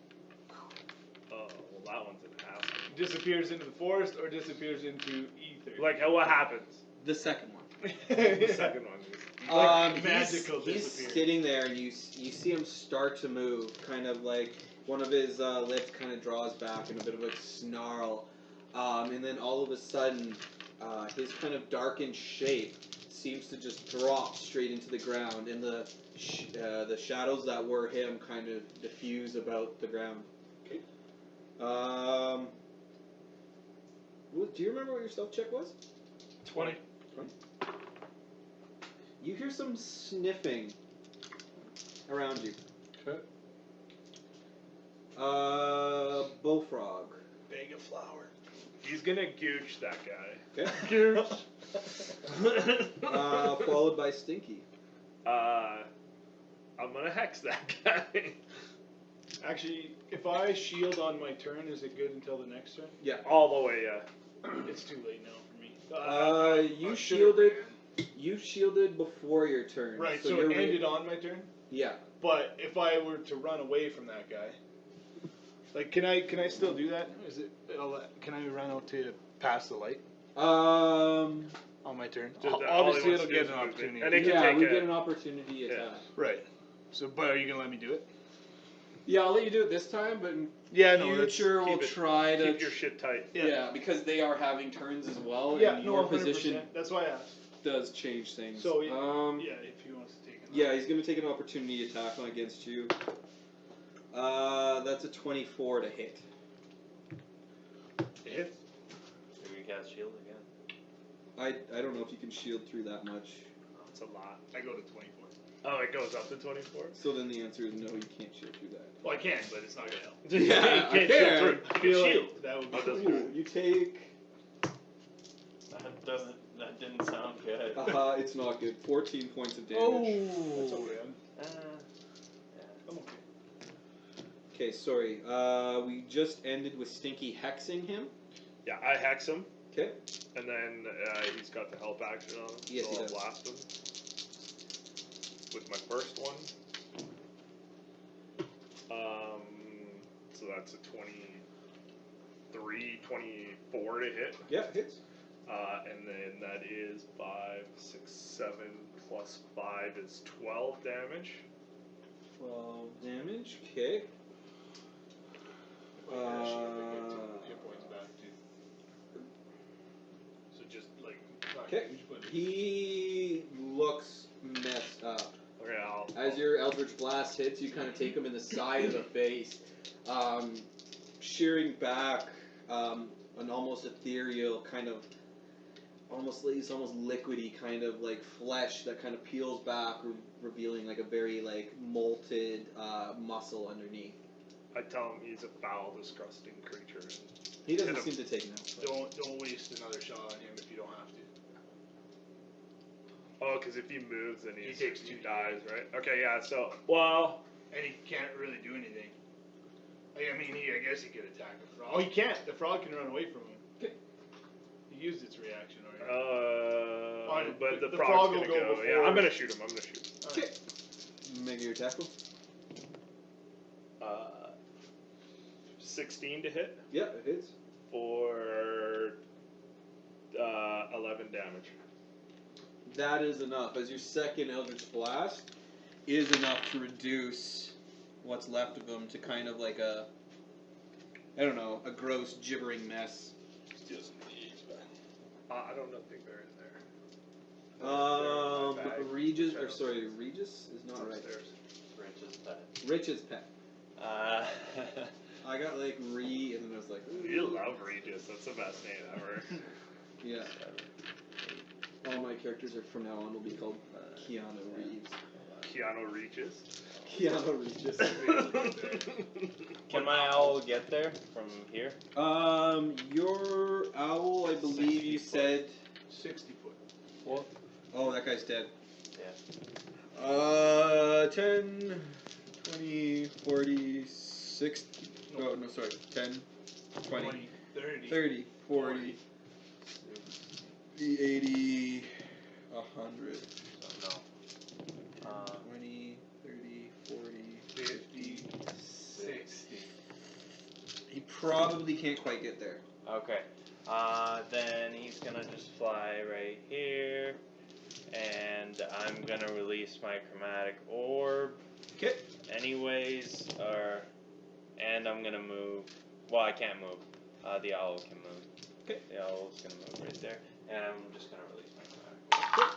Oh, well, that one's an ass. Disappears into the forest or disappears into ether? Like, what happens? The second one. The second one. Magical he's disappear. sitting there, and you see him start to move, kind of like one of his lips kind of draws back in a bit of a snarl, and then all of a sudden, his kind of darkened shape seems to just drop straight into the ground, and the shadows that were him kind of diffuse about the ground. Okay. Do you remember what your stealth check was? 20. You hear some sniffing around you. Okay. Bullfrog. Bag of flour. He's gonna gooch that guy. Okay. Followed by Stinky. I'm gonna hex that guy. Actually, if I shield on my turn, is it good until the next turn? Yeah. All the way, It's too late now for me. You I should've shielded. ran. You shielded before your turn. Right, so you're it ended on my turn. Yeah. But if I were to run away from that guy, like, can I still do that? Is it? Can I run out to pass the light on my turn? Just that Obviously, all he wants it'll to get do an is move it. opportunity. And it can Yeah, take we a- get an opportunity Yeah. attack. Right. So, but are you gonna let me do it? Yeah, I'll let you do it this time, but in Yeah, no. that's- future we'll keep it- try to. Keep your shit tight. Yeah, because they are having turns as well, Yeah, and no, your 100%. position That's why I asked. does change things. So, yeah, if he wants to take it. Yeah, he's gonna take an opportunity attack on against you. That's a 24 to hit. If Maybe we cast shield again. I don't know if you can shield through that much. It's a lot. I go to 24. Oh, it goes up to 24? So then the answer is no, you can't shield through that. Well, I can, but it's not gonna help. Yeah, you I can't can. shield through. I You feel can like shield. that would be. Oh, that's Ooh, good. you take. That didn't sound good. It's not good. 14 points of damage. That's okay. Yeah. I'm okay. Okay, sorry. We just ended with Stinky hexing him. Yeah, I hex him, Okay. and then he's got the help action on him. Yes, so he I'll does. blast him with my first one. So that's a 24 to hit. Yeah, hits. And then that is 5, 6, 7 plus 5 is 12 damage. 12 damage. Okay. Like, actually, gotta get some hit points back too. So just like not Okay. huge, but He looks messed up. Okay, As your Eldritch Blast hits, you kind of take him in the side of the face, shearing back an almost ethereal kind of, it's almost liquidy kind of like flesh that kind of peels back, revealing like a very like molted muscle underneath. I tell him he's a foul, disgusting creature. And He doesn't hit him. seem to take no. don't waste another shot on him if you don't have to. Oh, because if he moves, then He he takes he 2d. dies, right? Okay, yeah. So, well, And he can't really do anything. I mean, I guess he could attack the frog. Oh, he can't. The frog can run away from him. Okay. He used its reaction already. but the the frog's frog will gonna go go. before. Yeah, I'm gonna shoot him. Okay. Make your attack roll. 16 to hit Yeah, it hits. for 11 damage. That is enough. As your second Eldritch Blast is enough to reduce what's left of him to kind of like a, I don't know, a gross gibbering mess. I don't think there is there. Regis is not right. Upstairs. Rich's pet. Rich's pet. I got like and then I was like, ooh. You love Regis. That's the best name ever. Yeah. All my characters are from now on will be called Keanu Reeves. Keanu Regis. Keanu Regis. Can my owl get there from here? Your owl, I believe you said. 60 foot. What? Oh, that guy's dead. Yeah. 10, 20, 40, 60. Oh, no, sorry. 10, 20, 30. 30, 40, 80, 100. So no. 20, 30, 40, 50, 60. He probably can't quite get there. Okay. Then he's gonna just fly right here, and I'm gonna release my chromatic orb. Okay. Anyways, and I'm gonna move. Well, I can't move. The owl can move. Okay. The owl's gonna move right there, and I'm just gonna release my chromatic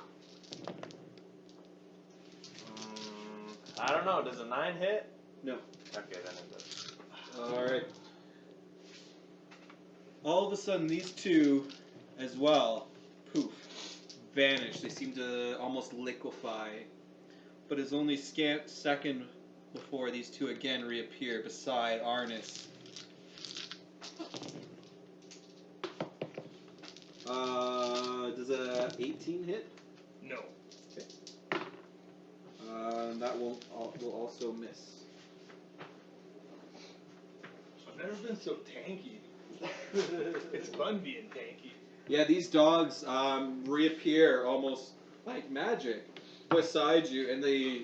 orb. I don't know. Does a 9 hit? No. Okay, then it does. Alright. All of a sudden, these two, as well, poof, vanish. They seem to almost liquefy. But it's only scant second before these two again reappear beside Arnis. Does a 18 hit? No. That will also miss. I've never been so tanky. It's fun being tanky. Yeah, these dogs reappear almost like magic beside you, and they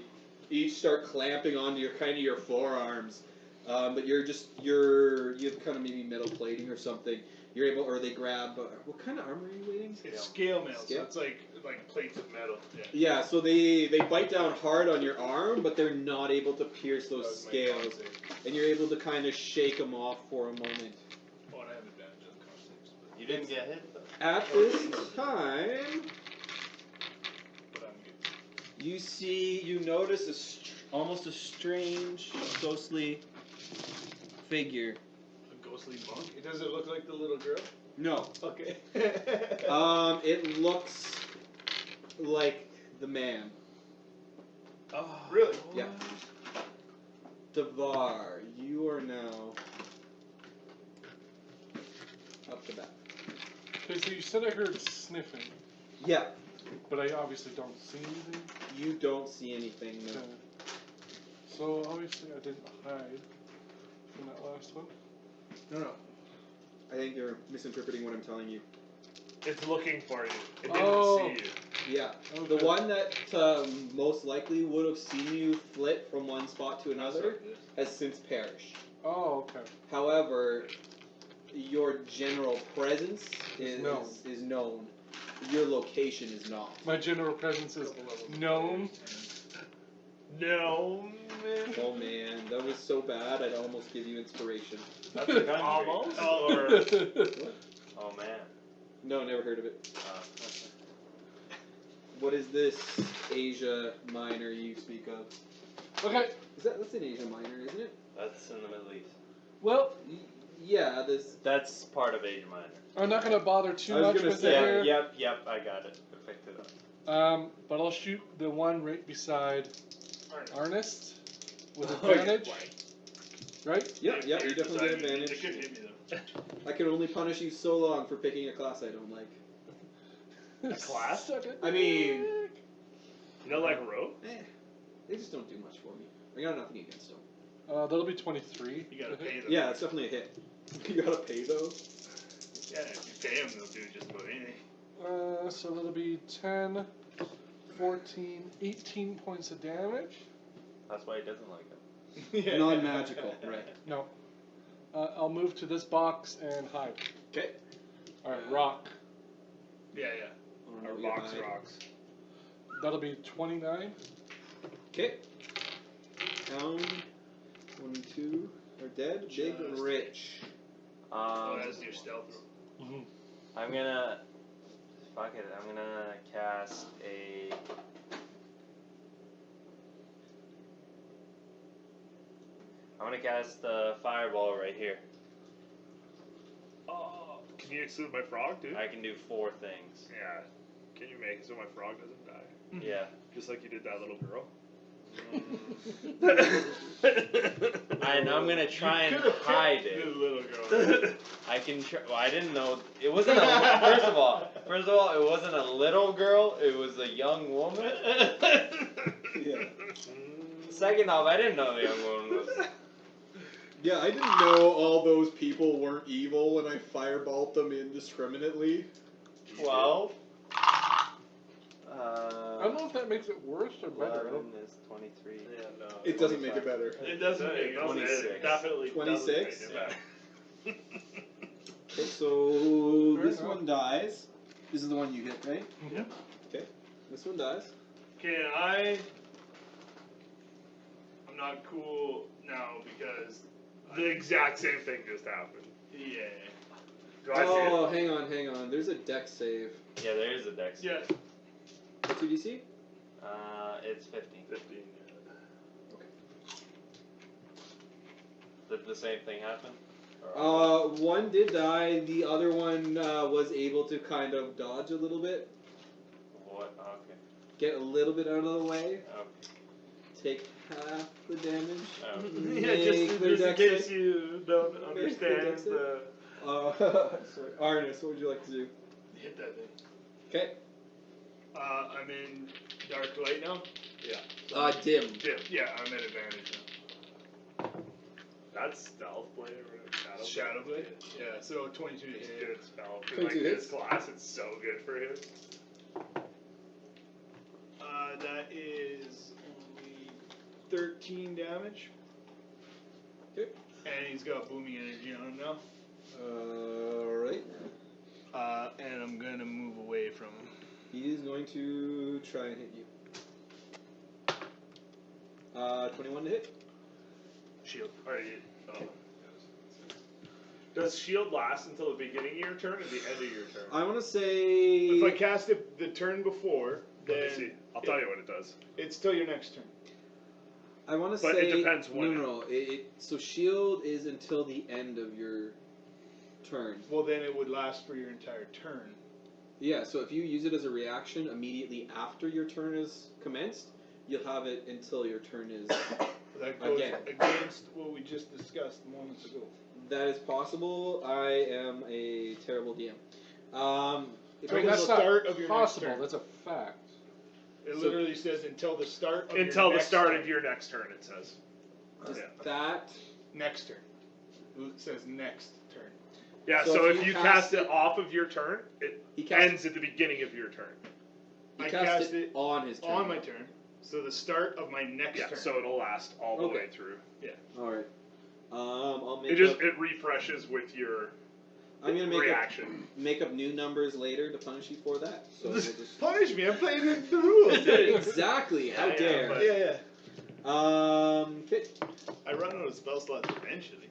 each start clamping onto your forearms. But you have kind of maybe metal plating or something. You're able, or they grab. What kind of armor are you wearing? It's scale mail, Scale? so it's like plates of metal. Yeah. Yeah, so they bite down hard on your arm, but they're not able to pierce That those was my scales, con save. and you're able to kind of shake them off for a moment. Oh, and I have advantage on con saves, but, You didn't get hit though. At this time, but I'm good. you notice almost a strange, ghostly figure. A ghostly monk? Does it look like the little girl? No. Okay. It looks like the man. Oh, Really? Yeah. Devar, you are now up to bat. Okay, so you said I heard sniffing, Yeah, but I obviously don't see anything. you don't see anything. No. Okay. So obviously I didn't hide from that last one. No. I think you're misinterpreting what I'm telling you. It's looking for you. It didn't Oh. see you. Yeah. Okay. The one that most likely would have seen you flit from one spot to another has since perished. Oh, okay. However, your general presence is known. Your location is not. My general presence is known. No, man. Oh man, that was so bad. I'd almost give you inspiration. That's a country. Almost. Or, What? oh man. No, never heard of it. Okay. What is this Asia Minor you speak of? Okay. That's an Asia Minor, isn't it? That's in the Middle East. Well, Yeah, this. That's part of Asia Minor. I'm not gonna bother too I was much gonna with say, it here. Yep, I got it. I picked it up. But I'll shoot the one right beside Arnest with Oh, yeah, advantage. Right? Yeah, you definitely get It advantage. could hit me though. I can only punish you so long for picking a class I don't like. A class? Suck it. I mean, You know, like rope? they just don't do much for me. I got nothing against them. That'll be 23. You gotta pay them. Yeah, it's definitely a hit. You gotta pay those. Yeah, if you pay them, they'll do just about anything. So that'll be 10, 14, 18 points of damage. That's why he doesn't like it. Yeah. Non-magical, right? No. I'll move to this box and hide. Okay. Alright, rock. Yeah. Our box hide. rocks. That'll be 29. Okay. Town 1 and 2 are dead. Big and Just- rich. Oh, that's your stealth roll. Mm-hmm. I'm gonna. Fuck it. I'm gonna cast a. I'm gonna cast the fireball right here. Oh, can you exclude my frog, dude? I can do 4 things. Yeah. Can you make it so my frog doesn't die? Yeah. Just like you did that little girl? And I'm gonna try and Could've hide picked it. the little girl. I can try. Well, I didn't know it wasn't a. First of all, it wasn't a little girl. It was a young woman. Yeah. Second off, I didn't know the young woman was. Yeah, I didn't know all those people weren't evil when I fireballed them indiscriminately. 12. I don't know if that makes it worse or better. 11 is 23. Yeah, no. It doesn't make it better. It doesn't make it 26. It definitely 26? doesn't make it Okay, so Fair this enough. one dies. This is the one you hit, right? Yep. Okay. This one dies. Okay, I'm not cool now because the exact same thing just happened. Yeah. Do I Oh, hang on. There's a dex save. Yeah, there is a dex. see it? Yeah. What's your DC? It's 15. 15. Okay. Did the same thing happen? Or- One did die. The other one was able to kind of dodge a little bit, What? Okay. get a little bit out of the way, Okay. take half the damage. Okay. Yeah, Make just their in dex case save. you don't their understand dex save. the. Sorry. Arnis, what would you like to do? Hit that thing. Okay. I'm in dark light now. Yeah. Dim. Dim. Yeah, I'm at advantage now. That's stealth blade or whatever. Shadow blade. Yeah. So 22 to hit. Good spell. For 22 like hits. this class, it's so good for him. That is only 13 damage. Okay. And he's got booming energy on him now. Alright. And I'm gonna move away from him. He is going to try and hit you. 21 to hit. Shield. Does shield last until the beginning of your turn or the end of your turn? I want to say. If I cast it the turn before, Let me then see. I'll tell you what it does. it's till your next turn. I want to But say. it depends when. No. So shield is until the end of your turn. Well, then it would last for your entire turn. Yeah. So if you use it as a reaction immediately after your turn is commenced, you'll have it until your turn is. That goes Again. against what we just discussed moments ago. That is possible. I am a terrible DM. If So I the can that's look- start of your possible. next turn. That's a fact. It So- literally says until the start of Until your the next start turn. of your next turn, it says. does Yeah. that. next turn. It says next turn. Yeah, So so if if you you cast cast it off of your turn, it He cast, ends at the beginning of your turn. he I cast cast it it on his turn. On my turn. So the start of my next Yeah, turn. so it'll last all the Okay. way through. Alright. I'll make It just up, it refreshes with your I'm gonna make up, reaction. make up new numbers later to punish you for that. So we'll just Punish me! I'm playing the rules. exactly. How Yeah, dare? but- yeah. Okay. I run out of spell slots eventually.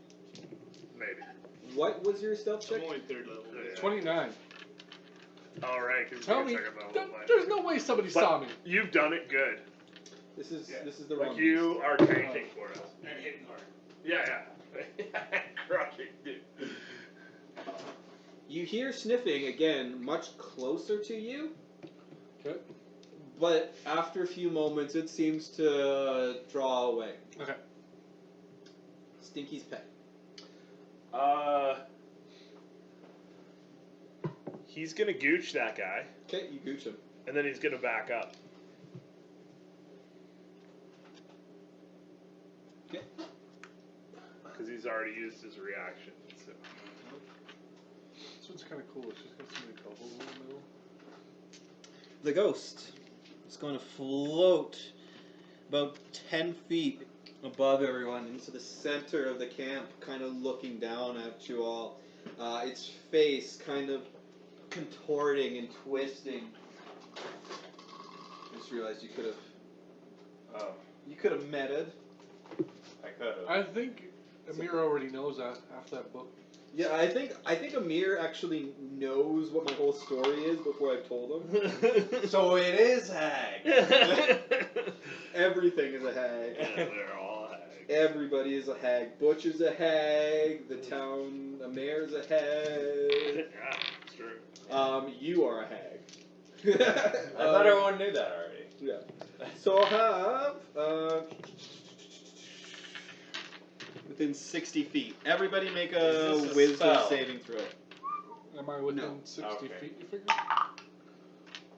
Maybe. What was your stealth check? I'm only 3rd level. Yeah. 29. Alright, because Tell me, there's no way somebody saw me. You've done it good. This is Yeah. the wrong. Like, you are tanking for us. And hitting hard. Yeah. Crushing, dude. You hear sniffing again, much closer to you, Okay. but after a few moments, it seems to draw away. Okay. Stinky's pet. He's gonna gooch that guy, Okay, you gooch him. and then he's gonna back up. Okay. Because he's already used his reaction. So. This one's kind of cool. It's just got so many bubbles in the middle. The ghost is going to float about 10 feet above everyone into the center of the camp, kind of looking down at you all. Its face kind of contorting and twisting. I just realized you could have. You could have meted. I could have. I think Amir already knows that after that book. Yeah, I think Amir actually knows what my whole story is before I've told him. So it is hag. Everything is a hag. Yeah, they're all hags. Everybody is a hag. Butcher's a hag. The town mayor's a hag. Yeah, it's true. You are a hag. I thought everyone knew that already. Yeah. So I'll have within 60 feet. Everybody make a Is this a wisdom spell? saving throw. Am I within No. 60 Okay. feet, you figure?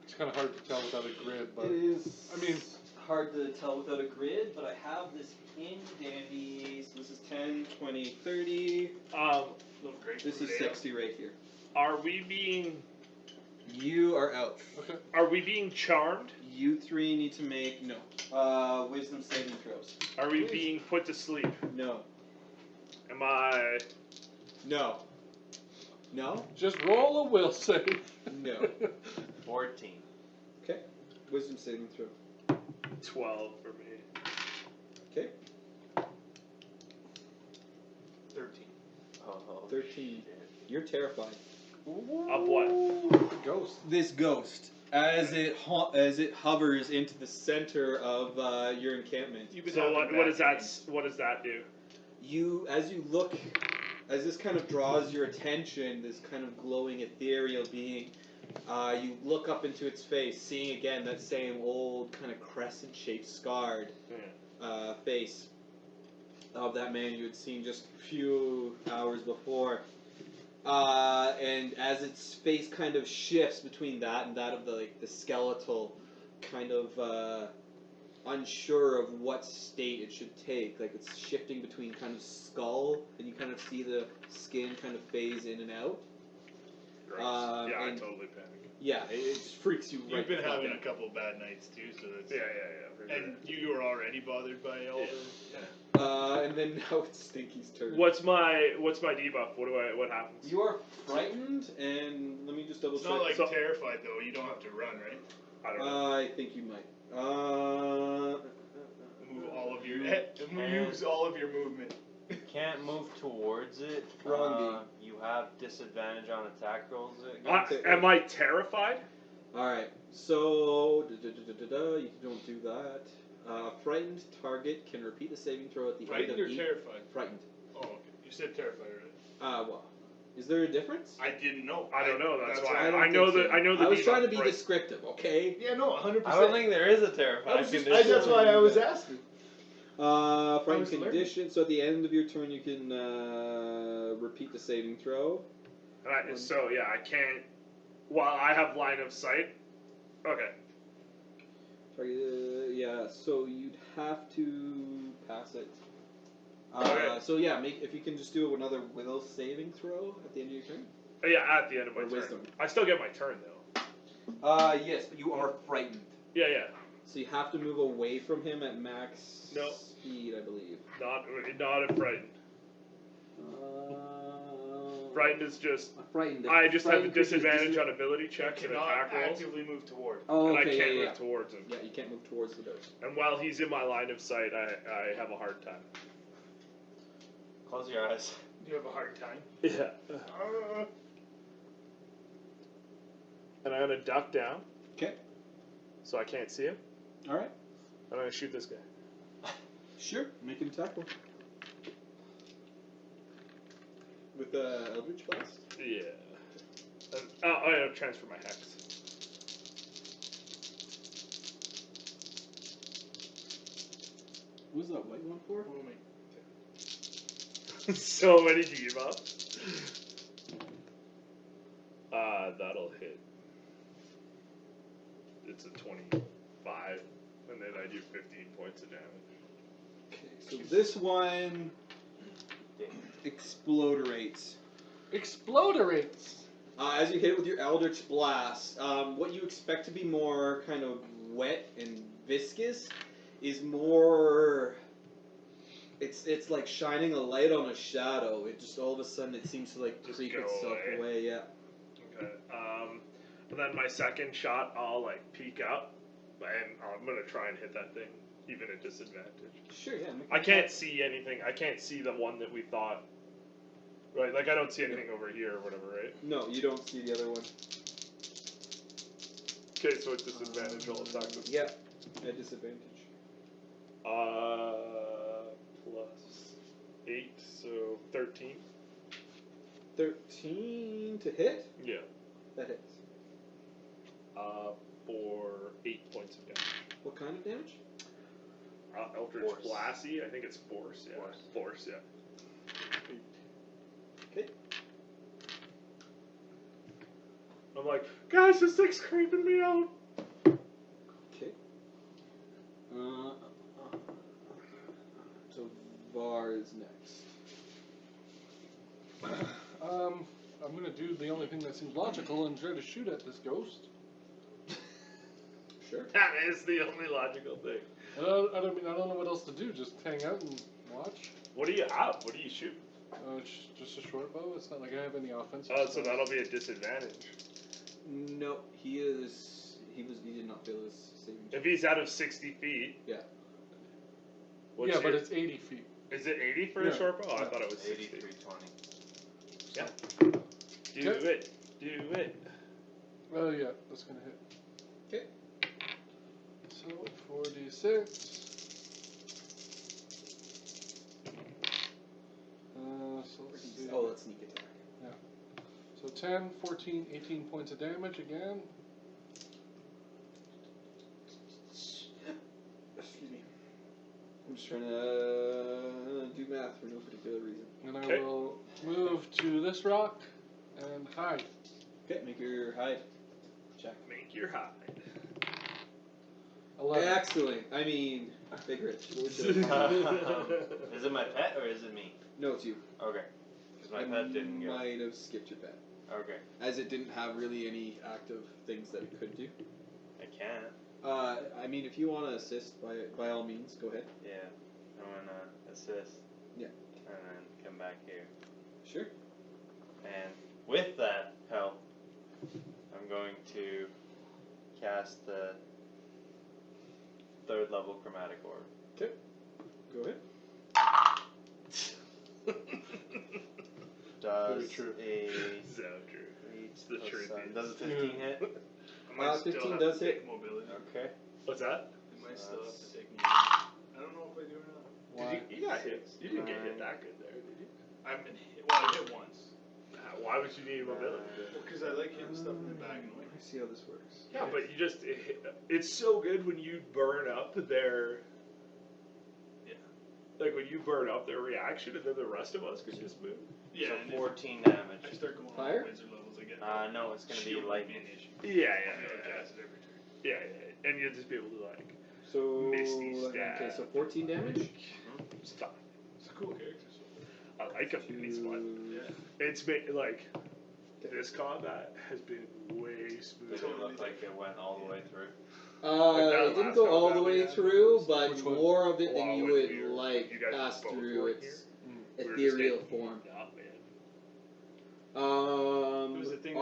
It's kind of hard to tell without a grid, but It is. I mean- hard to tell without a grid, but I have this in dandy. So this is 10, 20, 30. Little great This is potato. 60 right here. Are we being You are out. okay. charmed? You three need to make wisdom saving throws. Are we being put to sleep? No. Am I? No. No. Just roll a will save. No. 14. Okay. Wisdom saving throw. 12 for me. Okay. 13. Oh, 13. shit. You're terrified. Of what? The ghost. This ghost, as it hovers into the center of your encampment, You've been So having what bad does that? dreams. What does that do? as you look, as this kind of draws your attention, this kind of glowing ethereal being, you look up into its face, seeing again that same old kind of crescent-shaped scarred face of that man you had seen just a few hours before. And as its face kind of shifts between that and that of the skeletal, kind of unsure of what state it should take. Like it's shifting between kind of skull, and you kind of see the skin kind of phase in and out. Gross. Yeah, I and- totally panic. Yeah, it just freaks you right You've been the fuck having out. a couple bad nights too, so that's. Yeah, for sure. And you were already bothered by all Yeah. the. And then now it's Stinky's turn. What's my debuff? What happens? You are frightened, and let me just double It's check. not like So- terrified though. You don't have to run, right? I don't know. I think you might. Move all of your. Moves all of your movement. Can't move towards it. Wrong You have disadvantage on attack rolls. Am I terrified? Alright, so you don't do that. A frightened target can repeat the saving throw at the Frightened end or of each. terrified? Frightened. Oh, okay. You said terrified, right? Well, is there a difference? I didn't know. I don't know. That's why I don't I know think that. so. I know the. I was debuff, trying to be right? descriptive, okay? Yeah, no, 100%. I don't think there is a terrified condition. That's why I was asking. Frightened was learning. condition. So at the end of your turn, you can repeat the saving throw. So yeah, I can't. While I have line of sight. Okay. Yeah, so you'd have to pass it. Okay. So yeah, if you can just do another will saving throw at the end of your turn. Yeah, at the end of my Or turn. wisdom. I still get my turn though. Yes, but you are frightened. Yeah. So you have to move away from him at max No. speed, I believe. Not frightened. Frightened is just Frightened. I just have a Frightened creatures disadvantage dis- on ability checks and Cannot attack rolls, actively move toward. Oh, and okay, I can't yeah, move towards him. yeah. You can't move towards the ghost. And while he's in my line of sight, I have a hard time. Close your eyes. You have a hard time. Yeah. And I'm gonna duck down. Okay. So I can't see him. All right. I'm gonna shoot this guy. Sure. Make an attack roll. With Eldritch Blast. Yeah. I have transfer my hex. What was that white one for? Oh, my. So many debuffs. That'll hit. It's a 25, and then I do 15 points of damage. Okay. So this one exploderates. Exploderates. As you hit it with your Eldritch Blast, what you expect to be more kind of wet and viscous is more. It's like shining a light on a shadow. It just all of a sudden it seems to like Just creep go itself away. away. Yeah. Okay. And then my second shot, I'll like peek up, and I'm gonna try and hit that thing, even at disadvantage. Sure. Yeah. make I an can't attack. see anything. I can't see the one that we thought. Right, like I don't see anything over here or whatever, right? No, you don't see the other one. Okay, so it's disadvantage. I'll attack this. Yeah. At disadvantage. Plus 8, so 13. 13 to hit. Yeah. That hits. For 8 points of damage. What kind of damage? Eldritch Force. Blasty, I think it's force. Yeah. Force, yeah. Okay. I'm like, guys, this thing's creeping me out. Okay. So Var is next. I'm gonna do the only thing that seems logical and try to shoot at this ghost. Sure. That is the only logical thing. I don't know what else to do. Just hang out and watch. What do you have? What do you shoot? Just a short bow. It's not like I have any offensive. Oh, so stuff. that'll be a disadvantage. No, he did not fail his saving check. If he's out of 60 feet. Yeah. What's Yeah, but your- it's 80 feet. Is it 80 for a Yeah. short bow? Oh, I Yeah. thought it was 60. 8320. Yeah. Do Okay. it. Do it. Oh yeah, that's gonna hit. Okay. So 4d6. So let's see. Oh, that's sneak attack. So 10, 14, 18 points of damage again. Excuse me. I'm just trying to do math for no particular reason. And I Okay. will move to this rock and hide. Okay, make your hide check. Make your hide. 11. Excellent. I mean, Big Rich. What would you like? Is it my pet or is it me? No, it's you. Okay. Because my I pet didn't go. might have skipped your pet, Okay. as it didn't have really any active things that it could do. I can't. I mean, if you want to assist, by all means, go ahead. Yeah. I'm gonna assist. Yeah. And then come back here. Sure. And with that help, I'm going to cast the 3rd level chromatic orb. Okay. Go ahead. Does Very true. a So true. 8 It's the plus truth. 7. Does a 15 hit? I might still 15 have does to hit. take mobility. Okay. What's that? I might still have That's- to take mobility. I don't know if I do or not. Did you got hit. You didn't get hit that good there, did you? I've been hit. Well, I hit once. Why would you need mobility? Well, because I like hitting stuff in the back and I see how this works. Yeah, but you just, it's so good when you burn up their, like when you burn up their reaction and then the rest of us can just move. Yeah, So and if 14 damage. I start going Fire? on wizard levels, I get. No, it's gonna be shield won't lightning. an issue. Yeah, I yeah, gotta yeah, cast it every turn. yeah. And you'll just be able to like, So Misty okay, so stab. 14 damage. stop. It's a cool character. So. I like him. He's fun. Yeah. It's been like, this combat has been way Did smoother. it look like it went all the way through? Like that It didn't last go all the combat we way had? through, but Which one? more of it than Well, you when would we were- like you guys pass both through weren't its We were just ethereal getting form. beat up, man.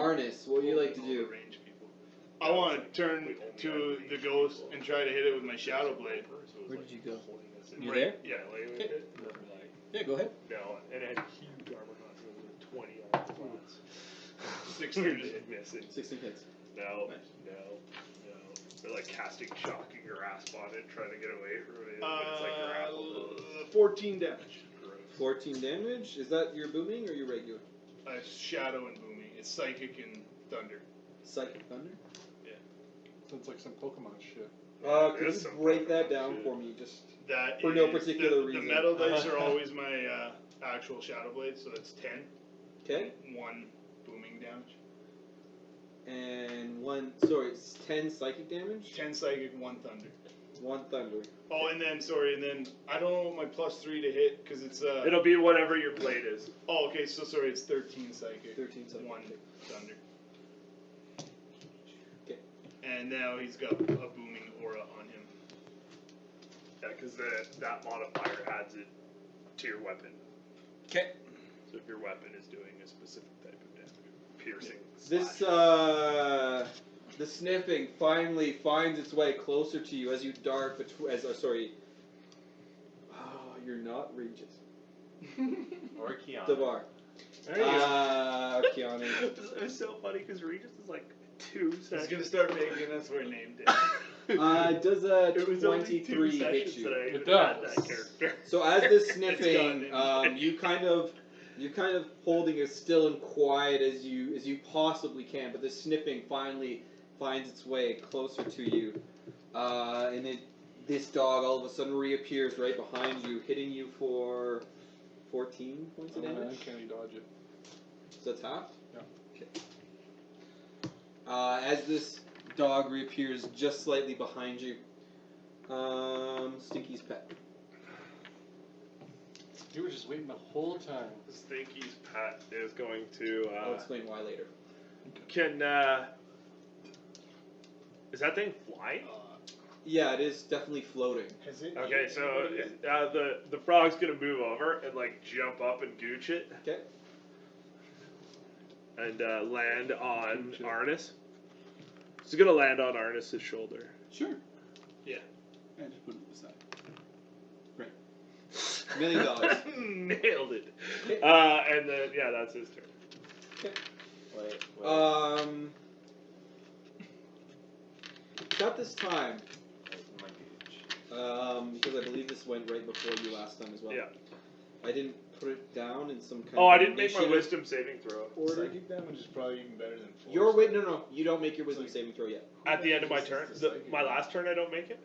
Arnis, what would you like to All do? the range people. I want to turn to the ghost and try to hit it with my shadow blade. Where did you go? You Right, there? Yeah, like, Okay. like, Yeah, go ahead. no, and it had huge armor class. It was a 20 armor class. 16. Just missing. 16 hits. No, Nice. no. They're like casting shock and grasp on it, trying to get away from it. But it's like grappled. 14 damage. Gross. 14 damage. Is that your booming or your regular? Shadow and booming. It's psychic and thunder. Psychic thunder? Sounds like some Pokemon shit. Could There's you some break that Pokemon down shit. for me? Just That For no is- particular the reason. metal dice are always my actual shadow blade, so that's 10. okay. 1 booming damage. And it's 10 psychic damage. 10 psychic, 1 thunder. 1 thunder. Oh, and then I don't know my +3 to hit because it's It'll be whatever your blade is. Oh, okay. So sorry, it's 13 psychic. 13 psychic. 1 thunder. Okay. And now he's got a booming aura on him. Yeah, because that modifier adds it to your weapon. Okay. So if your weapon is doing a specific type of damage, piercing. This slash. the sniffing finally finds its way closer to you as you dart between. You're not Regis. Or Keanu. Devar. There you go. Keanu. It's so funny because Regis is like 2 He's seconds. gonna start making us wear name tags. Does a It was only 2 23 hit sessions you? that I It even does. had that character. So as this It's sniffing, gone. you're kind of holding as still and quiet as you possibly can, but this sniffing finally finds its way closer to you, and this dog all of a sudden reappears right behind you, hitting you for 14 points of damage. Can you dodge it? So that's half? Yeah. Okay. As this dog reappears just slightly behind you, Stinky's pet. You were just waiting the whole time. Stinky's pet is going to. I'll explain why later. Is that thing flying? Yeah, it is definitely floating. Has it? Okay, so the frog's gonna move over and like jump up and gooch it Okay. and land on Gooch it. Arnis. It's gonna land on Arnis's shoulder. Sure. Yeah. And just put it aside. Great. $1 million. Nailed it. Okay. And then that's his turn. Wait. About this time, My gooch. because I believe this went right before you last time as well. Yeah. I didn't put it down in some kind Oh, of I didn't make my initiative wisdom saving throw. order. Psychic damage is probably even better than force. No, you don't make your wisdom saving throw yet. At the end of my turn, my last turn, I don't make it.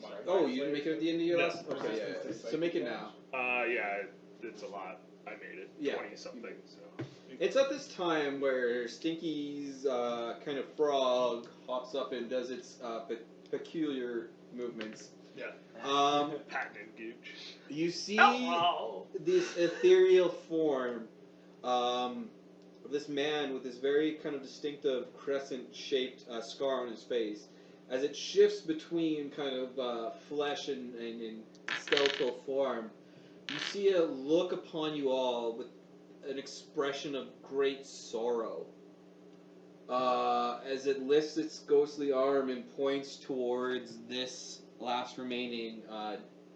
Sorry. Oh, you didn't make it at the end of your No. last? Okay, yeah. So make it now. Yeah, it's a lot. I made it. Yeah. 20 something. So. It's at this time where Stinky's kind of frog hops up and does its peculiar movements. Yeah. Patented gooch. You see Ow. this ethereal form of this man with this very kind of distinctive crescent-shaped scar on his face. As it shifts between kind of flesh and skeletal form, you see a look upon you all with an expression of great sorrow. As it lifts its ghostly arm and points towards this last remaining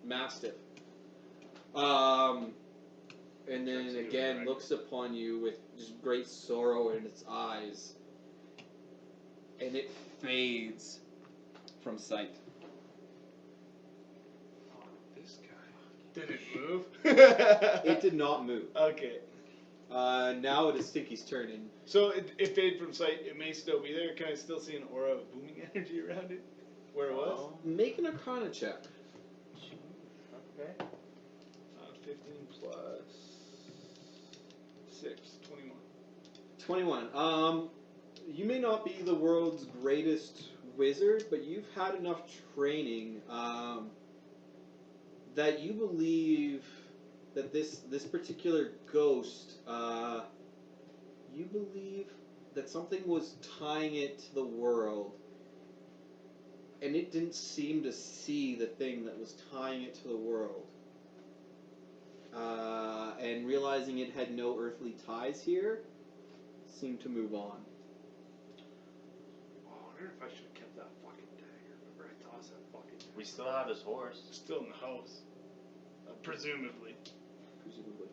mastiff. And then again looks upon you with just great sorrow in its eyes. And it fades from sight. This guy. Did it move? It did not move. Okay. Now it is Stinky's turn, and So it faded from sight. It may still be there. Can I still see an aura of booming energy around it? Where it was? make an Arcana check. Okay. 15 plus 6, 21. 21. You may not be the world's greatest wizard, but you've had enough training that you believe that this particular ghost, you believe that something was tying it to the world, and it didn't seem to see the thing that was tying it to the world. And realizing it had no earthly ties here, seem to move on. Oh, I wonder if I should have kept that fucking dagger. Remember I tossed that fucking dagger? We still have his horse. Still in the house. Presumably. Presumably.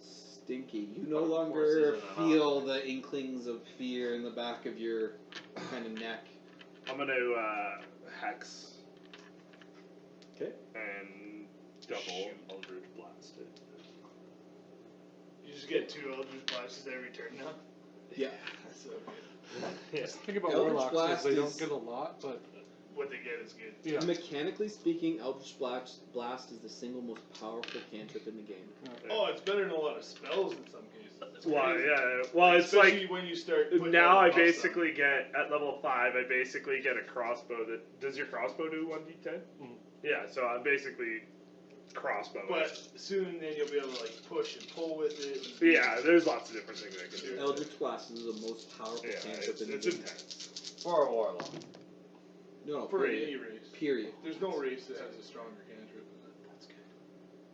Stinky. You no Horses longer in the feel the inklings of fear in the back of your kind of neck. I'm gonna hex. 'Kay. And double Eldritch Blast it. You just get 2 Eldritch Blasts every turn now. Yeah. That's so good. Yeah. The thing about Eldritch warlocks Blast is they is- don't get a lot, but What they get is good. yeah. Mechanically speaking, Eldritch Blast is the single most powerful cantrip in the game. Oh, it's better than a lot of spells in some cases. It's Well, crazy. yeah. Well, it's Especially like when you start. putting now all the I buffs on. basically get at level 5. I basically get a crossbow. That does your crossbow do 1d10? Mhm. Yeah. So I'm basically crossbow. But soon then you'll be able to like push and pull with it. Yeah, there's lots of different things I can do. Eldritch Blast is the most powerful Yeah, cantrip in the it's game. intense. For a warlock. No, For period. any race. Period. There's no race that has a stronger cantrip than that. That's good.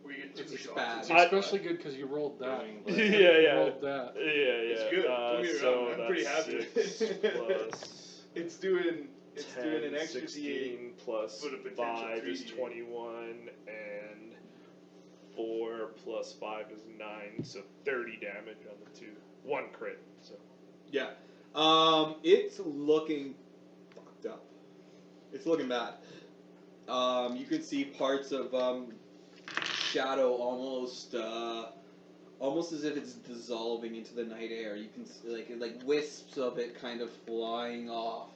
Where you get 2 It's shots. bad. It's I- especially good because you rolled that. Yeah, You yeah. rolled that. Yeah, It's good. Don't get me so wrong, I'm pretty that's happy. 6 plus It's doing 10, an extra D8. 16 plus with a potential 5 is 3D8. 21, and 4 plus 5 is 9, so 30 damage on the 2. 1 crit, so. Yeah. It's looking fucked up. It's looking bad. You can see parts of shadow almost as if it's dissolving into the night air. You can see, like wisps of it kind of flying off.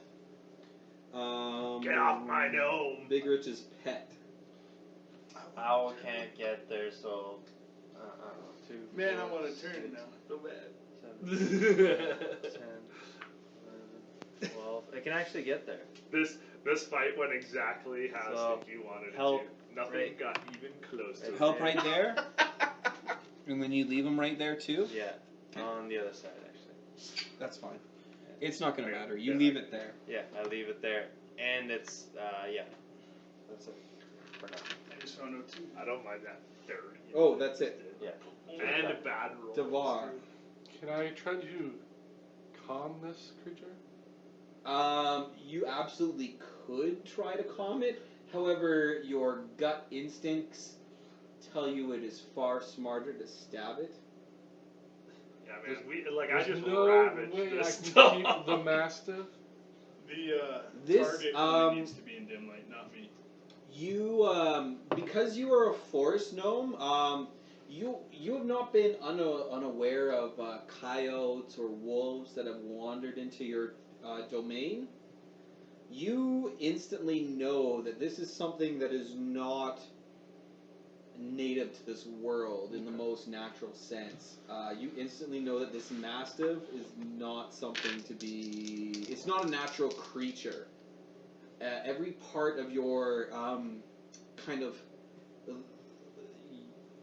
Get off my dome! Big Rich's pet. Owl can't get there, so. 2. Man, I want to turn now. So bad. 10, 11, 12. I can actually get there. This fight went exactly how So, Stinky wanted it help to. Nothing right- got even close to it. Help right there. And then you leave him right there too. Yeah, on the other side, actually. That's fine. It's not gonna Yeah. matter. You Yeah. leave it there. Yeah, I leave it there. And it's, yeah. That's it. For now. I just found out too. I don't mind that 30. Oh, that's it. Yeah. And a bad roll. Devar. Can I try to calm this creature? You absolutely could try to calm it. However, your gut instincts tell you it is far smarter to stab it. Yeah, man. I There's just no ravaged way I this can stuff. keep the mastiff. The This, target really needs to be in dim light, not me. You, because you are a forest gnome, you have not been unaware of coyotes or wolves that have wandered into your domain. You instantly know that this is something that is not native to this world in the most natural sense. You instantly know that this mastiff is not something to be. It's not a natural creature. Every part of your kind of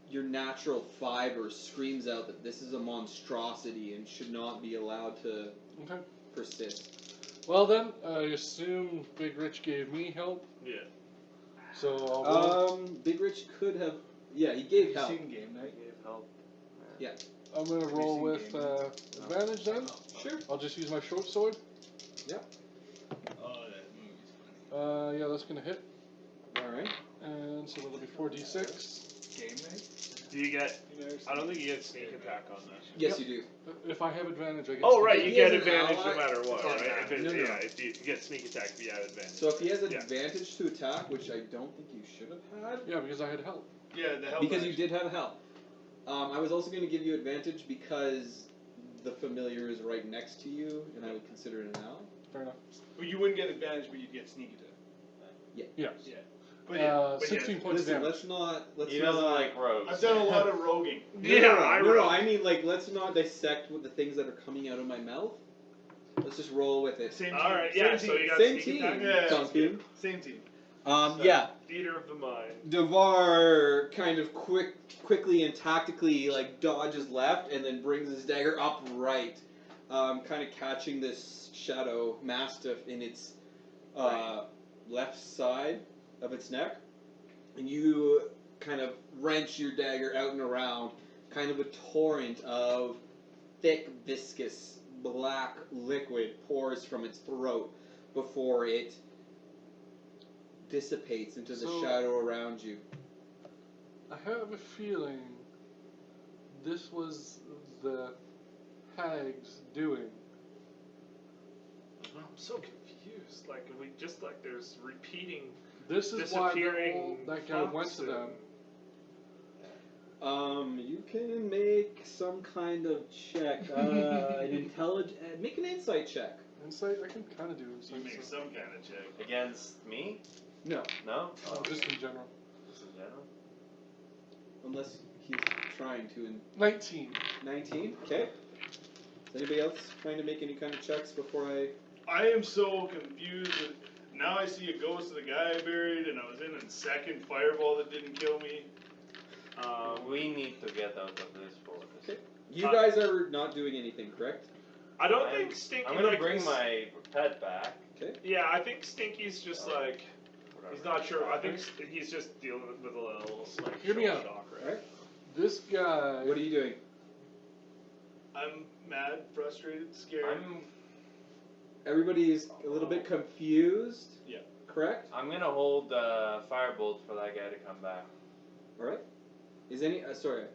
your natural fiber screams out that this is a monstrosity and should not be allowed to Okay. persist. Well then, I assume Big Rich gave me help, Yeah. so I'll roll. Big Rich could have. Yeah, he gave Have help. you seen Game Night? Gave help. I'm gonna roll seen with Game advantage then. Sure. I'll just use my short sword. Oh, that movie's funny. Yeah, that's gonna hit. All right. And so that'll be 4d6. Game Night? Do you get? You never I don't seen think you get sneak attack on that. Yes, Yep. you do. If I have advantage, I get. Oh to right, do you He get has an advantage ally. no matter what, right? If it, No, no. yeah, if you get sneak attack, if you have advantage. So if he has Yeah. advantage to attack, which I don't think you should have had, Yeah, because I had help. Yeah, the hell. because you did have help. I was also going to give you advantage because the familiar is right next to you, and I would consider it an ally. Fair enough. Well, you wouldn't get advantage, but you'd get sneak attack. Yes. Yeah. But yeah, 16 points of Listen, damage. let's not. Let's He not, doesn't like rogues. I've done a lot of roguing. Yeah, I no, roll. I mean, like, let's not dissect with the things that are coming out of my mouth. Let's just roll with it. Same team. All right, Same yeah. team. So you got Same sneak team. attack. Yeah. Duncan. Same team. Yeah. Theater of the mind. Devar kind of quickly and tactically like dodges left and then brings his dagger upright, kind of catching this shadow mastiff in its left side of its neck, and you kind of wrench your dagger out and around, kind of a torrent of thick, viscous black liquid pours from its throat before it dissipates into the So- shadow around you. I have a feeling this was the hag's doing. I'm so confused. Like, we just like there's repeating. This is why Disappearing that guy went fox to them. You can make some kind of check. Make an insight check. Insight, I can kind of do insight. You make so- some kind of check. Against me? No, No? Oh, just in general. Just in general? unless he's trying to. 19. 19. Okay. Is anybody else trying to make any kind of checks before I? I am so confused. Now I see a ghost of the guy I buried, and I was in a second fireball that didn't kill me. We need to get out of this forest. Okay. You guys are not doing anything, correct? I don't think Stinky. I'm gonna like, bring is- my pet back. Yeah, I think Stinky's just like he's not sure. I think he's just dealing with a little like Hear me shell out. shock, right? Alright. This guy. What are you doing? I'm mad, frustrated, scared. Everybody's a little bit confused. Yeah. Correct. I'm gonna hold firebolt for that guy to come back. All right. Is any? Sorry.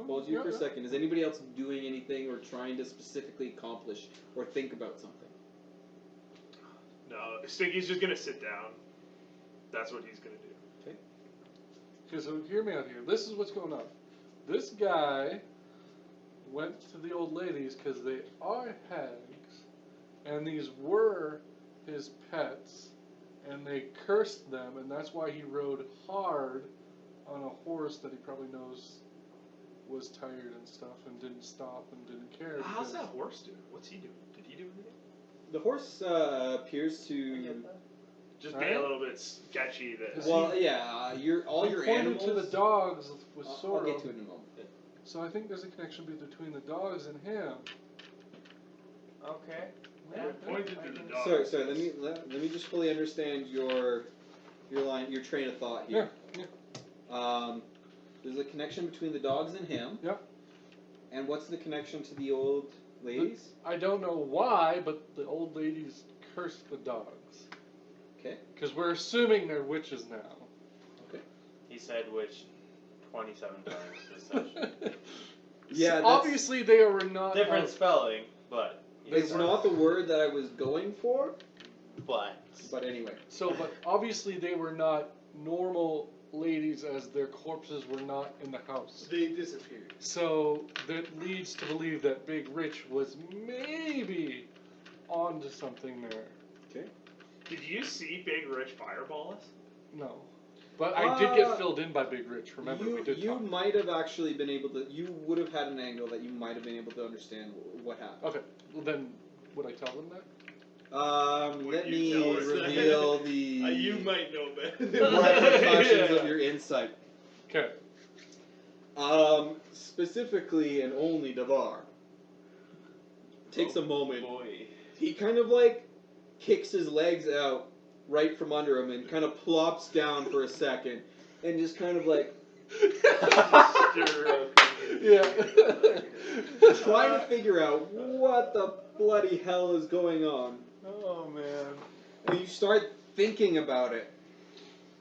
Hold you for a second. Is anybody else doing anything or trying to specifically accomplish or think about something? No, Stinky's just gonna sit down. That's what he's gonna do. Okay, so hear me out here. This is what's going on. This guy went to the old ladies because they are hags, and these were his pets, and they cursed them, and that's why he rode hard on a horse that he probably knows was tired and stuff, and didn't stop and didn't care. How's because- that horse do? What's he doing? Did he do anything? The horse appears to. Just Right? being a little bit sketchy. That Well, yeah. All He your pointed animals. to the dogs with I'll sword. get to it in a moment. So I think there's a connection between the dogs and him. Okay. Yeah. pointed to the dog. Sorry. Let me just fully understand your train of thought Yeah, here. yeah. There's a connection between the dogs and him. Yep. And what's the connection to the old ladies? I don't know why, but the old ladies cursed the dogs. Okay. Because we're assuming they're witches now. He said which 27 times this session. Yeah, that's- Obviously, they are not. Different spelling, but It's not the word that I was going for, but but anyway. But obviously, they were not normal ladies, as their corpses were not in the house. They disappeared. So that leads to believe that Big Rich was maybe onto something there. Did you see Big Rich fireball us? No. But I did get filled in by Big Rich. Remember, we did You talk. might have actually been able to. You would have had an angle that you might have been able to understand what happened. Okay. Well, then, would I tell them that? Let you me tell us that? reveal the You might know better. repercussions Yeah. of your insight. Okay. Specifically and only Davar takes a moment. boy. He kind of like kicks his legs out right from under him and kind of plops down for a second and just kind of like Yeah. trying to figure out what the bloody hell is going on. Oh man. And you start thinking about it.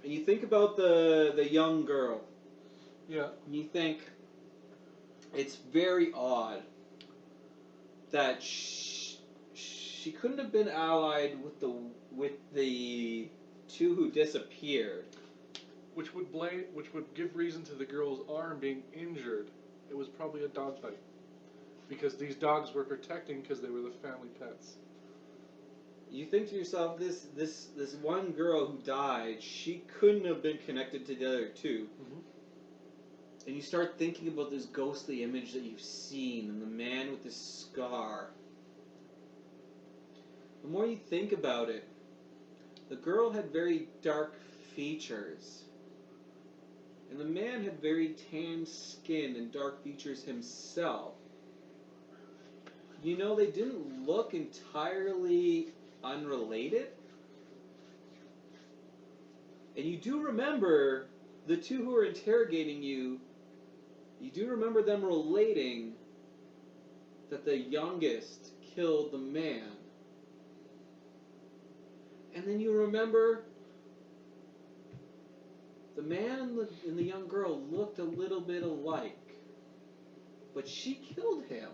And you think about the young girl. Yeah. And you think it's very odd that she couldn't have been allied with the two who disappeared. Which would give reason to the girl's arm being injured. It was probably a dog bite. Because these dogs were protecting because they were the family pets. You think to yourself, this one girl who died, she couldn't have been connected to the other two. Mhm. And you start thinking about this ghostly image that you've seen and the man with the scar. The more you think about it, the girl had very dark features. And the man had very tan skin and dark features himself. You know, they didn't look entirely unrelated. And you do remember the two who were interrogating you, you do remember them relating that the youngest killed the man. And then you remember the man and the young girl looked a little bit alike. But she killed him.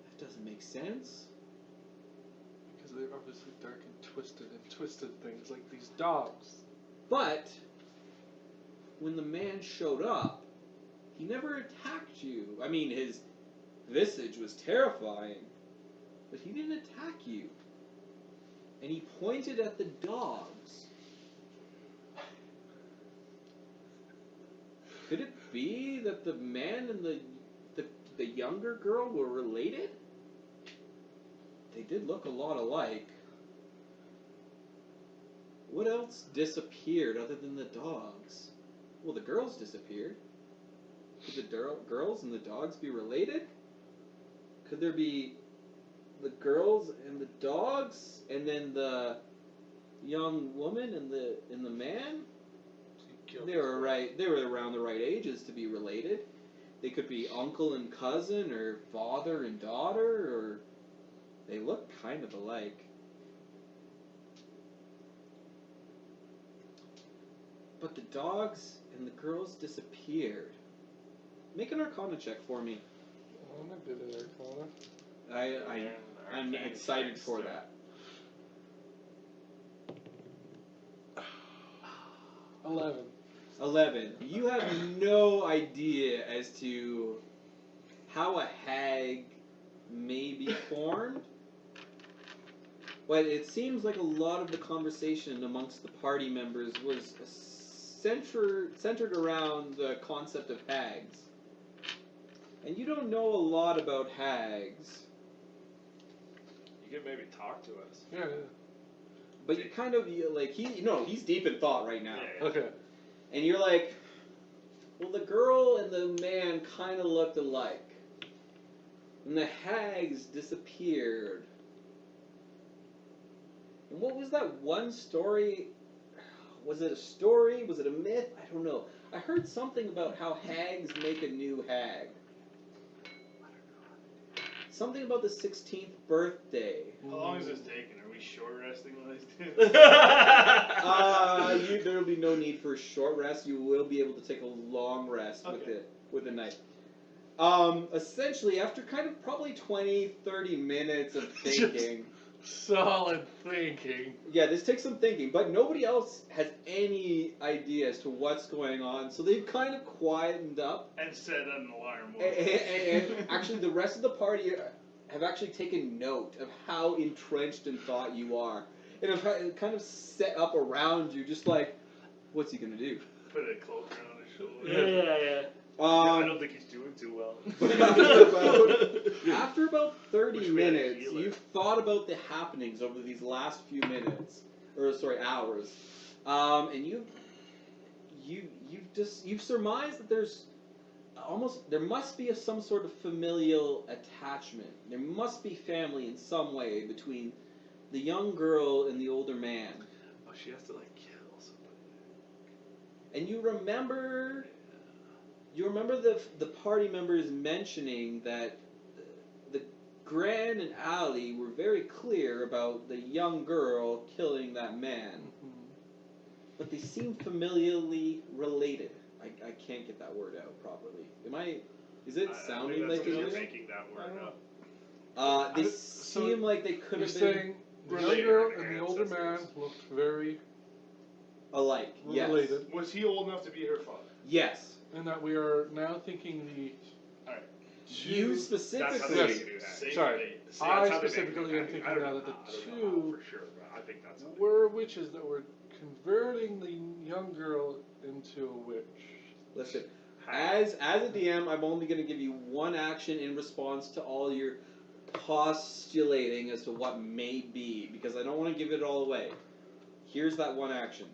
That doesn't make sense. Because they're obviously dark and twisted things like these dogs. But when the man showed up, he never attacked you. I mean, his visage was terrifying, but he didn't attack you. And he pointed at the dogs. Could it be that the man and the younger girl were related? They did look a lot alike. What else disappeared other than the dogs? Well, the girls disappeared. Could the girls and the dogs be related? Could there be the girls and the dogs, and then the young woman and the man? They were right. They were around the right ages to be related. They could be uncle and cousin, or father and daughter, or they look kind of alike. But the dogs and the girls disappeared. Make an Arcana check for me. I'm a bit of Arcana. I'm excited for that. 11. You have no idea as to how a hag may be formed, but it seems like a lot of the conversation amongst the party members was centered around the concept of hags. And you don't know a lot about hags. You could maybe talk to us. Yeah. But you kind of, he's deep in thought right now. Yeah. Okay. And you're like, well, the girl and the man kind of looked alike. And the hags disappeared. And what was that one story? Was it a story? Was it a myth? I don't know. I heard something about how hags make a new hag. Something about the 16th birthday. How long is this taking? Are we short resting while I do? There will be no need for a short rest. You will be able to take a long rest with the knife. Essentially, after kind of probably 20-30 minutes of thinking. Solid thinking. Yeah, this takes some thinking, but nobody else has any idea as to what's going on, so they've kind of quietened up. And set an alarm. And actually, the rest of the party have actually taken note of how entrenched in thought you are, and have kind of set up around you, just like, what's he gonna do? Put a cloak around his shoulder. Yeah. I don't think he's doing too well. After about 30 Wish we had a minutes, healer. you've thought about the happenings over these last few minutes, hours, and you've surmised that there must be some sort of familial attachment. There must be family in some way between the young girl and the older man. Oh, she has to kill somebody. And you remember the party members mentioning that the Gran and Allie were very clear about the young girl killing that man. But they seem familially related. I can't get that word out properly. Is it sounding like you're it? making that word up. They seem like they could You're have been saying the young related girl to and their the older man ancestors. looked very alike. Yes. related, Was he old enough to be her father? Yes. and that we are now thinking the You That's how specifically. they Yes. do that. Say Sorry. they- That's how they make specifically it. am thinking I don't now know that the how- I don't know two how for sure, but I think that's how they were witches that were converting the young girl into a witch. Listen, as a DM, I'm only going to give you one action in response to all your postulating as to what may be, because I don't want to give it all away. Here's that one action.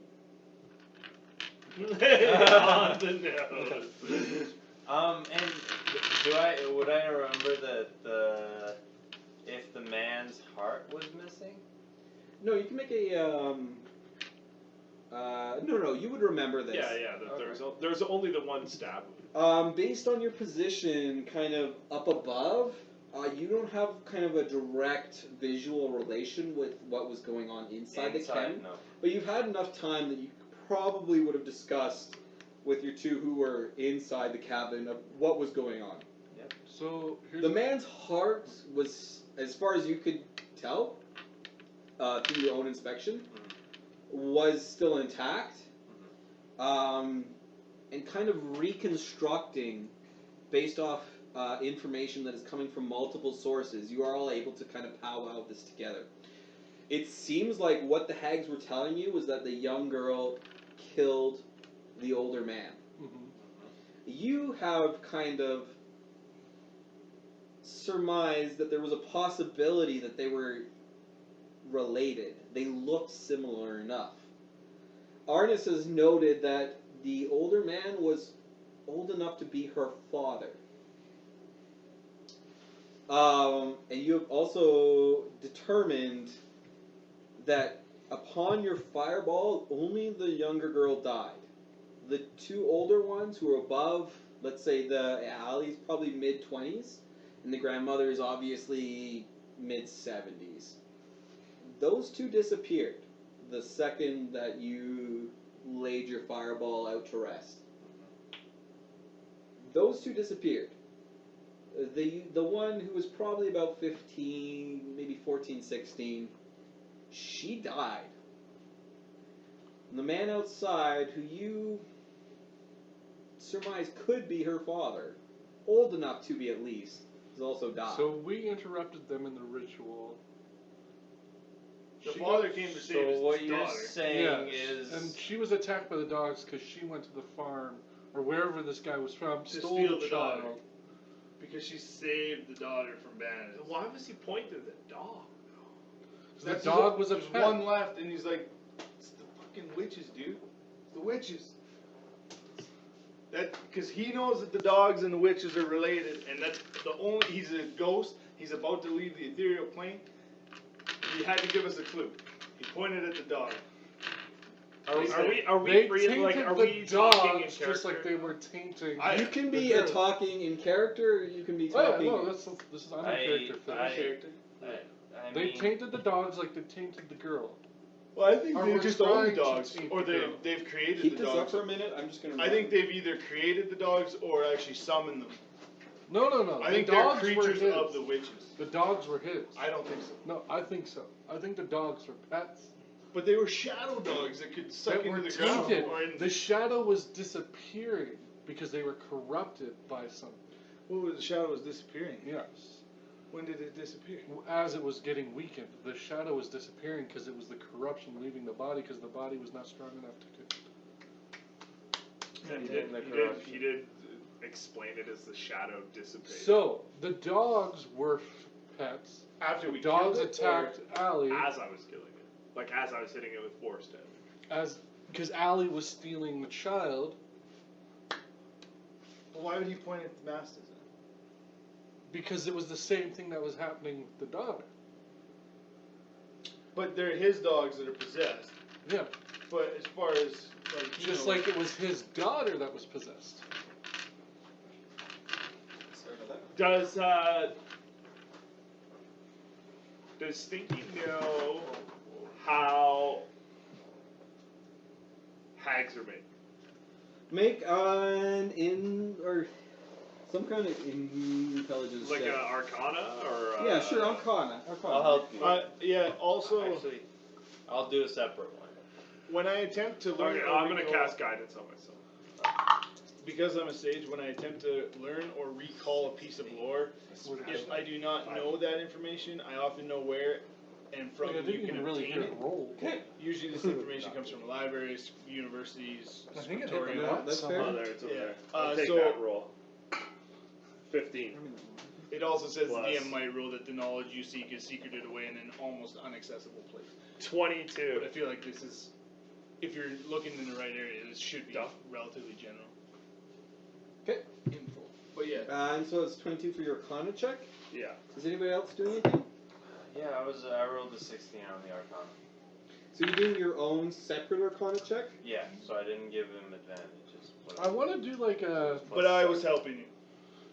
On the nose. And would I remember that if the man's heart was missing? No, you can make a no, you would remember this. Yeah. There's only the one stab. Based on your position, kind of up above, you don't don't have kind of a direct visual relation with what was going on inside the cabin, no. but you've had enough time that you probably would have discussed with your two who were inside the cabin of what was going on. So here's The man's heart was, as far as you could tell, through your own inspection, was still intact, and kind of reconstructing based off information that is coming from multiple sources. You are all able to kind of powwow this together. It seems like what the hags were telling you was that the young girl killed the older man. You have kind of surmised that there was a possibility that they were related. They looked similar enough. Arnis has noted that the older man was old enough to be her father. And you have also determined that upon your fireball, only the younger girl died. The two older ones who were above, let's say the Allie's probably mid-20s, and the grandmother is obviously mid-70s. Those two disappeared the second that you laid your fireball out to rest. Those two disappeared. The one who was probably about 15, maybe 14, 16, she died. And the man outside, who you surmise could be her father, old enough to be at least, has also died. So we interrupted them in the ritual. The She father got- came to save So his what you're daughter. saying Yes, is, and she was attacked by the dogs because she went to the farm or wherever this guy was from, To stole steal the the daughter. child. Because she saved the daughter from bandits. Why was he pointing at the dog? The dog was a There's pet. one left, and he's like, "It's the fucking witches, dude. It's the witches." That because he knows that the dogs and the witches are related, and that's the only. He's a ghost. He's about to leave the ethereal plane. He had to give us a clue. He pointed at the dog. Are we They free? tainted Like, are the we talking in dogs character? just like they were tainting. I- You can the be girl. talking in character, or you can be Oh yeah, talking. no, this is I'm a character fit. I They mean, tainted the dogs like they tainted the girl. Well, I think Or they we're just own trying the to dogs, taint or the girl. they've created Keep the this up dogs. for a minute. I'm just gonna. I think they've either created the dogs or actually summoned them. No. I the think they're dogs were creatures his. of the witches. The dogs were his. I don't think so. No, I think so. I think the dogs were pets. But they were shadow dogs that could suck That into were the ground. tainted. Or in, The shadow was disappearing because they were corrupted by something. the shadow was disappearing. Yes. When did it disappear? As it was getting weakened, the shadow was disappearing because it was the corruption leaving the body because the body was not strong enough to. He did explain it as the shadow dissipated. So the dogs were pets. After we Dogs killed it, attacked Allie as I was killing it. Like, as I was hitting it with force damage. because Allie was stealing the child. Well, why would he point at the masters then? Because it was the same thing that was happening with the daughter. But they're his dogs that are possessed. Yeah. But as far as like he Just knows- like it was his daughter that was possessed. Does Stinky know how hags are made? Make an or some kind of intelligence Like check. a Arcana or? Yeah, sure, Arcana. I'll help you. yeah. Also, Actually, I'll do a separate one. when I attempt to learn, Okay, or I'm gonna recall- cast guidance on myself. because I'm a sage. When I attempt to learn or recall a piece of lore, if I do not know that information, I often know where and from I you didn't can even really obtain hit it. a roll. Usually, this information comes from libraries, universities, I think it hit the scriptorium. mark That's somehow. Oh, there, it's over Yeah. there. I'll take So- that roll. 15. It also says Plus. the DM might rule that the knowledge you seek is secreted away in an almost inaccessible place. But I 22. feel like this is, if you're looking in the right area, this should be Duh. relatively general. Okay. Info. But yeah. And so it's 22 for your Arcana check. Yeah. Does anybody else do anything? Yeah, I rolled a 16 on the Arcana. So you're doing your own separate Arcana check? Yeah, so I didn't give him advantages. I want to do like a But I was helping you.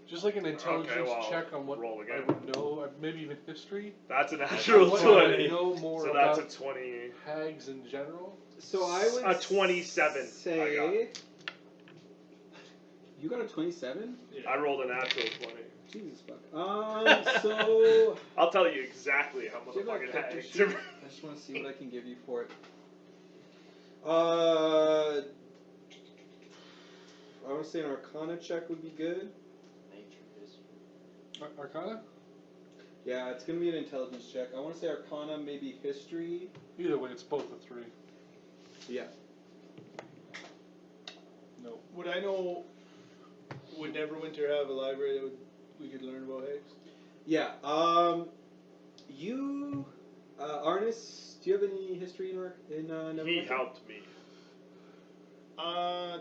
just like an intelligence well, check on what roll I again. would know. maybe even history. That's a natural I want to 20. know more So that's about a 20. hags in general. So I would A 27 I got. say you got a 27. I rolled a natural 20. Jesus fuck. So I'll tell you exactly how do you have motherfucking that character hags. sheet? I just want to see what I can give you for it. I want to say an Arcana check would be good. Nature history. Arcana? Yeah, it's gonna be an intelligence check. I want to say Arcana, maybe History. Either way, it's both a 3. Yeah. No. Would I know? Would Neverwinter have a library that we could learn about hags? Yeah. You, Arnis, do you have any history in Neverwinter? He helped me. I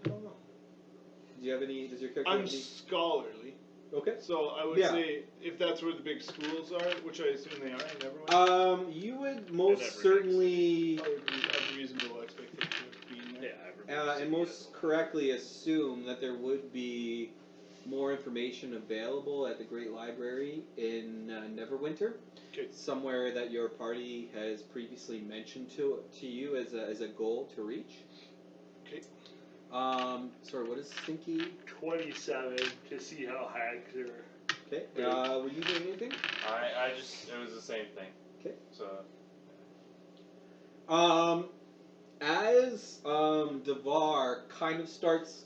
don't know. Do you have any? Does your character I'm have any? scholarly, Okay. so I would Yeah. say if that's where the big schools are, which I assume they are in Neverwinter, You would most never certainly, I would have reasonable expectation of being there. and most correctly assume that there would be more information available at the Great Library in Neverwinter. Okay. Somewhere that your party has previously mentioned to you as a goal to reach. Okay. Sorry, what is Stinky? 27 to see how hags are. Okay. Were you doing anything? I just, it was the same thing. Okay. So, As Devar kind of starts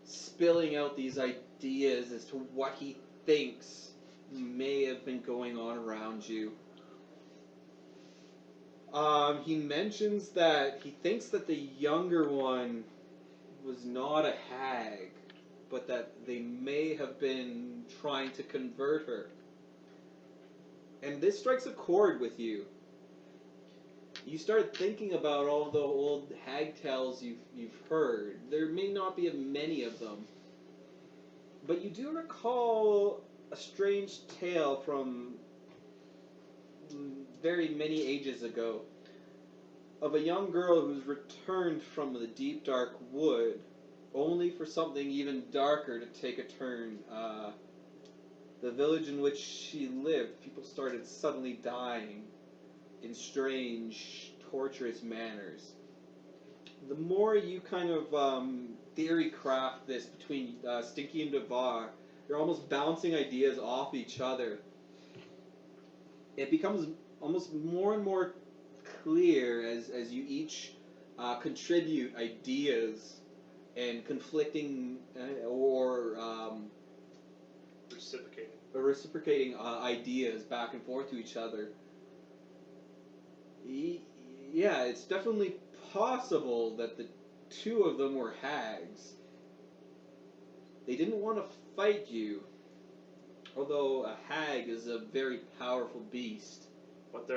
spilling out these ideas as to what he thinks may have been going on around you, he mentions that he thinks that the younger one was not a hag, but that they may have been trying to convert her. And this strikes a chord with you. You start thinking about all the old hag tales you've heard. There may not be many of them, but you do recall a strange tale from very many ages ago of a young girl who's returned from the deep dark wood, only for something even darker to take a turn. The village in which she lived, people started suddenly dying in strange, torturous manners. The more you kind of theory craft this between Stinky and Devar, you're almost bouncing ideas off each other. It becomes almost more and more clear as you each contribute ideas and conflicting or reciprocating ideas back and forth to each other. Yeah, it's definitely possible that the two of them were hags. They didn't want to fight you, although a hag is a very powerful beast. But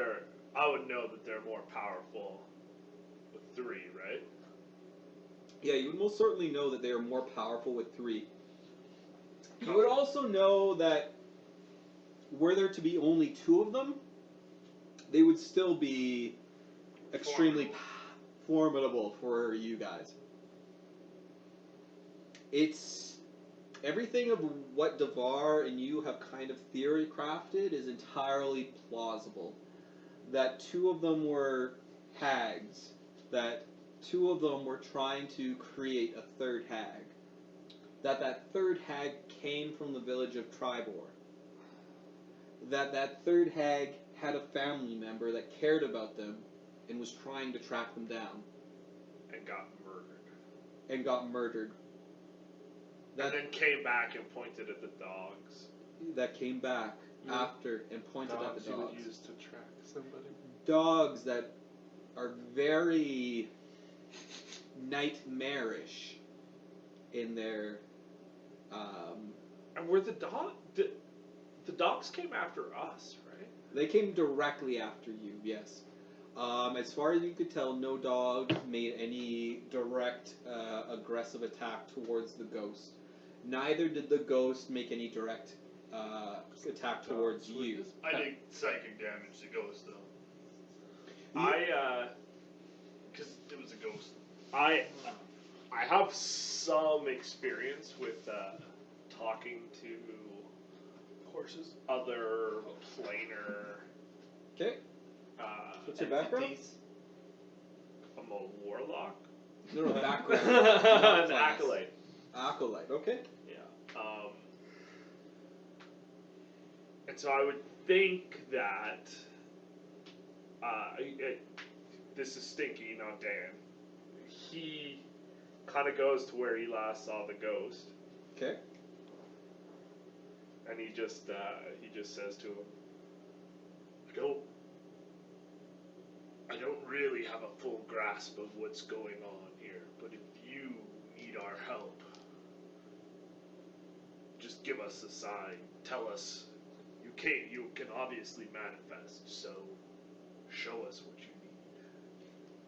I would know that they're more powerful with 3, right? Yeah, you would most certainly know that they are more powerful with 3. You would also know that were there to be only 2 of them, they would still be extremely formidable for you guys. It's everything of what Devar and you have kind of theory crafted is entirely plausible. That 2 of them were hags, that 2 of them were trying to create a 3rd hag, that 3rd hag came from the village of Tribor, that 3rd hag had a family member that cared about them and was trying to track them down. And got murdered. That, And then came back and pointed at the dogs. that came back after and pointed at Dogs the you dogs. would use to track somebody. Dogs that are very nightmarish in their And were the dogs came after us, right? they came directly after you, yes. As far as you could tell, no dog made any direct aggressive attack towards the ghost. Neither did the ghost make any direct attack towards you. I did psychic damage to ghost though. You- Because it was a ghost. I have some experience with talking to horses. other planar. Okay. What's your background? entities. I'm a warlock. No, background. An Class. acolyte. Acolyte. Okay. Yeah. And so I would think that this is Stinky, not Dan. He kind of goes to where he last saw the ghost, Okay. and he just says to him, I don't really have a full grasp of what's going on here, but if you need our help, just give us a sign. Tell us. You can obviously manifest, so show us what you need.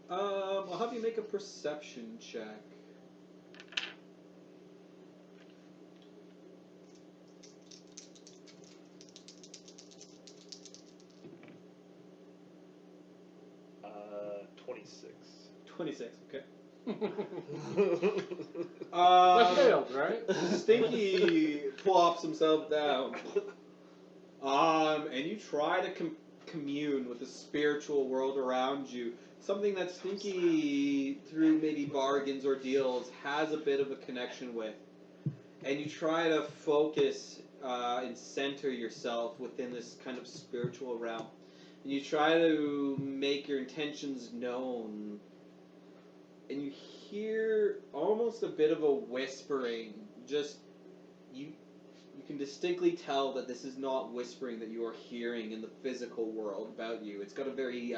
I'll have you make a perception check. Uh, 26. 26. Okay. That failed, right? Stinky plops himself down. And you try to commune with the spiritual world around you. Something that Stinky, through maybe bargains or deals, has a bit of a connection with. And you try to focus and center yourself within this kind of spiritual realm. And you try to make your intentions known. And you hear almost a bit of a whispering. Just, you can distinctly tell that this is not whispering that you are hearing in the physical world about you. It's got a very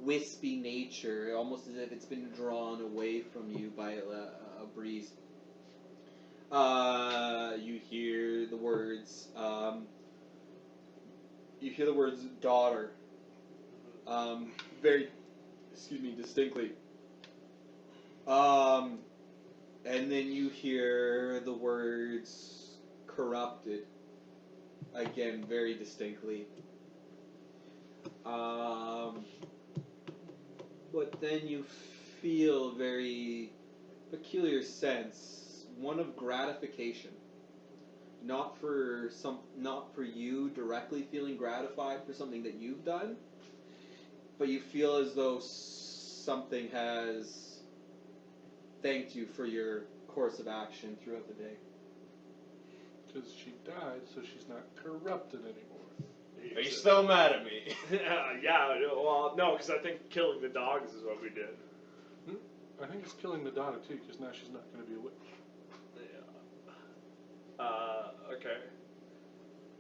wispy nature, almost as if it's been drawn away from you by a breeze. You hear the words. You hear the words "daughter." Very, distinctly. And then you hear the words "corrupted" again, very distinctly. But then you feel a very peculiar sense, one of gratification. Not for you directly feeling gratified for something that you've done, but you feel as though something has thanked you for your course of action throughout the day. Because she died, so she's not corrupted anymore. Are you still mad at me? Yeah, well, no, because I think killing the dogs is what we did. I think it's killing the daughter too, because now she's not going to be a witch. Okay.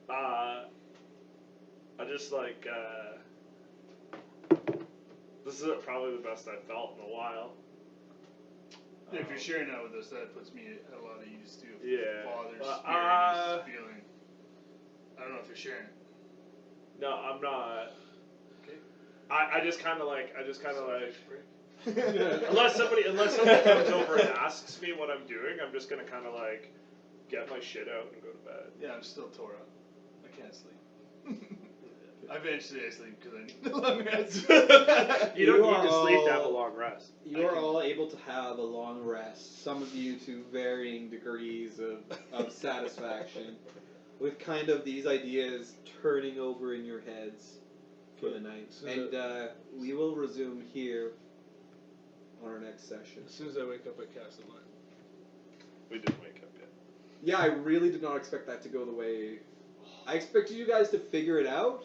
I just like, this is probably the best I've felt in a while. Yeah, if you're sharing that with us, that puts me at a lot of ease too. Yeah. Father's Well, spirit is feeling. I don't know if you're sharing it. No, I'm not. Okay. I just kind of like, unless somebody comes over and asks me what I'm doing, I'm just gonna kind of like get my shit out and go to bed. Yeah, I'm still tore up. I can't sleep. Eventually I sleep because I need a long rest. You don't You need to are sleep to have a all- long rest. You are all able to have a long rest, some of you to varying degrees of satisfaction, with kind of these ideas turning over in your heads for the night. So And we will resume here on our next session. As soon as I wake up, I cast a line. We didn't wake up yet. Yeah, I really did not expect that to go the way... I expected you guys to figure it out,